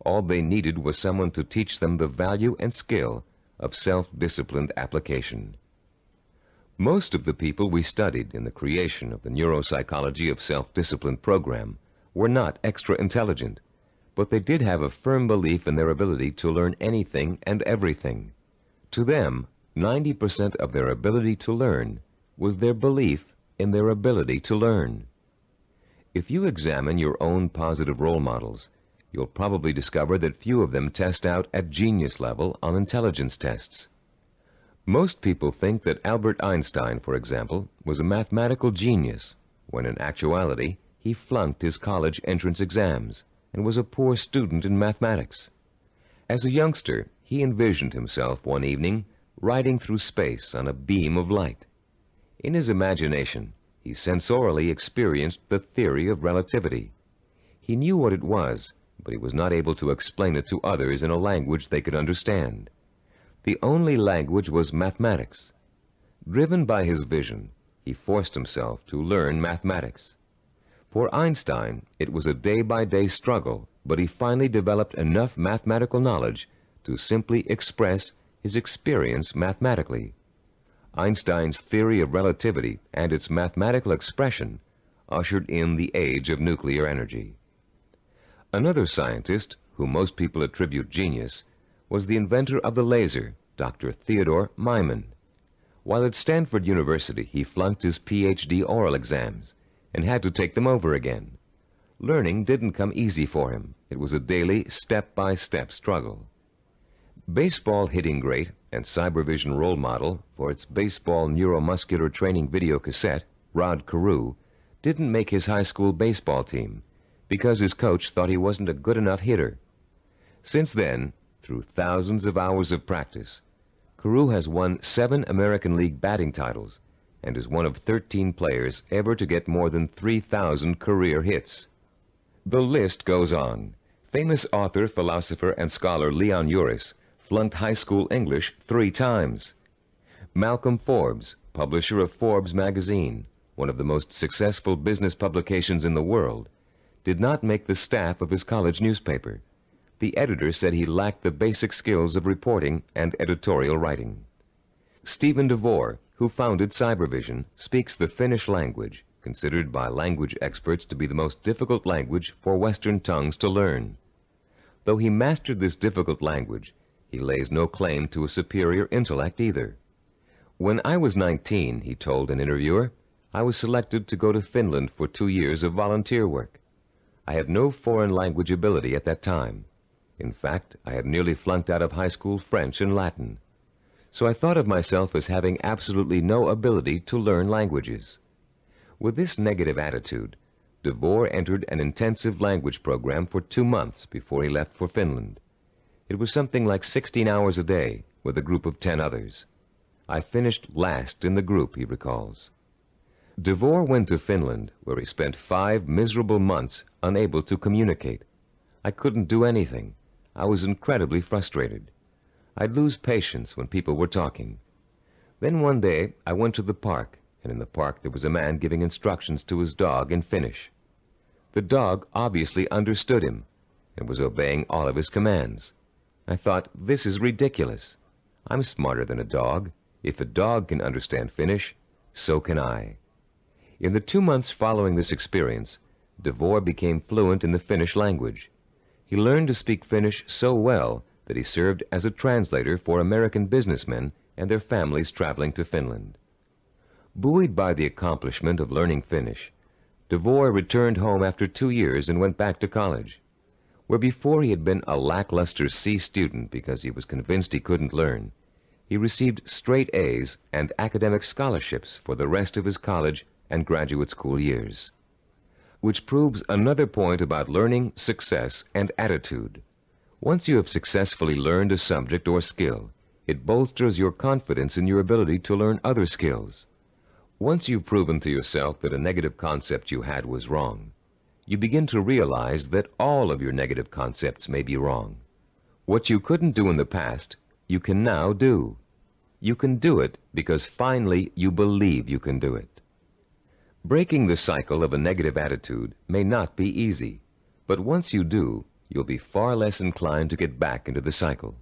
All they needed was someone to teach them the value and skill of self-disciplined application. Most of the people we studied in the creation of the Neuropsychology of Self-Discipline program were not extra intelligent, but they did have a firm belief in their ability to learn anything and everything. To them, 90% of their ability to learn was their belief in their ability to learn. If you examine your own positive role models, you'll probably discover that few of them test out at genius level on intelligence tests. Most people think that Albert Einstein, for example, was a mathematical genius, when in actuality he flunked his college entrance exams and was a poor student in mathematics. As a youngster, he envisioned himself one evening riding through space on a beam of light. In his imagination, he sensorially experienced the theory of relativity. He knew what it was, but he was not able to explain it to others in a language they could understand. The only language was mathematics. Driven by his vision, he forced himself to learn mathematics. For Einstein, it was a day-by-day struggle, but he finally developed enough mathematical knowledge to simply express his experience mathematically. Einstein's theory of relativity and its mathematical expression ushered in the age of nuclear energy. Another scientist, whom most people attribute genius, was the inventor of the laser, Dr. Theodore Maiman. While at Stanford University, he flunked his PhD oral exams and had to take them over again. Learning didn't come easy for him. It was a daily, step-by-step struggle. Baseball hitting great and cybervision role model for its baseball neuromuscular training video cassette, Rod Carew, didn't make his high school baseball team because his coach thought he wasn't a good enough hitter. Since then, through thousands of hours of practice, Karl has won 7 American League batting titles and is one of 13 players ever to get more than 3,000 career hits. The list goes on. Famous author, philosopher, and scholar Leon Uris flunked high school English 3 times. Malcolm Forbes, publisher of Forbes magazine, one of the most successful business publications in the world, did not make the staff of his college newspaper. The editor said he lacked the basic skills of reporting and editorial writing. Steve DeVore, who founded Cybervision, speaks the Finnish language, considered by language experts to be the most difficult language for Western tongues to learn. Though he mastered this difficult language, he lays no claim to a superior intellect either. When I was 19, he told an interviewer, I was selected to go to Finland for 2 years of volunteer work. I had no foreign language ability at that time. In fact, I had nearly flunked out of high school French and Latin. So I thought of myself as having absolutely no ability to learn languages. With this negative attitude, DeVore entered an intensive language program for 2 months before he left for Finland. It was something like 16 hours a day with a group of 10 others. I finished last in the group, he recalls. DeVore went to Finland, where he spent 5 miserable months unable to communicate. I couldn't do anything. I was incredibly frustrated. I'd lose patience when people were talking. Then one day I went to the park, and in the park there was a man giving instructions to his dog in Finnish. The dog obviously understood him and was obeying all of his commands. I thought, this is ridiculous. I'm smarter than a dog. If a dog can understand Finnish, so can I. In the 2 months following this experience, DeVore became fluent in the Finnish language. He learned to speak Finnish so well that he served as a translator for American businessmen and their families traveling to Finland. Buoyed by the accomplishment of learning Finnish, DeVore returned home after 2 years and went back to college, where before he had been a lackluster C student because he was convinced he couldn't learn. He received straight A's and academic scholarships for the rest of his college and graduate school years. Which proves another point about learning, success, and attitude. Once you have successfully learned a subject or skill, it bolsters your confidence in your ability to learn other skills. Once you've proven to yourself that a negative concept you had was wrong, you begin to realize that all of your negative concepts may be wrong. What you couldn't do in the past, you can now do. You can do it because finally you believe you can do it. Breaking the cycle of a negative attitude may not be easy, but once you do, you'll be far less inclined to get back into the cycle.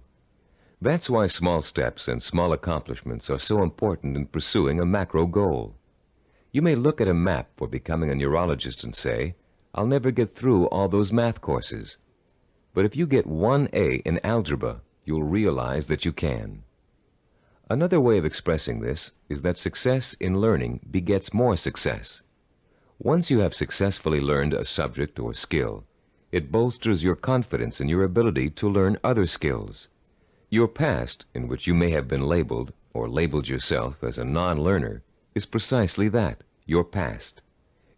That's why small steps and small accomplishments are so important in pursuing a macro goal. You may look at a map for becoming a neurologist and say, I'll never get through all those math courses. But if you get 1 A in algebra, you'll realize that you can. Another way of expressing this is that success in learning begets more success. Once you have successfully learned a subject or skill, it bolsters your confidence in your ability to learn other skills. Your past, in which you may have been labeled or labeled yourself as a non-learner, is precisely that, your past.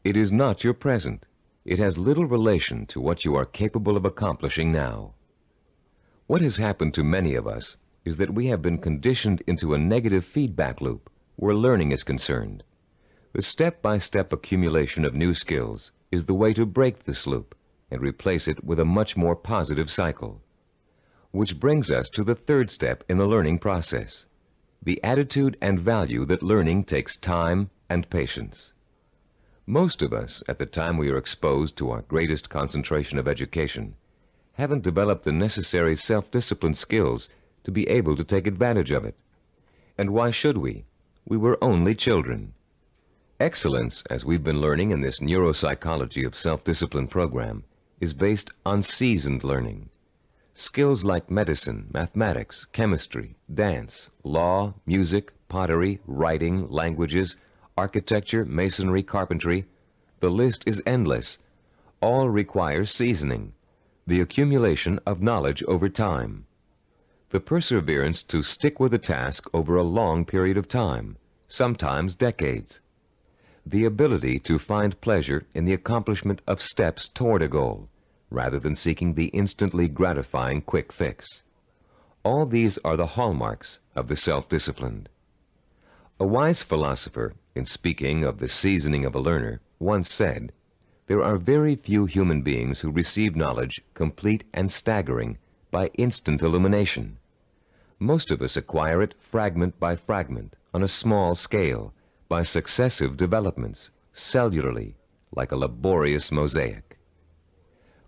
It is not your present. It has little relation to what you are capable of accomplishing now. What has happened to many of us is that we have been conditioned into a negative feedback loop where learning is concerned. The step-by-step accumulation of new skills is the way to break this loop and replace it with a much more positive cycle. Which brings us to the 3rd step in the learning process, the attitude and value that learning takes time and patience. Most of us, at the time we are exposed to our greatest concentration of education, haven't developed the necessary self-discipline skills to be able to take advantage of it. And why should we? We were only children. Excellence, as we've been learning in this Neuropsychology of Self-Discipline program, is based on seasoned learning. Skills like medicine, mathematics, chemistry, dance, law, music, pottery, writing, languages, architecture, masonry, carpentry, the list is endless. All require seasoning, the accumulation of knowledge over time. The perseverance to stick with a task over a long period of time, sometimes decades. the ability to find pleasure in the accomplishment of steps toward a goal, rather than seeking the instantly gratifying quick fix. All these are the hallmarks of the self-disciplined. A wise philosopher, in speaking of the seasoning of a learner, once said, "There are very few human beings who receive knowledge complete and staggering by instant illumination. Most of us acquire it fragment by fragment, on a small scale, by successive developments, cellularly, like a laborious mosaic."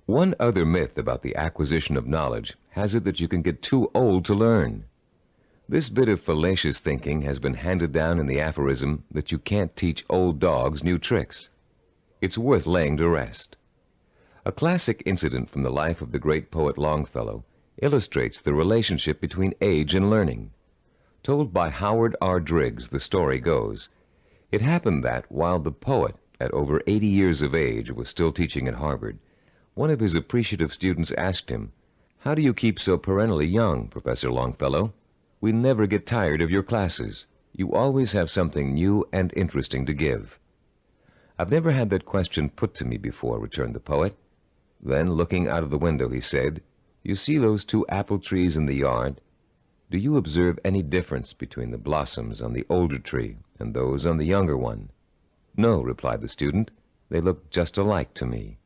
One other myth about the acquisition of knowledge has it that you can get too old to learn. This bit of fallacious thinking has been handed down in the aphorism that you can't teach old dogs new tricks. It's worth laying to rest. A classic incident from the life of the great poet Longfellow illustrates the relationship between age and learning. Told by Howard R. Driggs, the story goes, it happened that while the poet, at over 80 years of age, was still teaching at Harvard, one of his appreciative students asked him, "How do you keep so perennially young, Professor Longfellow? We never get tired of your classes. You always have something new and interesting to give." "I've never had that question put to me before," returned the poet. Then, looking out of the window, he said, "You see those 2 apple trees in the yard? Do you observe any difference between the blossoms on the older tree and those on the younger one?" "No," replied the student. "They look just alike to me."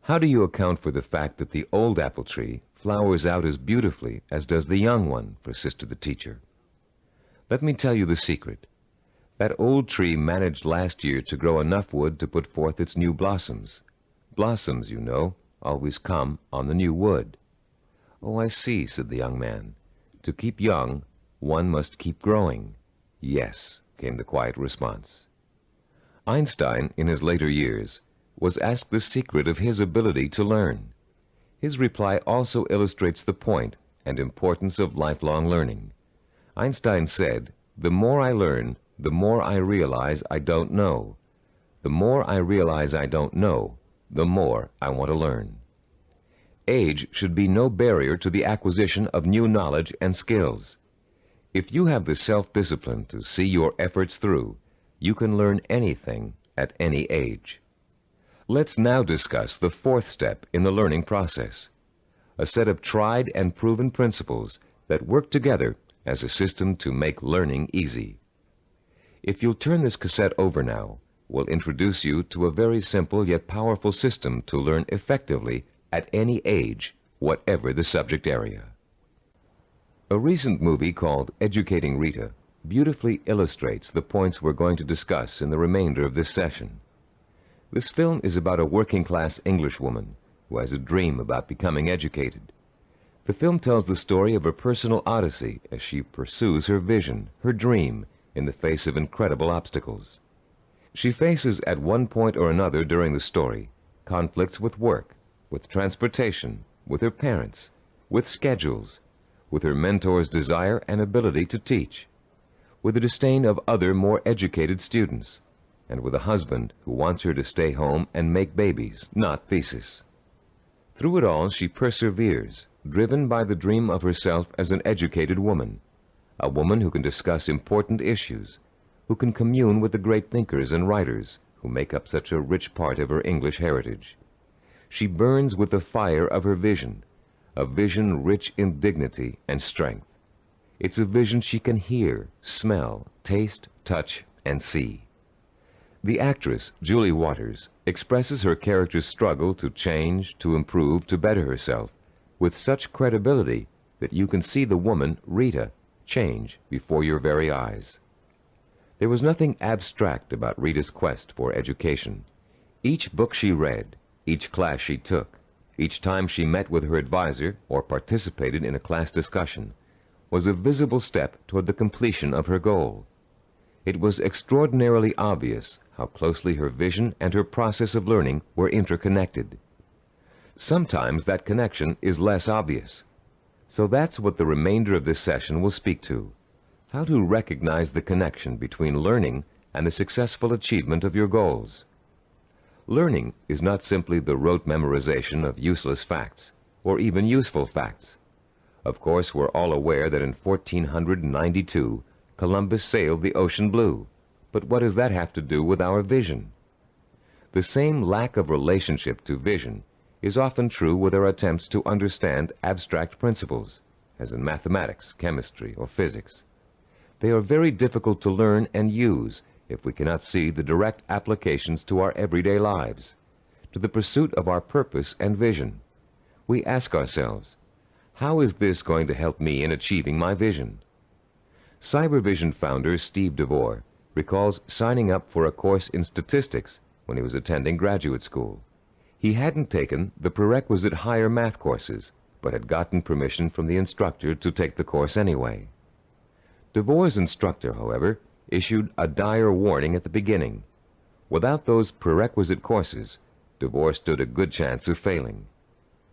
"How do you account for the fact that the old apple tree flowers out as beautifully as does the young one?" persisted the teacher. "Let me tell you the secret. That old tree managed last year to grow enough wood to put forth its new blossoms. Blossoms, you know, always come on the new wood." "Oh, I see," said the young man. "To keep young, one must keep growing." "Yes," came the quiet response. Einstein, in his later years, was asked the secret of his ability to learn. His reply also illustrates the point and importance of lifelong learning. Einstein said, "The more I learn, the more I realize I don't know. The more I realize I don't know, the more I want to learn." Age should be no barrier to the acquisition of new knowledge and skills. If you have the self-discipline to see your efforts through, you can learn anything at any age. Let's now discuss the 4th step in the learning process, a set of tried and proven principles that work together as a system to make learning easy. If you'll turn this cassette over now, we'll introduce you to a very simple yet powerful system to learn effectively at any age, whatever the subject area. A recent movie called Educating Rita beautifully illustrates the points we're going to discuss in the remainder of this session. This film is about a working-class Englishwoman who has a dream about becoming educated. The film tells the story of a personal odyssey as she pursues her vision, her dream, in the face of incredible obstacles. She faces at one point or another during the story conflicts with work, with transportation, with her parents, with schedules, with her mentor's desire and ability to teach, with the disdain of other more educated students, and with a husband who wants her to stay home and make babies, not thesis. Through it all, she perseveres, driven by the dream of herself as an educated woman, a woman who can discuss important issues, who can commune with the great thinkers and writers who make up such a rich part of her English heritage. She burns with the fire of her vision, a vision rich in dignity and strength. It's a vision she can hear, smell, taste, touch, and see. The actress, Julie Waters, expresses her character's struggle to change, to improve, to better herself, with such credibility that you can see the woman, Rita, change before your very eyes. There was nothing abstract about Rita's quest for education. Each book she read, each class she took, each time she met with her advisor or participated in a class discussion, was a visible step toward the completion of her goal. It was extraordinarily obvious how closely her vision and her process of learning were interconnected. Sometimes that connection is less obvious. So that's what the remainder of this session will speak to: how to recognize the connection between learning and the successful achievement of your goals. Learning is not simply the rote memorization of useless facts, or even useful facts. Of course, we're all aware that in 1492, Columbus sailed the ocean blue. But what does that have to do with our vision? The same lack of relationship to vision is often true with our attempts to understand abstract principles, as in mathematics, chemistry, or physics. They are very difficult to learn and use if we cannot see the direct applications to our everyday lives, to the pursuit of our purpose and vision. We ask ourselves, how is this going to help me in achieving my vision? Cybervision founder Steve DeVore recalls signing up for a course in statistics when he was attending graduate school. He hadn't taken the prerequisite higher math courses, but had gotten permission from the instructor to take the course anyway. DeVore's instructor, however, issued a dire warning at the beginning. Without those prerequisite courses, DeVore stood a good chance of failing.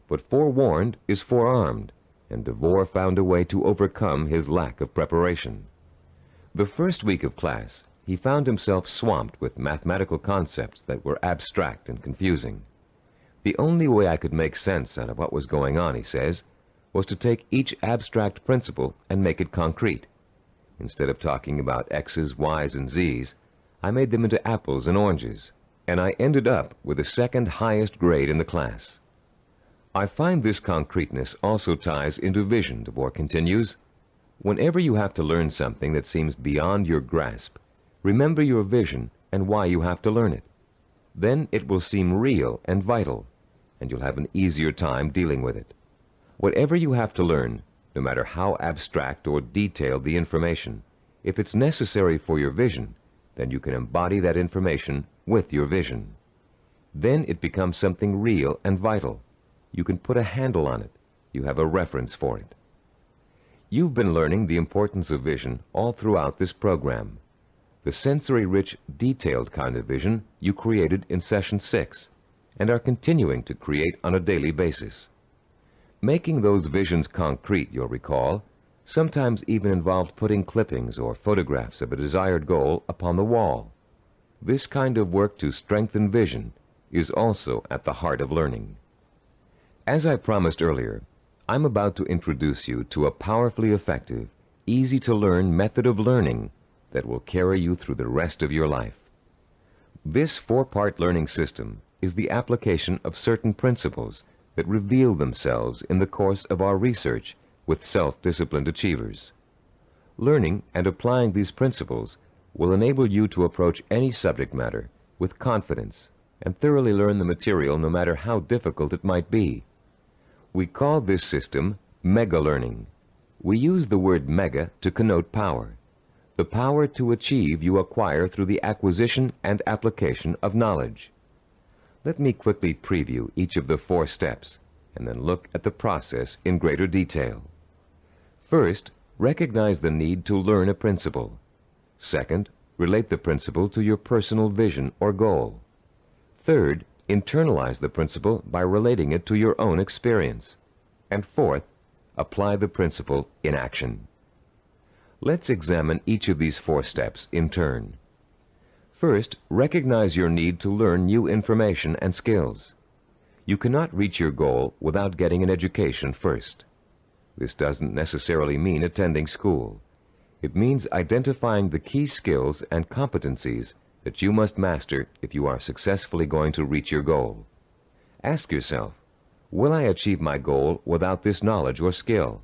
But forewarned is forearmed, and DeVore found a way to overcome his lack of preparation. The first week of class, he found himself swamped with mathematical concepts that were abstract and confusing. The only way I could make sense out of what was going on, he says, was to take each abstract principle and make it concrete. Instead of talking about X's, Y's, and Z's, I made them into apples and oranges, and I ended up with the second highest grade in the class. I find this concreteness also ties into vision, DeVore continues. Whenever you have to learn something that seems beyond your grasp, remember your vision and why you have to learn it. Then it will seem real and vital, and you'll have an easier time dealing with it. Whatever you have to learn, no matter how abstract or detailed the information, if it's necessary for your vision, then you can embody that information with your vision. Then it becomes something real and vital. You can put a handle on it. You have a reference for it. You've been learning the importance of vision all throughout this program. The sensory-rich, detailed kind of vision you created in Session 6 and are continuing to create on a daily basis. Making those visions concrete, you'll recall, sometimes even involved putting clippings or photographs of a desired goal upon the wall. This kind of work to strengthen vision is also at the heart of learning. As I promised earlier, I'm about to introduce you to a powerfully effective, easy-to-learn method of learning that will carry you through the rest of your life. This four-part learning system is the application of certain principles that reveal themselves in the course of our research with self-disciplined achievers. Learning and applying these principles will enable you to approach any subject matter with confidence and thoroughly learn the material no matter how difficult it might be. We call this system mega-learning. We use the word mega to connote power. The power to achieve you acquire through the acquisition and application of knowledge. Let me quickly preview each of the 4 steps and then look at the process in greater detail. First, recognize the need to learn a principle. Second, relate the principle to your personal vision or goal. Third, internalize the principle by relating it to your own experience. And fourth, apply the principle in action. Let's examine each of these 4 steps in turn. First, recognize your need to learn new information and skills. You cannot reach your goal without getting an education first. This doesn't necessarily mean attending school. It means identifying the key skills and competencies that you must master if you are successfully going to reach your goal. Ask yourself, will I achieve my goal without this knowledge or skill?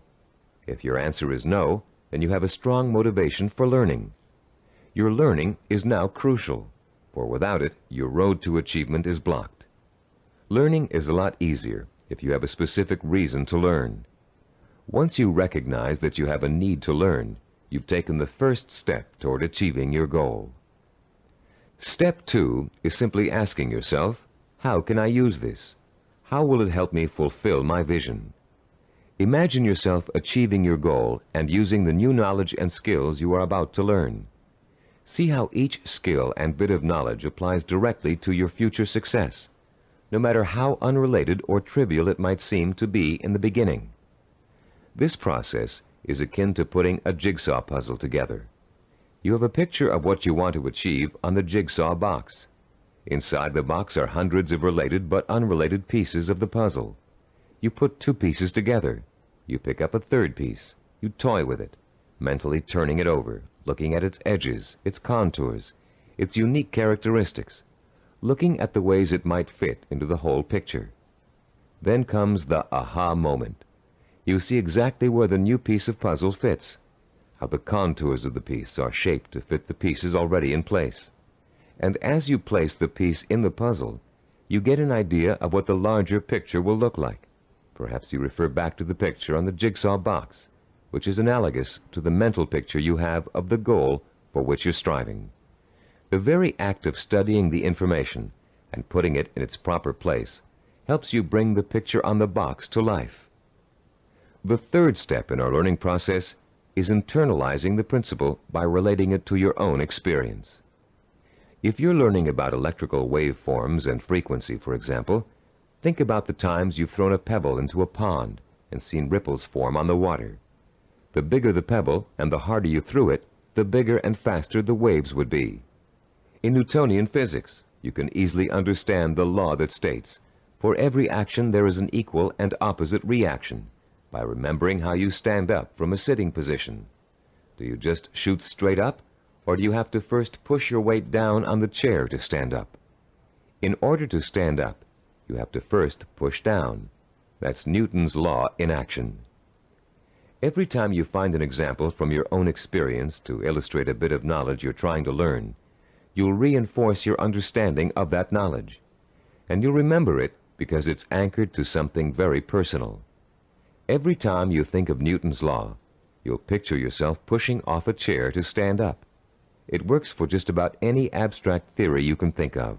If your answer is no, then you have a strong motivation for learning. Your learning is now crucial, for without it, your road to achievement is blocked. Learning is a lot easier if you have a specific reason to learn. Once you recognize that you have a need to learn, you've taken the first step toward achieving your goal. Step 2 is simply asking yourself, how can I use this? How will it help me fulfill my vision? Imagine yourself achieving your goal and using the new knowledge and skills you are about to learn. See how each skill and bit of knowledge applies directly to your future success, no matter how unrelated or trivial it might seem to be in the beginning. This process is akin to putting a jigsaw puzzle together. You have a picture of what you want to achieve on the jigsaw box. Inside the box are hundreds of related but unrelated pieces of the puzzle. You put 2 pieces together. You pick up a 3rd piece. You toy with it, mentally turning it over, looking at its edges, its contours, its unique characteristics, looking at the ways it might fit into the whole picture. Then comes the aha moment. You see exactly where the new piece of puzzle fits, how the contours of the piece are shaped to fit the pieces already in place. And as you place the piece in the puzzle, you get an idea of what the larger picture will look like. Perhaps you refer back to the picture on the jigsaw box, which is analogous to the mental picture you have of the goal for which you're striving. The very act of studying the information and putting it in its proper place helps you bring the picture on the box to life. The third step in our learning process is internalizing the principle by relating it to your own experience. If you're learning about electrical waveforms and frequency, for example, think about the times you've thrown a pebble into a pond and seen ripples form on the water. The bigger the pebble and the harder you threw it, the bigger and faster the waves would be. In Newtonian physics, you can easily understand the law that states, for every action there is an equal and opposite reaction, by remembering how you stand up from a sitting position. Do you just shoot straight up, or do you have to first push your weight down on the chair to stand up? In order to stand up, you have to first push down. That's Newton's law in action. Every time you find an example from your own experience to illustrate a bit of knowledge you're trying to learn, you'll reinforce your understanding of that knowledge. And you'll remember it because it's anchored to something very personal. Every time you think of Newton's law, you'll picture yourself pushing off a chair to stand up. It works for just about any abstract theory you can think of.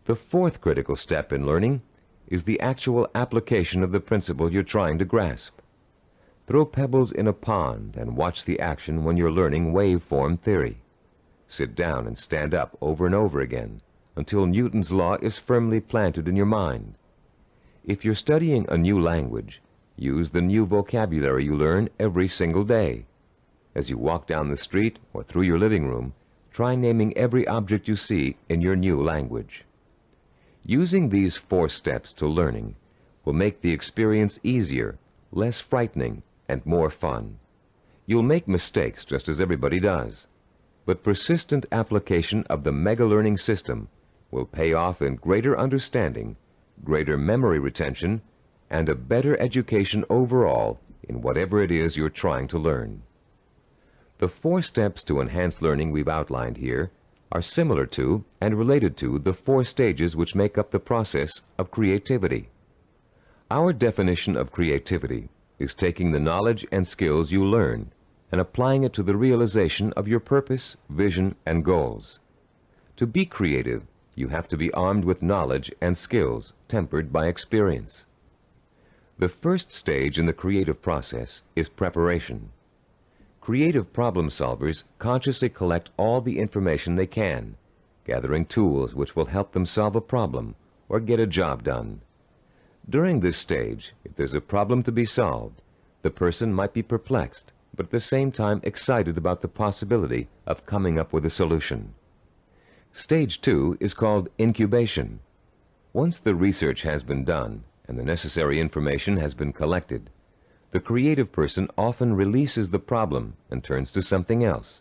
The fourth critical step in learning is the actual application of the principle you're trying to grasp. Throw pebbles in a pond and watch the action when you're learning waveform theory. Sit down and stand up over and over again until Newton's law is firmly planted in your mind. If you're studying a new language, use the new vocabulary you learn every single day. As you walk down the street or through your living room, try naming every object you see in your new language. Using these 4 steps to learning will make the experience easier, less frightening, and more fun. You'll make mistakes just as everybody does, but persistent application of the mega learning system will pay off in greater understanding, greater memory retention, and a better education overall in whatever it is you're trying to learn. The 4 steps to enhance learning we've outlined here are similar to and related to the 4 stages which make up the process of creativity. Our definition of creativity is taking the knowledge and skills you learn and applying it to the realization of your purpose, vision, and goals. To be creative, you have to be armed with knowledge and skills tempered by experience. The first stage in the creative process is preparation. Creative problem solvers consciously collect all the information they can, gathering tools which will help them solve a problem or get a job done. During this stage, if there's a problem to be solved, the person might be perplexed, but at the same time excited about the possibility of coming up with a solution. Stage 2 is called incubation. Once the research has been done and the necessary information has been collected, the creative person often releases the problem and turns to something else,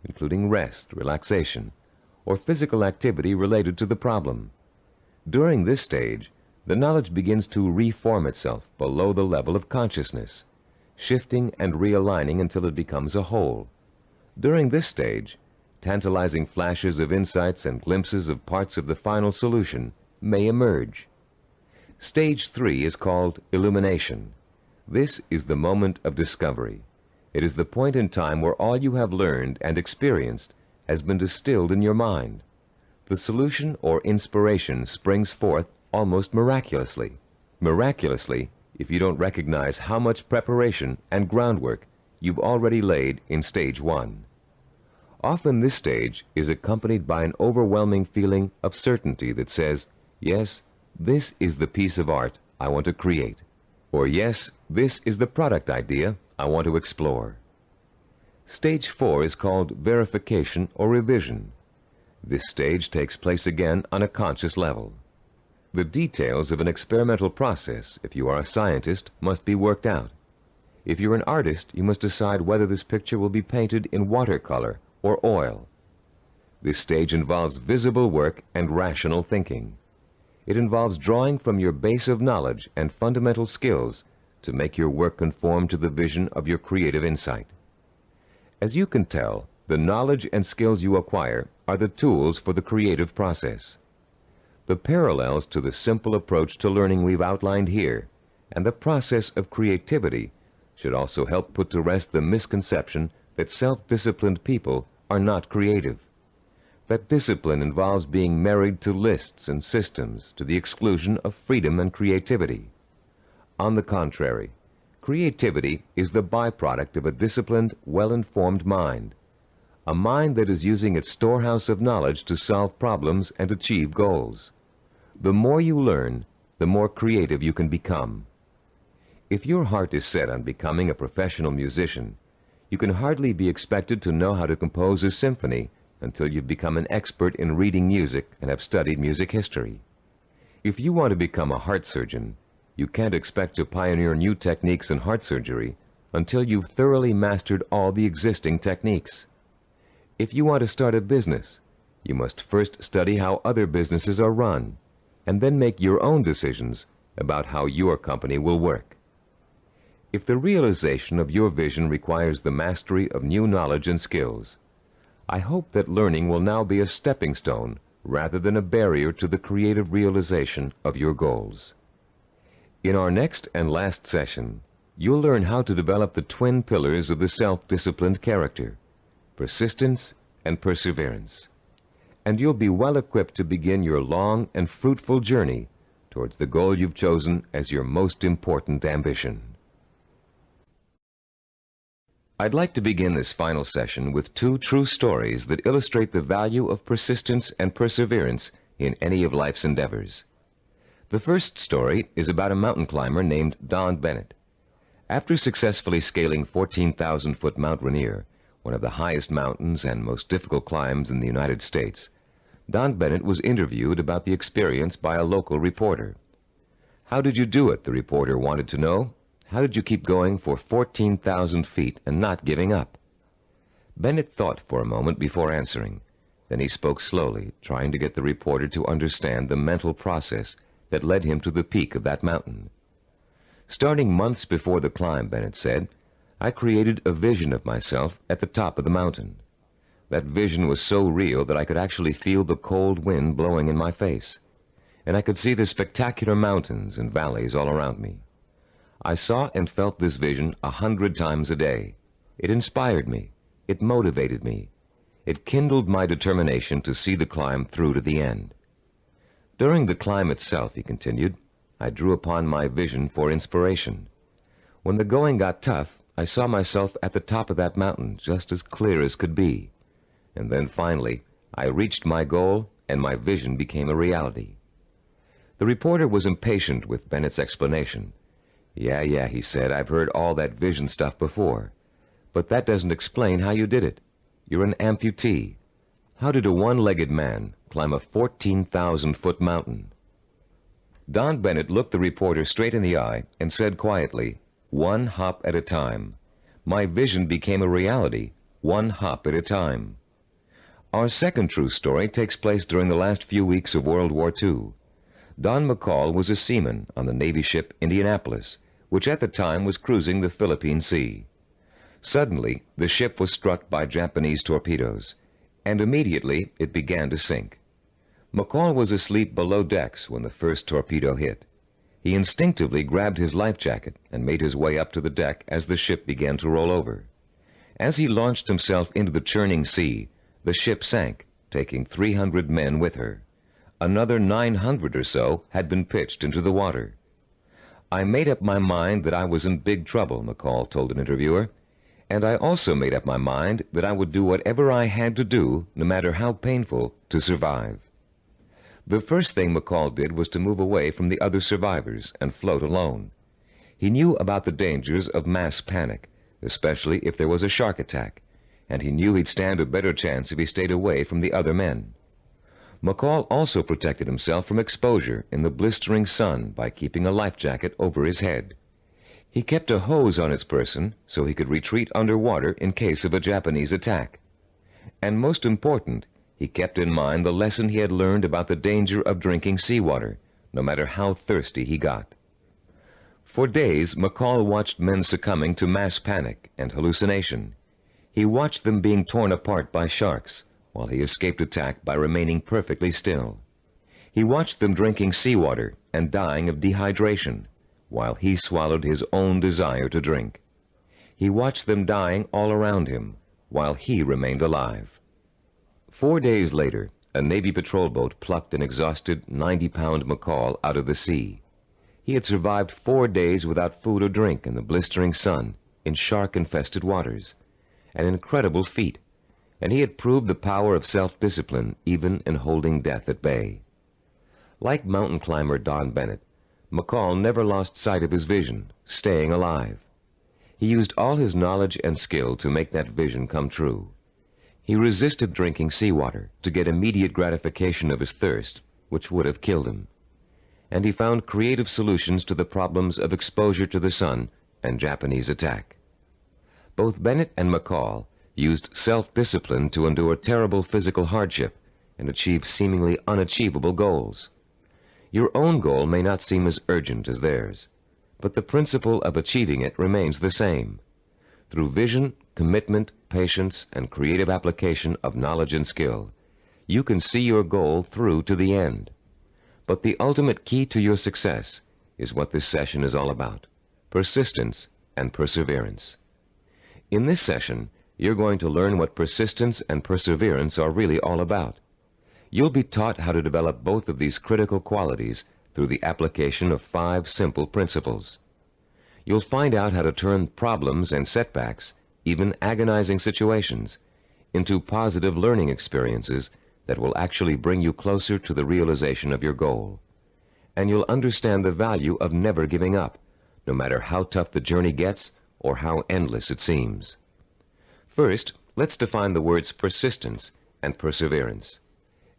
including rest, relaxation, or physical activity related to the problem. During this stage, the knowledge begins to reform itself below the level of consciousness, shifting and realigning until it becomes a whole. During this stage, tantalizing flashes of insights and glimpses of parts of the final solution may emerge. Stage 3 is called illumination. This is the moment of discovery. It is the point in time where all you have learned and experienced has been distilled in your mind. The solution or inspiration springs forth almost miraculously. Miraculously, if you don't recognize how much preparation and groundwork you've already laid in stage 1. Often this stage is accompanied by an overwhelming feeling of certainty that says, yes, this is the piece of art I want to create. Or yes, this is the product idea I want to explore. Stage 4 is called verification or revision. This stage takes place again on a conscious level. The details of an experimental process, if you are a scientist, must be worked out. If you're an artist, you must decide whether this picture will be painted in watercolor or oil. This stage involves visible work and rational thinking. It involves drawing from your base of knowledge and fundamental skills to make your work conform to the vision of your creative insight. As you can tell, the knowledge and skills you acquire are the tools for the creative process. The parallels to the simple approach to learning we've outlined here and the process of creativity should also help put to rest the misconception that self-disciplined people are not creative. That discipline involves being married to lists and systems to the exclusion of freedom and creativity. On the contrary, creativity is the byproduct of a disciplined, well-informed mind, a mind that is using its storehouse of knowledge to solve problems and achieve goals. The more you learn, the more creative you can become. If your heart is set on becoming a professional musician, you can hardly be expected to know how to compose a symphony until you've become an expert in reading music and have studied music history. If you want to become a heart surgeon, you can't expect to pioneer new techniques in heart surgery until you've thoroughly mastered all the existing techniques. If you want to start a business, you must first study how other businesses are run, and then make your own decisions about how your company will work. If the realization of your vision requires the mastery of new knowledge and skills, I hope that learning will now be a stepping stone rather than a barrier to the creative realization of your goals. In our next and last session, you'll learn how to develop the twin pillars of the self-disciplined character, persistence and perseverance. And you'll be well equipped to begin your long and fruitful journey towards the goal you've chosen as your most important ambition. I'd like to begin this final session with two true stories that illustrate the value of persistence and perseverance in any of life's endeavors. The first story is about a mountain climber named Don Bennett. After successfully scaling 14,000-foot Mount Rainier, one of the highest mountains and most difficult climbs in the United States, Don Bennett was interviewed about the experience by a local reporter. "How did you do it?" the reporter wanted to know. "How did you keep going for 14,000 feet and not giving up?" Bennett thought for a moment before answering. Then he spoke slowly, trying to get the reporter to understand the mental process that led him to the peak of that mountain. "Starting months before the climb," Bennett said, "I created a vision of myself at the top of the mountain. That vision was so real that I could actually feel the cold wind blowing in my face, and I could see the spectacular mountains and valleys all around me. I saw and felt this vision 100 times a day. It inspired me. It motivated me. It kindled my determination to see the climb through to the end. During the climb itself," he continued, "I drew upon my vision for inspiration. When the going got tough, I saw myself at the top of that mountain just as clear as could be. And then finally, I reached my goal and my vision became a reality." The reporter was impatient with Bennett's explanation. Yeah, he said, "I've heard all that vision stuff before. But that doesn't explain how you did it. You're an amputee. How did a one-legged man climb a 14,000-foot mountain?" Don Bennett looked the reporter straight in the eye and said quietly, "One hop at a time. My vision became a reality, one hop at a time." Our second true story takes place during the last few weeks of World War II. Don McCall was a seaman on the Navy ship Indianapolis, which at the time was cruising the Philippine Sea. Suddenly, the ship was struck by Japanese torpedoes, and immediately it began to sink. McCall was asleep below decks when the first torpedo hit. He instinctively grabbed his life jacket and made his way up to the deck as the ship began to roll over. As he launched himself into the churning sea, the ship sank, taking 300 men with her. Another 900 or so had been pitched into the water. "I made up my mind that I was in big trouble," McCall told an interviewer, "and I also made up my mind that I would do whatever I had to do, no matter how painful, to survive." The first thing McCall did was to move away from the other survivors and float alone. He knew about the dangers of mass panic, especially if there was a shark attack, and he knew he'd stand a better chance if he stayed away from the other men. McCall also protected himself from exposure in the blistering sun by keeping a life jacket over his head. He kept a hose on his person so he could retreat underwater in case of a Japanese attack. And most important, He kept in mind the lesson he had learned about the danger of drinking seawater, no matter how thirsty he got. For days, McCall watched men succumbing to mass panic and hallucination. He watched them being torn apart by sharks, while he escaped attack by remaining perfectly still. He watched them drinking seawater and dying of dehydration, while he swallowed his own desire to drink. He watched them dying all around him, while he remained alive. 4 days later, a Navy patrol boat plucked an exhausted 90-pound McCall out of the sea. He had survived 4 days without food or drink in the blistering sun, in shark-infested waters. An incredible feat, and he had proved the power of self-discipline even in holding death at bay. Like mountain climber Don Bennett, McCall never lost sight of his vision, staying alive. He used all his knowledge and skill to make that vision come true. He resisted drinking seawater to get immediate gratification of his thirst, which would have killed him. And he found creative solutions to the problems of exposure to the sun and Japanese attack. Both Bennett and McCall used self-discipline to endure terrible physical hardship and achieve seemingly unachievable goals. Your own goal may not seem as urgent as theirs, but the principle of achieving it remains the same. Through vision, commitment, patience, and creative application of knowledge and skill, you can see your goal through to the end. But the ultimate key to your success is what this session is all about: persistence and perseverance. In this session, you're going to learn what persistence and perseverance are really all about. You'll be taught how to develop both of these critical qualities through the application of 5 simple principles. You'll find out how to turn problems and setbacks, even agonizing situations, into positive learning experiences that will actually bring you closer to the realization of your goal. And you'll understand the value of never giving up, no matter how tough the journey gets or how endless it seems. First, let's define the words persistence and perseverance.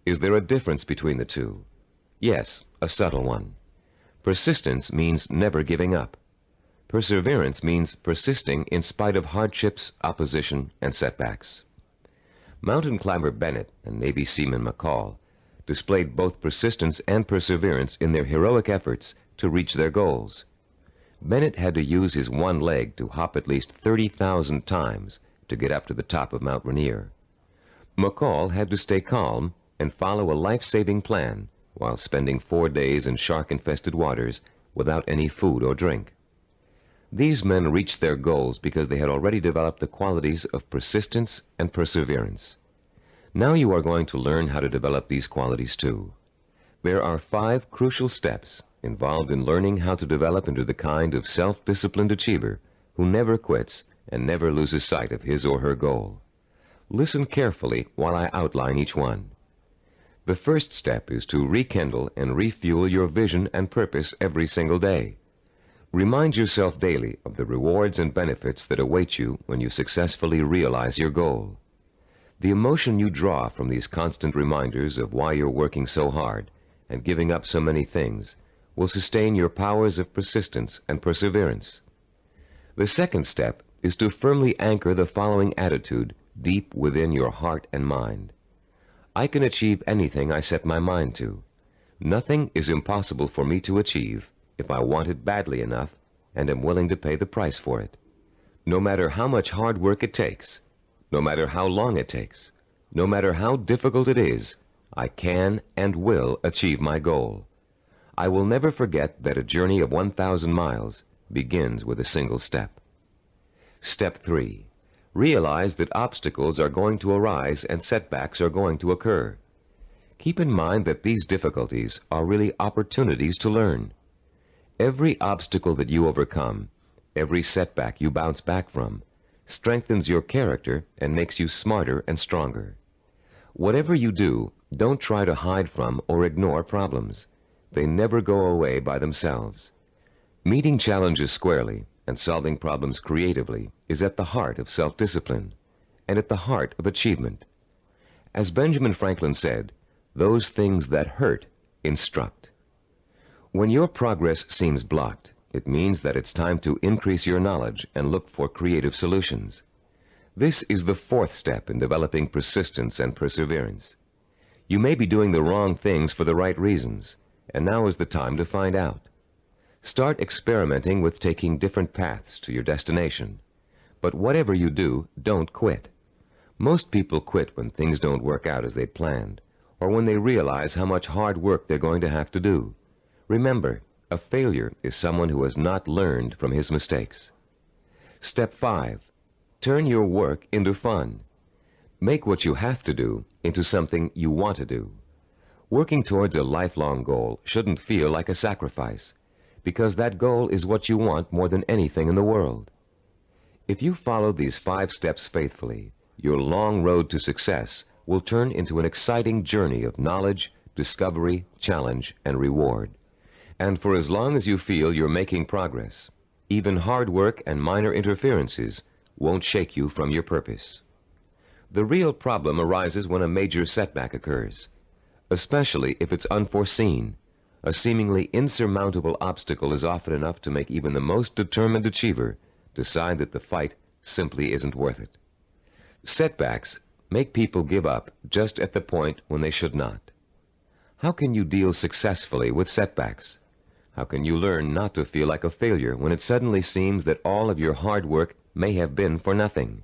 Is there a difference between the two? Yes, a subtle one. Persistence means never giving up. Perseverance means persisting in spite of hardships, opposition, and setbacks. Mountain climber Bennett and Navy seaman McCall displayed both persistence and perseverance in their heroic efforts to reach their goals. Bennett had to use his one leg to hop at least 30,000 times to get up to the top of Mount Rainier. McCall had to stay calm and follow a life-saving plan while spending 4 days in shark-infested waters without any food or drink. These men reached their goals because they had already developed the qualities of persistence and perseverance. Now you are going to learn how to develop these qualities too. There are 5 crucial steps involved in learning how to develop into the kind of self-disciplined achiever who never quits and never loses sight of his or her goal. Listen carefully while I outline each one. The first step is to rekindle and refuel your vision and purpose every single day. Remind yourself daily of the rewards and benefits that await you when you successfully realize your goal. The emotion you draw from these constant reminders of why you're working so hard and giving up so many things will sustain your powers of persistence and perseverance. The second step is to firmly anchor the following attitude deep within your heart and mind. I can achieve anything I set my mind to. Nothing is impossible for me to achieve if I want it badly enough and am willing to pay the price for it. No matter how much hard work it takes, no matter how long it takes, no matter how difficult it is, I can and will achieve my goal. I will never forget that a journey of 1,000 miles begins with a single step. Step 3. Realize that obstacles are going to arise and setbacks are going to occur. Keep in mind that these difficulties are really opportunities to learn. Every obstacle that you overcome, every setback you bounce back from, strengthens your character and makes you smarter and stronger. Whatever you do, don't try to hide from or ignore problems. They never go away by themselves. Meeting challenges squarely and solving problems creatively is at the heart of self-discipline and at the heart of achievement. As Benjamin Franklin said, those things that hurt instruct. When your progress seems blocked, it means that it's time to increase your knowledge and look for creative solutions. This is the 4th step in developing persistence and perseverance. You may be doing the wrong things for the right reasons, and now is the time to find out. Start experimenting with taking different paths to your destination. But whatever you do, don't quit. Most people quit when things don't work out as they planned, or when they realize how much hard work they're going to have to do. Remember, a failure is someone who has not learned from his mistakes. Step 5. Turn your work into fun. Make what you have to do into something you want to do. Working towards a lifelong goal shouldn't feel like a sacrifice, because that goal is what you want more than anything in the world. If you follow these 5 steps faithfully, your long road to success will turn into an exciting journey of knowledge, discovery, challenge, and reward. And for as long as you feel you're making progress, even hard work and minor interferences won't shake you from your purpose. The real problem arises when a major setback occurs, especially if it's unforeseen. A seemingly insurmountable obstacle is often enough to make even the most determined achiever decide that the fight simply isn't worth it. Setbacks make people give up just at the point when they should not. How can you deal successfully with setbacks? How can you learn not to feel like a failure when it suddenly seems that all of your hard work may have been for nothing?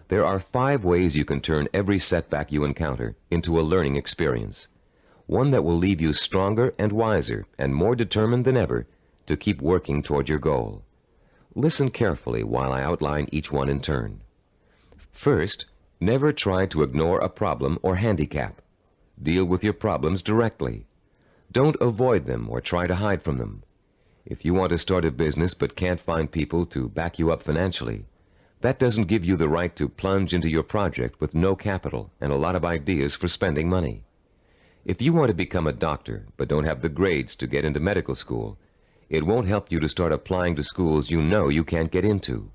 There are 5 ways you can turn every setback you encounter into a learning experience, one that will leave you stronger and wiser and more determined than ever to keep working toward your goal. Listen carefully while I outline each one in turn. First, never try to ignore a problem or handicap. Deal with your problems directly. Don't avoid them or try to hide from them. If you want to start a business but can't find people to back you up financially, that doesn't give you the right to plunge into your project with no capital and a lot of ideas for spending money. If you want to become a doctor but don't have the grades to get into medical school, it won't help you to start applying to schools you know you can't get into.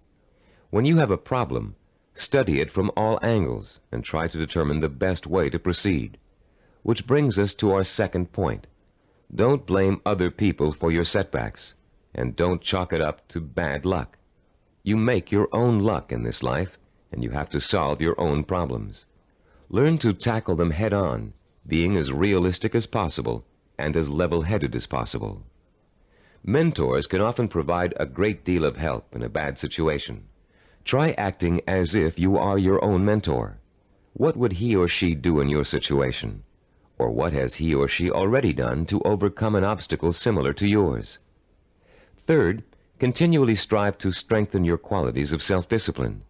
When you have a problem, study it from all angles and try to determine the best way to proceed. Which brings us to our second point. Don't blame other people for your setbacks, and don't chalk it up to bad luck. You make your own luck in this life, and you have to solve your own problems. Learn to tackle them head on, being as realistic as possible and as level-headed as possible. Mentors can often provide a great deal of help in a bad situation. Try acting as if you are your own mentor. What would he or she do in your situation? Or what has he or she already done to overcome an obstacle similar to yours? Third, continually strive to strengthen your qualities of self-discipline.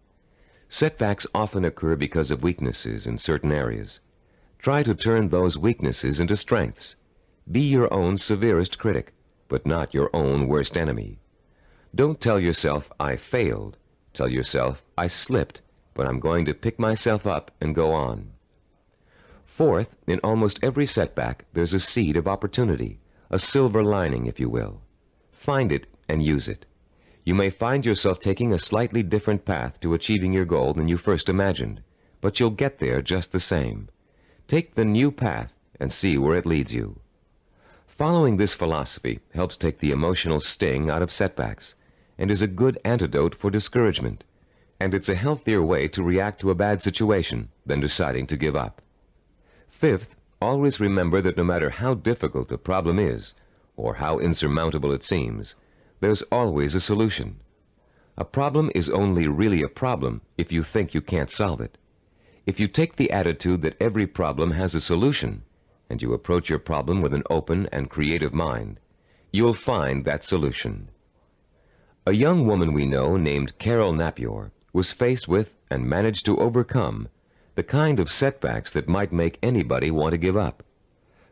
Setbacks often occur because of weaknesses in certain areas. Try to turn those weaknesses into strengths. Be your own severest critic, but not your own worst enemy. Don't tell yourself, I failed. Tell yourself, I slipped, but I'm going to pick myself up and go on. Fourth, in almost every setback, there's a seed of opportunity, a silver lining, if you will. Find it and use it. You may find yourself taking a slightly different path to achieving your goal than you first imagined, but you'll get there just the same. Take the new path and see where it leads you. Following this philosophy helps take the emotional sting out of setbacks and is a good antidote for discouragement, and it's a healthier way to react to a bad situation than deciding to give up. Fifth, always remember that no matter how difficult a problem is, or how insurmountable it seems, there's always a solution. A problem is only really a problem if you think you can't solve it. If you take the attitude that every problem has a solution, and you approach your problem with an open and creative mind, you'll find that solution. A young woman we know named Karl Pribram was faced with and managed to overcome the kind of setbacks that might make anybody want to give up.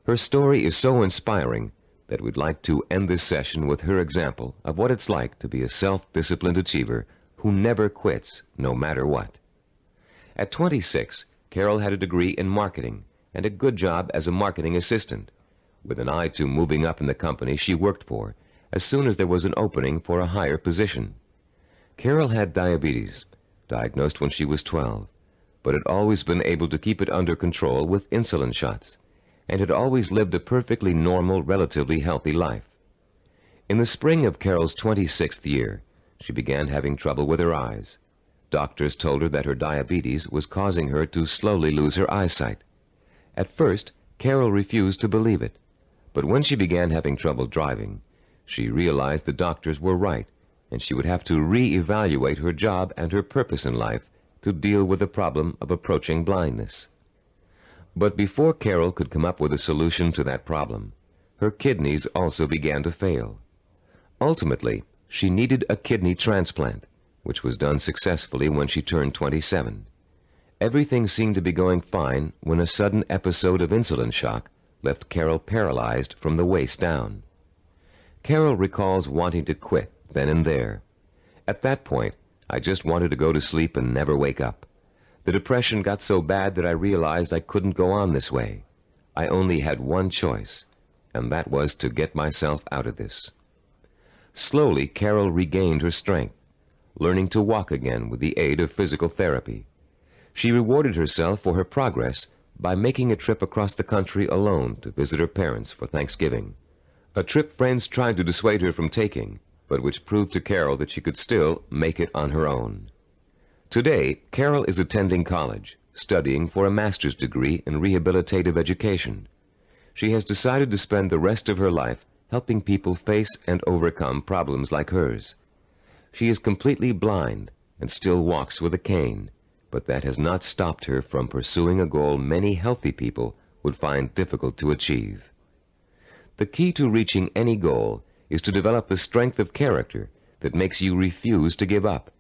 Her story is so inspiring that we'd like to end this session with her example of what it's like to be a self-disciplined achiever who never quits no matter what. At 26, Karl had a degree in marketing and a good job as a marketing assistant, with an eye to moving up in the company she worked for as soon as there was an opening for a higher position. Karl had diabetes, diagnosed when she was 12, but had always been able to keep it under control with insulin shots, and had always lived a perfectly normal, relatively healthy life. In the spring of Karl's 26th year, she began having trouble with her eyes. Doctors told her that her diabetes was causing her to slowly lose her eyesight. At first, Karl refused to believe it, but when she began having trouble driving, she realized the doctors were right, and she would have to re-evaluate her job and her purpose in life to deal with the problem of approaching blindness. But before Karl could come up with a solution to that problem, her kidneys also began to fail. Ultimately, she needed a kidney transplant, which was done successfully when she turned 27. Everything seemed to be going fine when a sudden episode of insulin shock left Karl paralyzed from the waist down. Karl recalls wanting to quit then and there. At that point, I just wanted to go to sleep and never wake up. The depression got so bad that I realized I couldn't go on this way. I only had one choice, and that was to get myself out of this. Slowly, Karl regained her strength, learning to walk again with the aid of physical therapy. She rewarded herself for her progress by making a trip across the country alone to visit her parents for Thanksgiving. A trip friends tried to dissuade her from taking, but which proved to Karl that she could still make it on her own. Today, Karl is attending college, studying for a master's degree in rehabilitative education. She has decided to spend the rest of her life helping people face and overcome problems like hers. She is completely blind and still walks with a cane, but that has not stopped her from pursuing a goal many healthy people would find difficult to achieve. The key to reaching any goal is to develop the strength of character that makes you refuse to give up,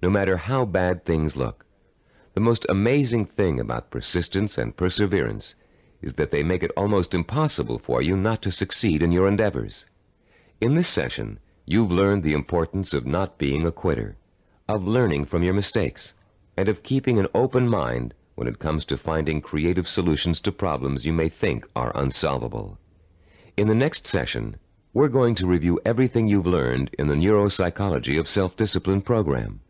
no matter how bad things look. The most amazing thing about persistence and perseverance is that they make it almost impossible for you not to succeed in your endeavors. In this session, you've learned the importance of not being a quitter, of learning from your mistakes, and of keeping an open mind when it comes to finding creative solutions to problems you may think are unsolvable. In the next session, we're going to review everything you've learned in the Neuropsychology of Self-Discipline program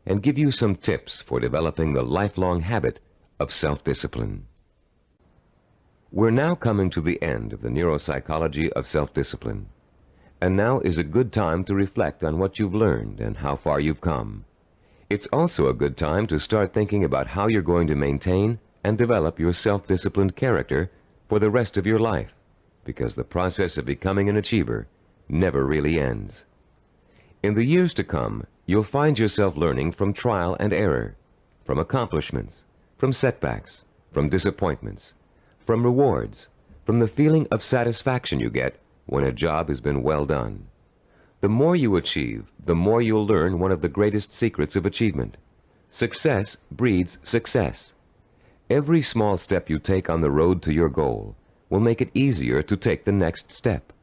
and give you some tips for developing the lifelong habit of self-discipline. We're now coming to the end of the Neuropsychology of Self-Discipline, and now is a good time to reflect on what you've learned and how far you've come. It's also a good time to start thinking about how you're going to maintain and develop your self-disciplined character for the rest of your life, because the process of becoming an achiever never really ends. In the years to come, you'll find yourself learning from trial and error, from accomplishments, from setbacks, from disappointments, from rewards, from the feeling of satisfaction you get when a job has been well done. The more you achieve, the more you'll learn one of the greatest secrets of achievement. Success breeds success. Every small step you take on the road to your goal will make it easier to take the next step.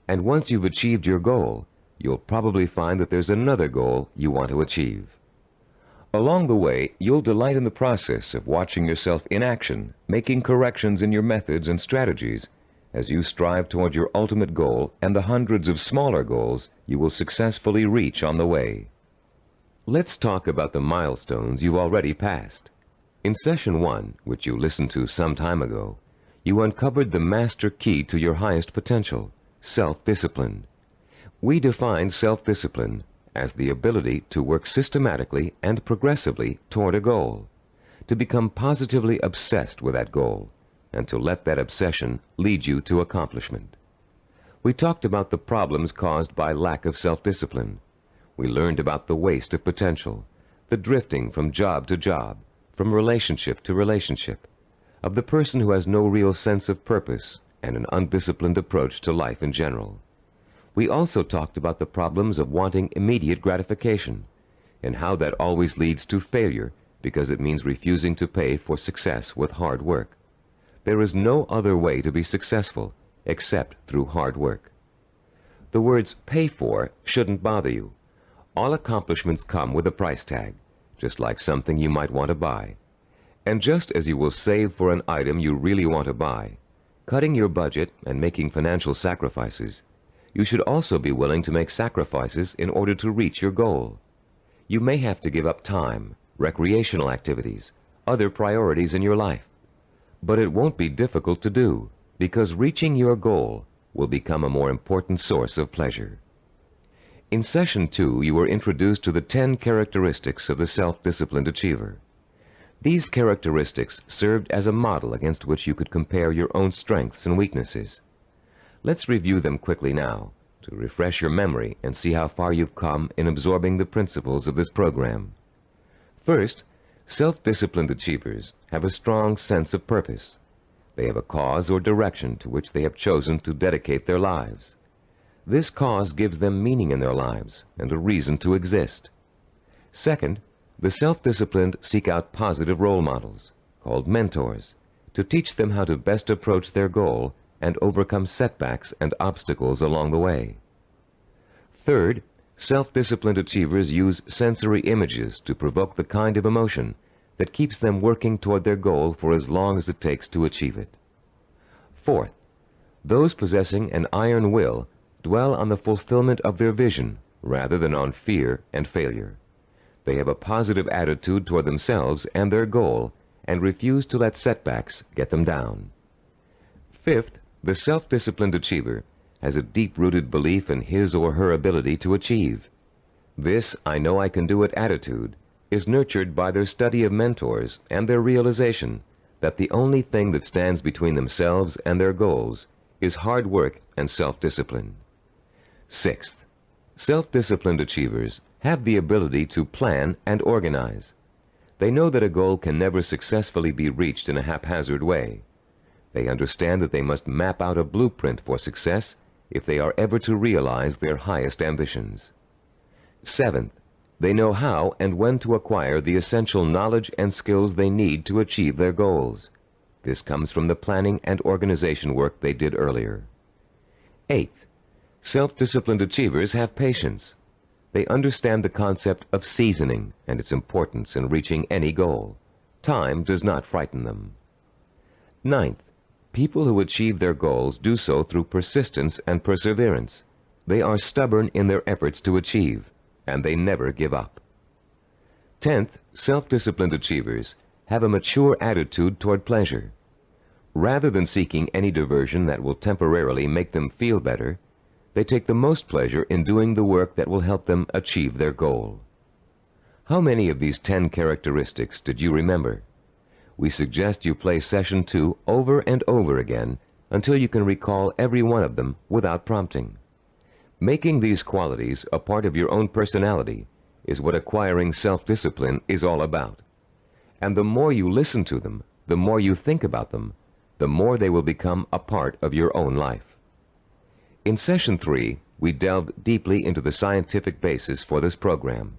And once you've achieved your goal, you'll probably find that there's another goal you want to achieve. Along the way, you'll delight in the process of watching yourself in action, making corrections in your methods and strategies as you strive toward your ultimate goal and the hundreds of smaller goals you will successfully reach on the way. Let's talk about the milestones you've already passed. In Session 1, which you listened to some time ago, you uncovered the master key to your highest potential, self-discipline. We define self-discipline as the ability to work systematically and progressively toward a goal, to become positively obsessed with that goal, and to let that obsession lead you to accomplishment. We talked about the problems caused by lack of self-discipline. We learned about the waste of potential, the drifting from job to job, from relationship to relationship, of the person who has no real sense of purpose and an undisciplined approach to life in general. We also talked about the problems of wanting immediate gratification and how that always leads to failure because it means refusing to pay for success with hard work. There is no other way to be successful except through hard work. The words pay for shouldn't bother you. All accomplishments come with a price tag, just like something you might want to buy. And just as you will save for an item you really want to buy, cutting your budget and making financial sacrifices, you should also be willing to make sacrifices in order to reach your goal. You may have to give up time, recreational activities, other priorities in your life. But it won't be difficult to do, because reaching your goal will become a more important source of pleasure. In Session 2, you were introduced to the 10 characteristics of the self-disciplined achiever. These characteristics served as a model against which you could compare your own strengths and weaknesses. Let's review them quickly now to refresh your memory and see how far you've come in absorbing the principles of this program. First, self-disciplined achievers have a strong sense of purpose. They have a cause or direction to which they have chosen to dedicate their lives. This cause gives them meaning in their lives and a reason to exist. Second, the self-disciplined seek out positive role models, called mentors, to teach them how to best approach their goal and overcome setbacks and obstacles along the way. Third, self-disciplined achievers use sensory images to provoke the kind of emotion that keeps them working toward their goal for as long as it takes to achieve it. Fourth, those possessing an iron will dwell on the fulfillment of their vision rather than on fear and failure. They have a positive attitude toward themselves and their goal and refuse to let setbacks get them down. Fifth, the self-disciplined achiever has a deep-rooted belief in his or her ability to achieve. This "I know I can do it" attitude is nurtured by their study of mentors and their realization that the only thing that stands between themselves and their goals is hard work and self-discipline. Sixth, self-disciplined achievers have the ability to plan and organize. They know that a goal can never successfully be reached in a haphazard way. They understand that they must map out a blueprint for success if they are ever to realize their highest ambitions. Seventh, they know how and when to acquire the essential knowledge and skills they need to achieve their goals. This comes from the planning and organization work they did earlier. Eighth, self-disciplined achievers have patience. They understand the concept of seasoning and its importance in reaching any goal. Time does not frighten them. Ninth, people who achieve their goals do so through persistence and perseverance. They are stubborn in their efforts to achieve, and they never give up. 10th, self-disciplined achievers have a mature attitude toward pleasure. Rather than seeking any diversion that will temporarily make them feel better, they take the most pleasure in doing the work that will help them achieve their goal. How many of these 10 characteristics did you remember? We suggest you play Session 2 over and over again until you can recall every one of them without prompting. Making these qualities a part of your own personality is what acquiring self-discipline is all about. And the more you listen to them, the more you think about them, the more they will become a part of your own life. In Session 3, we delved deeply into the scientific basis for this program.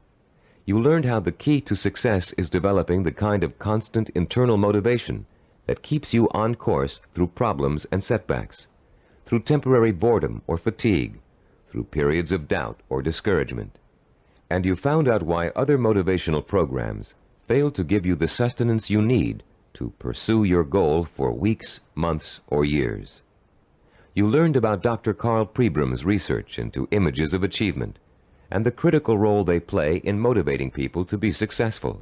You learned how the key to success is developing the kind of constant internal motivation that keeps you on course through problems and setbacks, through temporary boredom or fatigue, through periods of doubt or discouragement. And you found out why other motivational programs fail to give you the sustenance you need to pursue your goal for weeks, months, or years. You learned about Dr. Karl Pribram's research into images of achievement and the critical role they play in motivating people to be successful.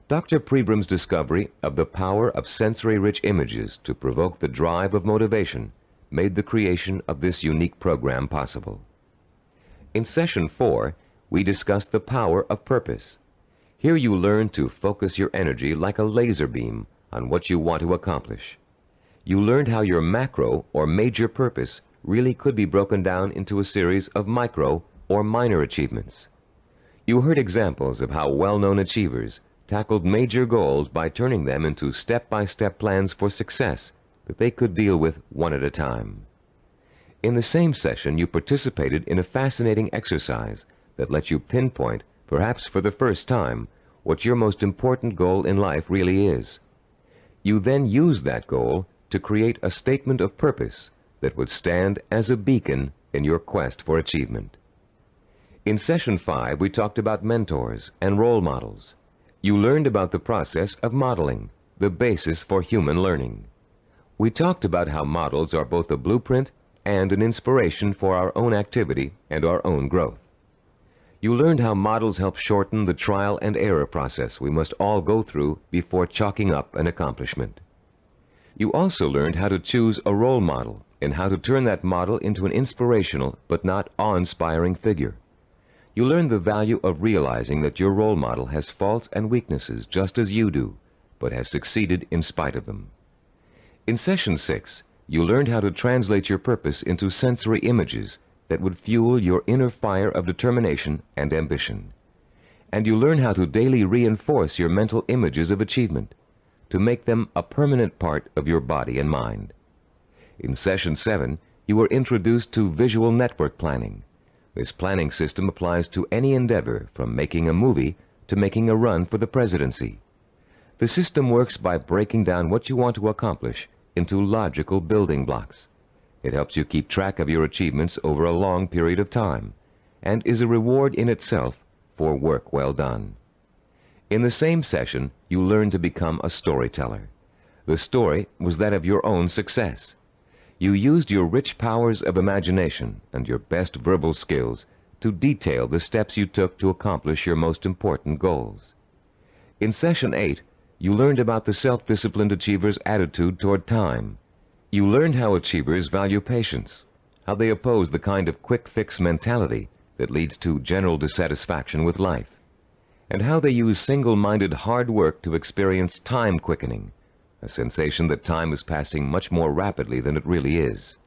Dr. Pribram's discovery of the power of sensory-rich images to provoke the drive of motivation made the creation of this unique program possible. In Session 4, we discussed the power of purpose. Here you learn to focus your energy like a laser beam on what you want to accomplish. You learned how your macro or major purpose really could be broken down into a series of micro or minor achievements. You heard examples of how well-known achievers tackled major goals by turning them into step-by-step plans for success that they could deal with one at a time. In the same session, you participated in a fascinating exercise that let you pinpoint, perhaps for the first time, what your most important goal in life really is. You then used that goal to create a statement of purpose that would stand as a beacon in your quest for achievement. In Session 5, we talked about mentors and role models. You learned about the process of modeling, the basis for human learning. We talked about how models are both a blueprint and an inspiration for our own activity and our own growth. You learned how models help shorten the trial and error process we must all go through before chalking up an accomplishment. You also learned how to choose a role model and how to turn that model into an inspirational but not awe-inspiring figure. You learn the value of realizing that your role model has faults and weaknesses just as you do, but has succeeded in spite of them. In Session 6, you learned how to translate your purpose into sensory images that would fuel your inner fire of determination and ambition. And you learn how to daily reinforce your mental images of achievement, to make them a permanent part of your body and mind. In Session 7, you were introduced to visual network planning. This planning system applies to any endeavor, from making a movie to making a run for the presidency. The system works by breaking down what you want to accomplish into logical building blocks. It helps you keep track of your achievements over a long period of time, and is a reward in itself for work well done. In the same session, you learned to become a storyteller. The story was that of your own success. You used your rich powers of imagination and your best verbal skills to detail the steps you took to accomplish your most important goals. In Session 8, you learned about the self-disciplined achiever's attitude toward time. You learned how achievers value patience, how they oppose the kind of quick-fix mentality that leads to general dissatisfaction with life, and how they use single-minded hard work to experience time quickening, a sensation that time is passing much more rapidly than it really is.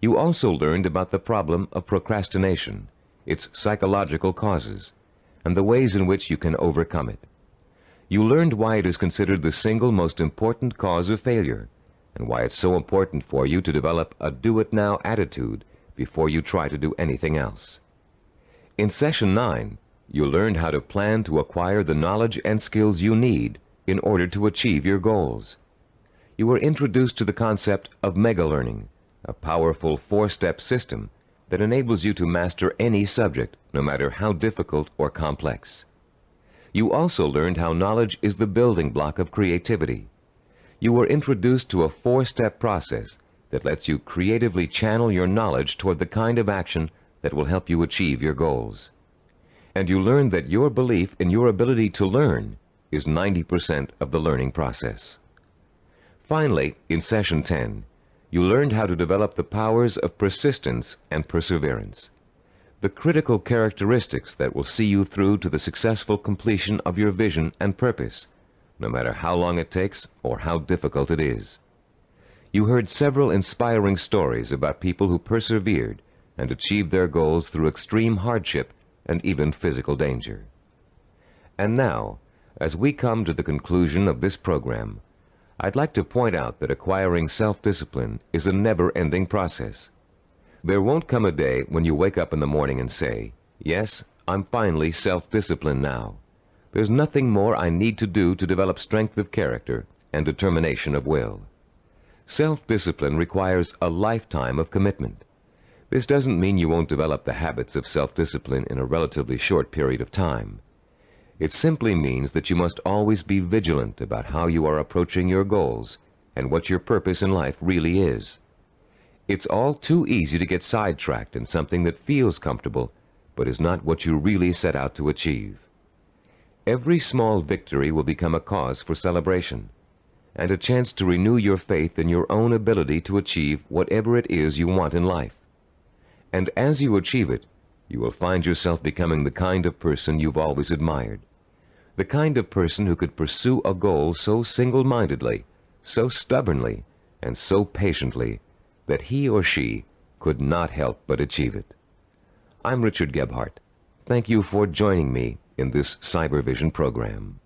You also learned about the problem of procrastination, its psychological causes, and the ways in which you can overcome it. You learned why it is considered the single most important cause of failure, and why it's so important for you to develop a do-it-now attitude before you try to do anything else. In Session 9, you learned how to plan to acquire the knowledge and skills you need in order to achieve your goals. You were introduced to the concept of mega-learning, a powerful four-step system that enables you to master any subject, no matter how difficult or complex. You also learned how knowledge is the building block of creativity. You were introduced to a four-step process that lets you creatively channel your knowledge toward the kind of action that will help you achieve your goals. And you learned that your belief in your ability to learn is 90% of the learning process. Finally, in Session 10, you learned how to develop the powers of persistence and perseverance, the critical characteristics that will see you through to the successful completion of your vision and purpose, no matter how long it takes or how difficult it is. You heard several inspiring stories about people who persevered and achieved their goals through extreme hardship and even physical danger. And now, as we come to the conclusion of this program, I'd like to point out that acquiring self-discipline is a never-ending process. There won't come a day when you wake up in the morning and say, "Yes, I'm finally self-disciplined now. There's nothing more I need to do to develop strength of character and determination of will." Self-discipline requires a lifetime of commitment. This doesn't mean you won't develop the habits of self-discipline in a relatively short period of time. It simply means that you must always be vigilant about how you are approaching your goals and what your purpose in life really is. It's all too easy to get sidetracked in something that feels comfortable, but is not what you really set out to achieve. Every small victory will become a cause for celebration, and a chance to renew your faith in your own ability to achieve whatever it is you want in life. And as you achieve it, you will find yourself becoming the kind of person you've always admired, the kind of person who could pursue a goal so single-mindedly, so stubbornly, and so patiently that he or she could not help but achieve it. I'm Richard Gebhardt. Thank you for joining me in this Cybervision program.